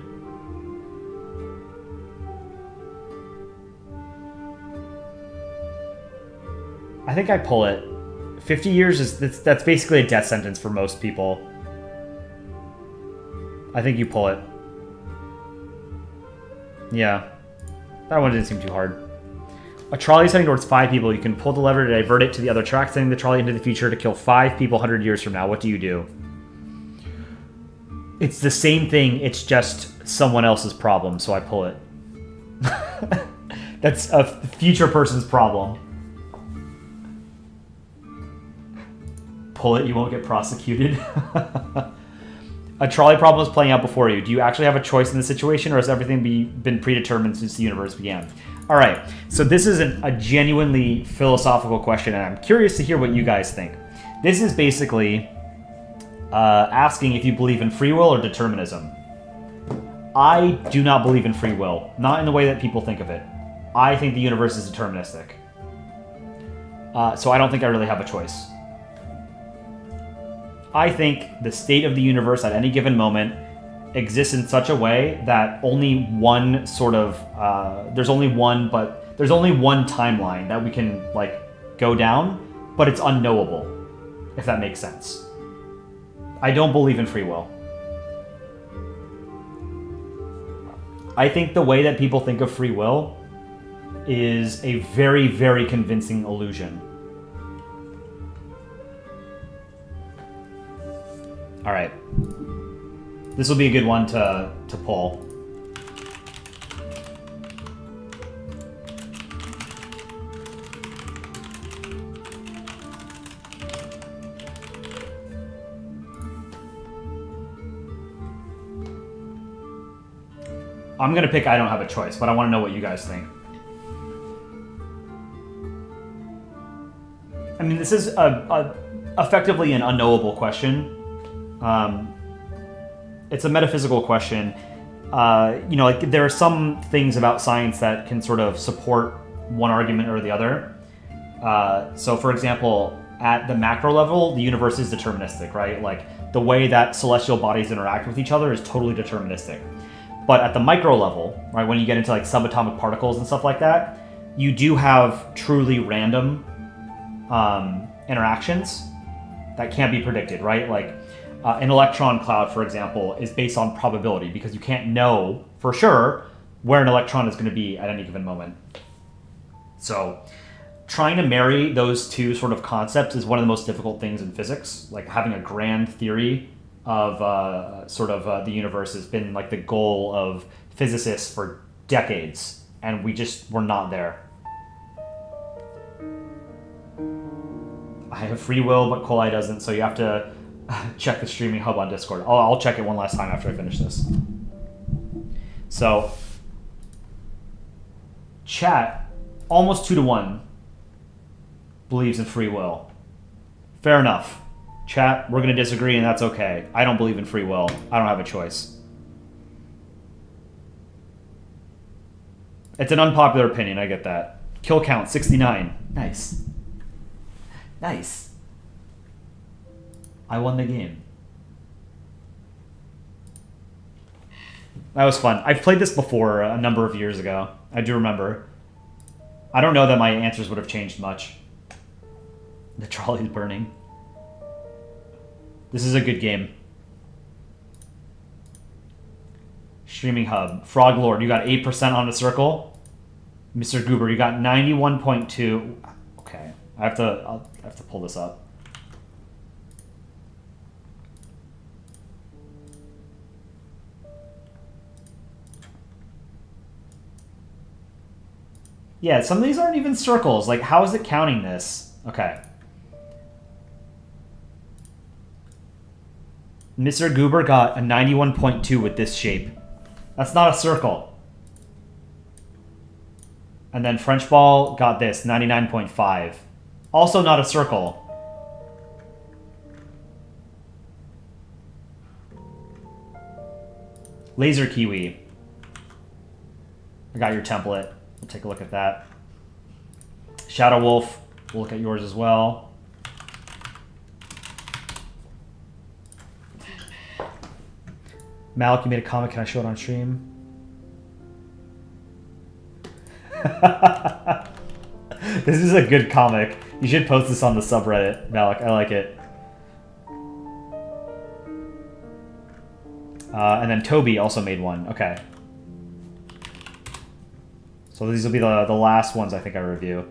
I think I pull it. 50 years is that's basically a death sentence for most people. I think you pull it. Yeah. That one didn't seem too hard. A trolley is heading towards 5 people. You can pull the lever to divert it to the other track, sending the trolley into the future to kill 5 people 100 years from now. What do you do? It's the same thing, it's just someone else's problem, so I pull it. That's a future person's problem. Pull it, you won't get prosecuted. A trolley problem is playing out before you. Do you actually have a choice in the situation, or has everything been predetermined since the universe began? All right, so this is a genuinely philosophical question, and I'm curious to hear what you guys think. This is basically asking if you believe in free will or determinism. I do not believe in free will, not in the way that people think of it. I think the universe is deterministic. So I don't think I really have a choice. I think the state of the universe at any given moment exists in such a way that only one sort of there's only one timeline that we can like go down, but it's unknowable, if that makes sense. I don't believe in free will. I think the way that people think of free will is a very, very convincing illusion. All right. This will be a good one to pull. I'm going to pick I don't have a choice, but I want to know what you guys think. I mean, this is effectively an unknowable question. It's a metaphysical question. You know, like there are some things about science that can sort of support one argument or the other. So, for example, at the macro level, the universe is deterministic, right? Like the way that celestial bodies interact with each other is totally deterministic. But at the micro level, right, when you get into like subatomic particles and stuff like that, you do have truly random interactions that can't be predicted, right? Like an electron cloud, for example, is based on probability because you can't know for sure where an electron is going to be at any given moment. So trying to marry those two sort of concepts is one of the most difficult things in physics. Like having a grand theory of the universe has been like the goal of physicists for decades, and we're not there. I have free will, but Kolai doesn't, so you have to check the streaming hub on Discord. I'll check it one last time after I finish this. So, chat, almost 2-to-1, believes in free will. Fair enough. Chat, we're going to disagree, and that's okay. I don't believe in free will. I don't have a choice. It's an unpopular opinion, I get that. Kill count, 69. Nice. Nice. I won the game. That was fun. I've played this before a number of years ago. I do remember. I don't know that my answers would have changed much. The trolley's burning. This is a good game. Streaming hub. Frog Lord, you got 8% on the circle. Mr. Goober, you got 91.2. Okay. I have to pull this up. Yeah, some of these aren't even circles. Like, how is it counting this? Okay. Mr. Goober got a 91.2 with this shape. That's not a circle. And then French Ball got this, 99.5. Also not a circle. Laser Kiwi. I got your template. We'll take a look at that. Shadow Wolf. We'll look at yours as well. Malik, you made a comic. Can I show it on stream? This is a good comic. You should post this on the subreddit, Malik. I like it. And then Toby also made one. Okay. So these will be the last ones I think I review.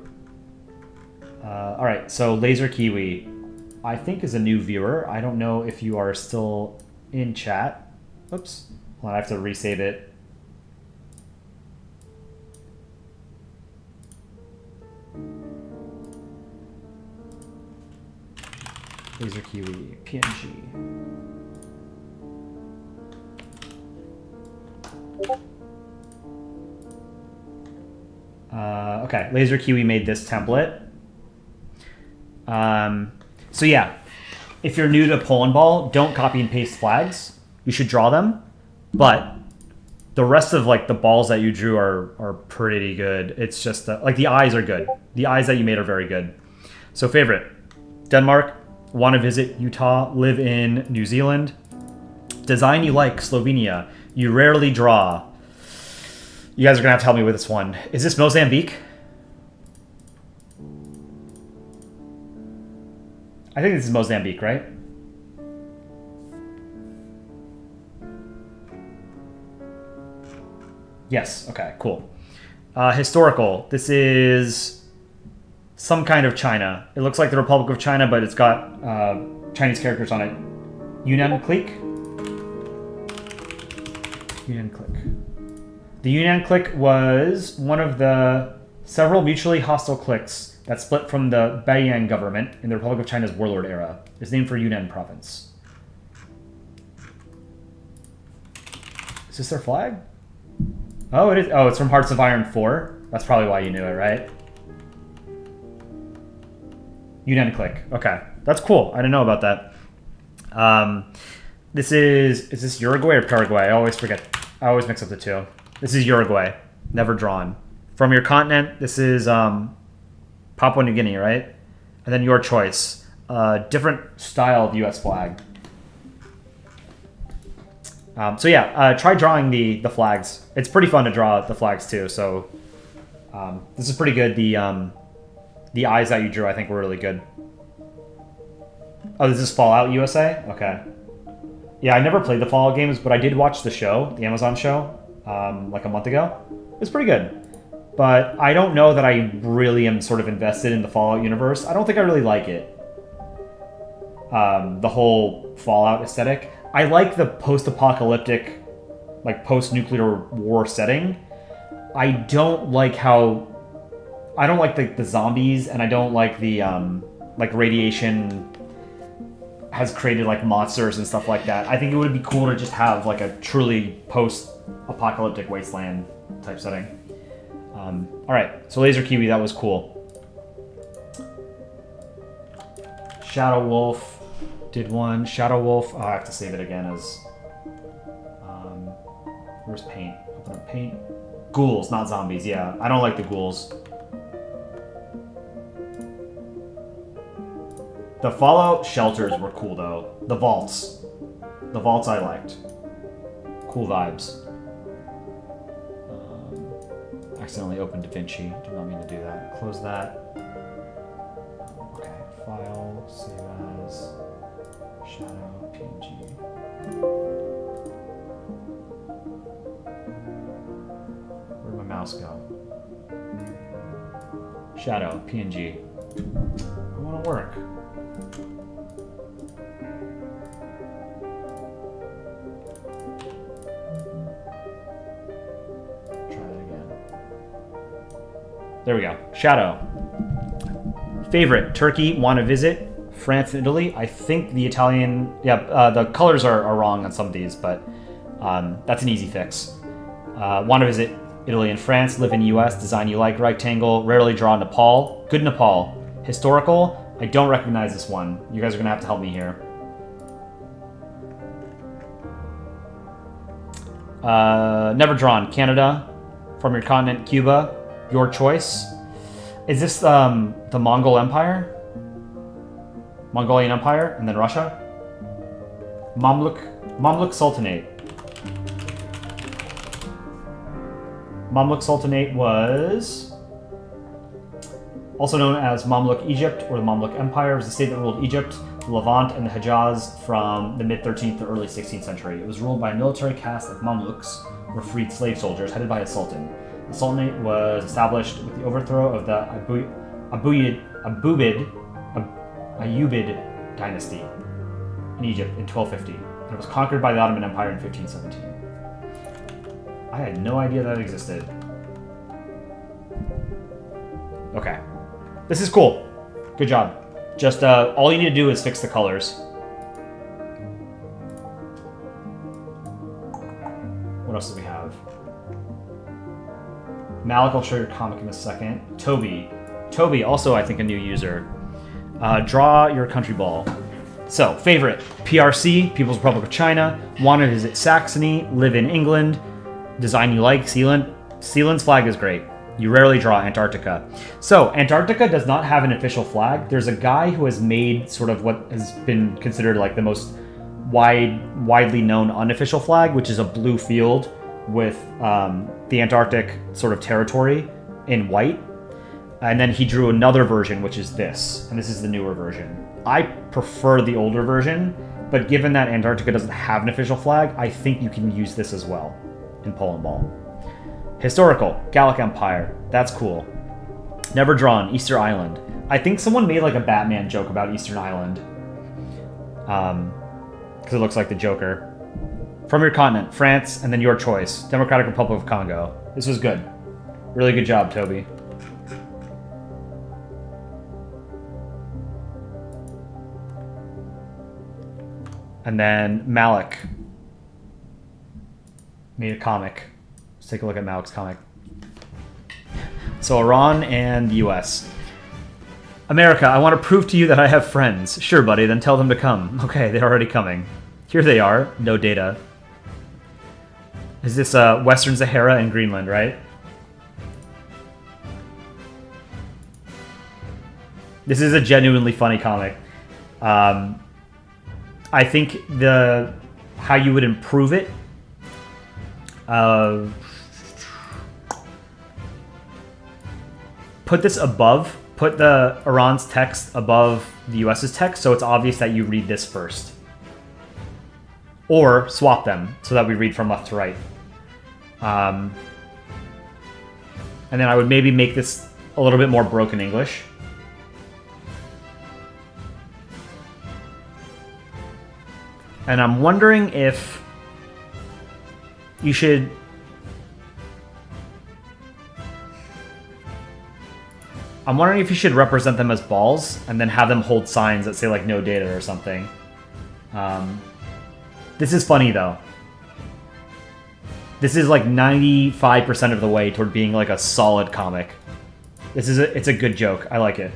Alright, so Laser Kiwi, I think is a new viewer. I don't know if you are still in chat. Oops. Hold on, I have to resave it. Laser Kiwi, PNG. Okay, Laser Kiwi made this template. So yeah, if you're new to Polandball, don't copy and paste flags. You should draw them, but the rest of like the balls that you drew are pretty good. It's just like the eyes are good. The eyes that you made are very good. So favorite, Denmark, want to visit Utah, live in New Zealand. Design you like, Slovenia. You rarely draw. You guys are gonna have to help me with this one. Is this Mozambique? I think this is Mozambique, right? Yes, okay, cool. Historical. This is some kind of China. It looks like the Republic of China, but it's got Chinese characters on it. Yunnan clique? Yunnan clique. The Yunnan clique was one of the several mutually hostile cliques that split from the Beiyang government in the Republic of China's warlord era. It's named for Yunnan province. Is this their flag? Oh, it is. Oh, it's from Hearts of Iron 4. That's probably why you knew it, right? Yunnan clique. Okay, that's cool. I didn't know about that. Is this Uruguay or Paraguay? I always forget. I always mix up the two. This is Uruguay. Never drawn. From your continent, this is Papua New Guinea, right? And then your choice. Different style of U.S. flag. So yeah, try drawing the flags. It's pretty fun to draw the flags too. So this is pretty good. The eyes that you drew, I think, were really good. Oh, this is Fallout USA? Okay. Yeah, I never played the Fallout games, but I did watch the show, the Amazon show, like a month ago. It was pretty good. But I don't know that I really am sort of invested in the Fallout universe. I don't think I really like it. The whole Fallout aesthetic. I like the post-apocalyptic, like post-nuclear war setting. I don't like how... I don't like the zombies, and I don't like the like radiation has created like monsters and stuff like that. I think it would be cool to just have like a truly post-apocalyptic wasteland type setting. All right, so Laser Kiwi, that was cool. Shadow Wolf did one. Shadow Wolf, oh, I have to save it again as... where's paint? Open up paint. Ghouls, not zombies, yeah. I don't like the ghouls. The Fallout shelters were cool, though. The vaults. The vaults I liked. Cool vibes. Accidentally opened DaVinci. Did not mean to do that. Close that. Okay. File. Save as. Shadow. PNG. Where'd my mouse go? Shadow. PNG. I want to work. There we go. Shadow. Favorite, Turkey, want to visit. France and Italy. I think the Italian... Yeah, the colors are wrong on some of these, but that's an easy fix. Want to visit Italy and France. Live in US. Design you like. Rectangle. Rarely draw Nepal. Good Nepal. Historical. I don't recognize this one. You guys are going to have to help me here. Never drawn. Canada. From your continent, Cuba. Your choice. Is this the Mongol Empire? Mongolian Empire, and then Russia? Mamluk Sultanate. Mamluk Sultanate was Also known as Mamluk Egypt or the Mamluk Empire, was the state that ruled Egypt, the Levant, and the Hejaz from the mid-13th to early 16th century. It was ruled by a military caste of Mamluks, or freed slave soldiers, headed by a sultan. The sultanate was established with the overthrow of the Ayyubid dynasty in Egypt in 1250, and it was conquered by the Ottoman Empire in 1517. I had no idea that existed. Okay. This is cool. Good job. Just, all you need to do is fix the colors. What else do we have? Malik, I'll show your comic in a second. Toby, also I think a new user. Draw your country ball. So, favorite, PRC, People's Republic of China. Want to visit Saxony, live in England. Design you like, Sealand. Sealand's flag is great. You rarely draw Antarctica. So, Antarctica does not have an official flag. There's a guy who has made sort of what has been considered like the most widely known unofficial flag, which is a blue field with the Antarctic sort of territory in white. And then he drew another version, which is this. And this is the newer version. I prefer the older version, but given that Antarctica doesn't have an official flag, I think you can use this as well in Polandball. Historical, Gallic Empire. That's cool. Never drawn, Easter Island. I think someone made like a Batman joke about Eastern Island. Because it looks like the Joker. From your continent, France, and then your choice, Democratic Republic of Congo. This was good. Really good job, Toby. And then Malik made a comic. Let's take a look at Malik's comic. So Iran and the US. America, I want to prove to you that I have friends. Sure, buddy, then tell them to come. Okay, they're already coming. Here they are. No data. Is this Western Sahara and Greenland, right? This is a genuinely funny comic. I think how you would improve it. Put this above. Put the Iran's text above the US's text, so it's obvious that you read this first. Or swap them so that we read from left to right. And then I would maybe make this a little bit more broken English. And I'm wondering if you should... I'm wondering if you should represent them as balls and then have them hold signs that say like no data or something. This is funny though. This is like 95% of the way toward being like a solid comic. It's a good joke. I like it.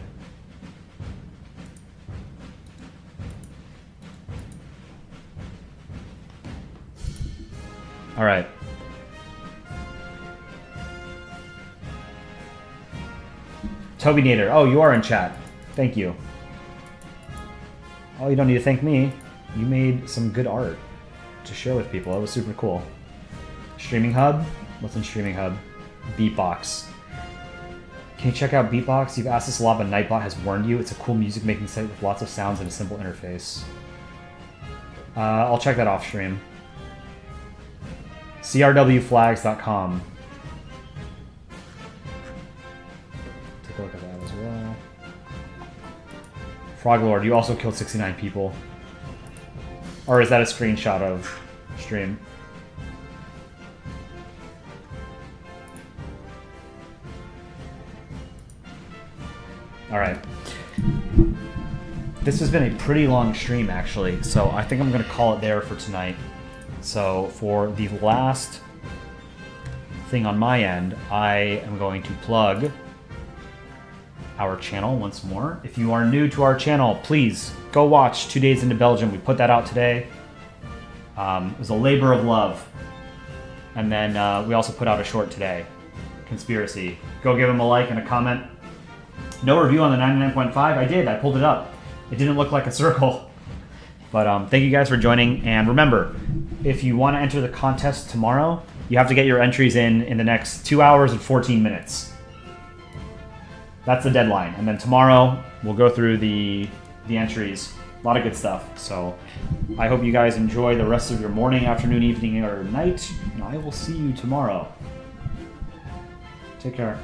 All right. Toby Nader. Oh, you are in chat. Thank you. Oh, you don't need to thank me. You made some good art to share with people. That was super cool. Streaming Hub? What's in Streaming Hub? Beatbox. Can you check out Beatbox? You've asked this a lot, but Nightbot has warned you. It's a cool music making site with lots of sounds and a simple interface. I'll check that off stream. crwflags.com. Take a look at that as well. Froglord, you also killed 69 people. Or is that a screenshot of stream? Alright. This has been a pretty long stream, actually, so I think I'm going to call it there for tonight. So for the last thing on my end, I am going to plug our channel once more. If you are new to our channel, please go watch 2 Days into Belgium. We put that out today. It was a labor of love. And then we also put out a short today, Conspiracy. Go give him a like and a comment. No review on the 99.5. I did. I pulled it up. It didn't look like a circle. But thank you guys for joining. And remember, if you want to enter the contest tomorrow, you have to get your entries in the next 2 hours and 14 minutes. that's the deadline. And then tomorrow we'll go through the entries. A lot of good stuff. So I hope you guys enjoy the rest of your morning, afternoon, evening, or night. And I will see you tomorrow. Take care.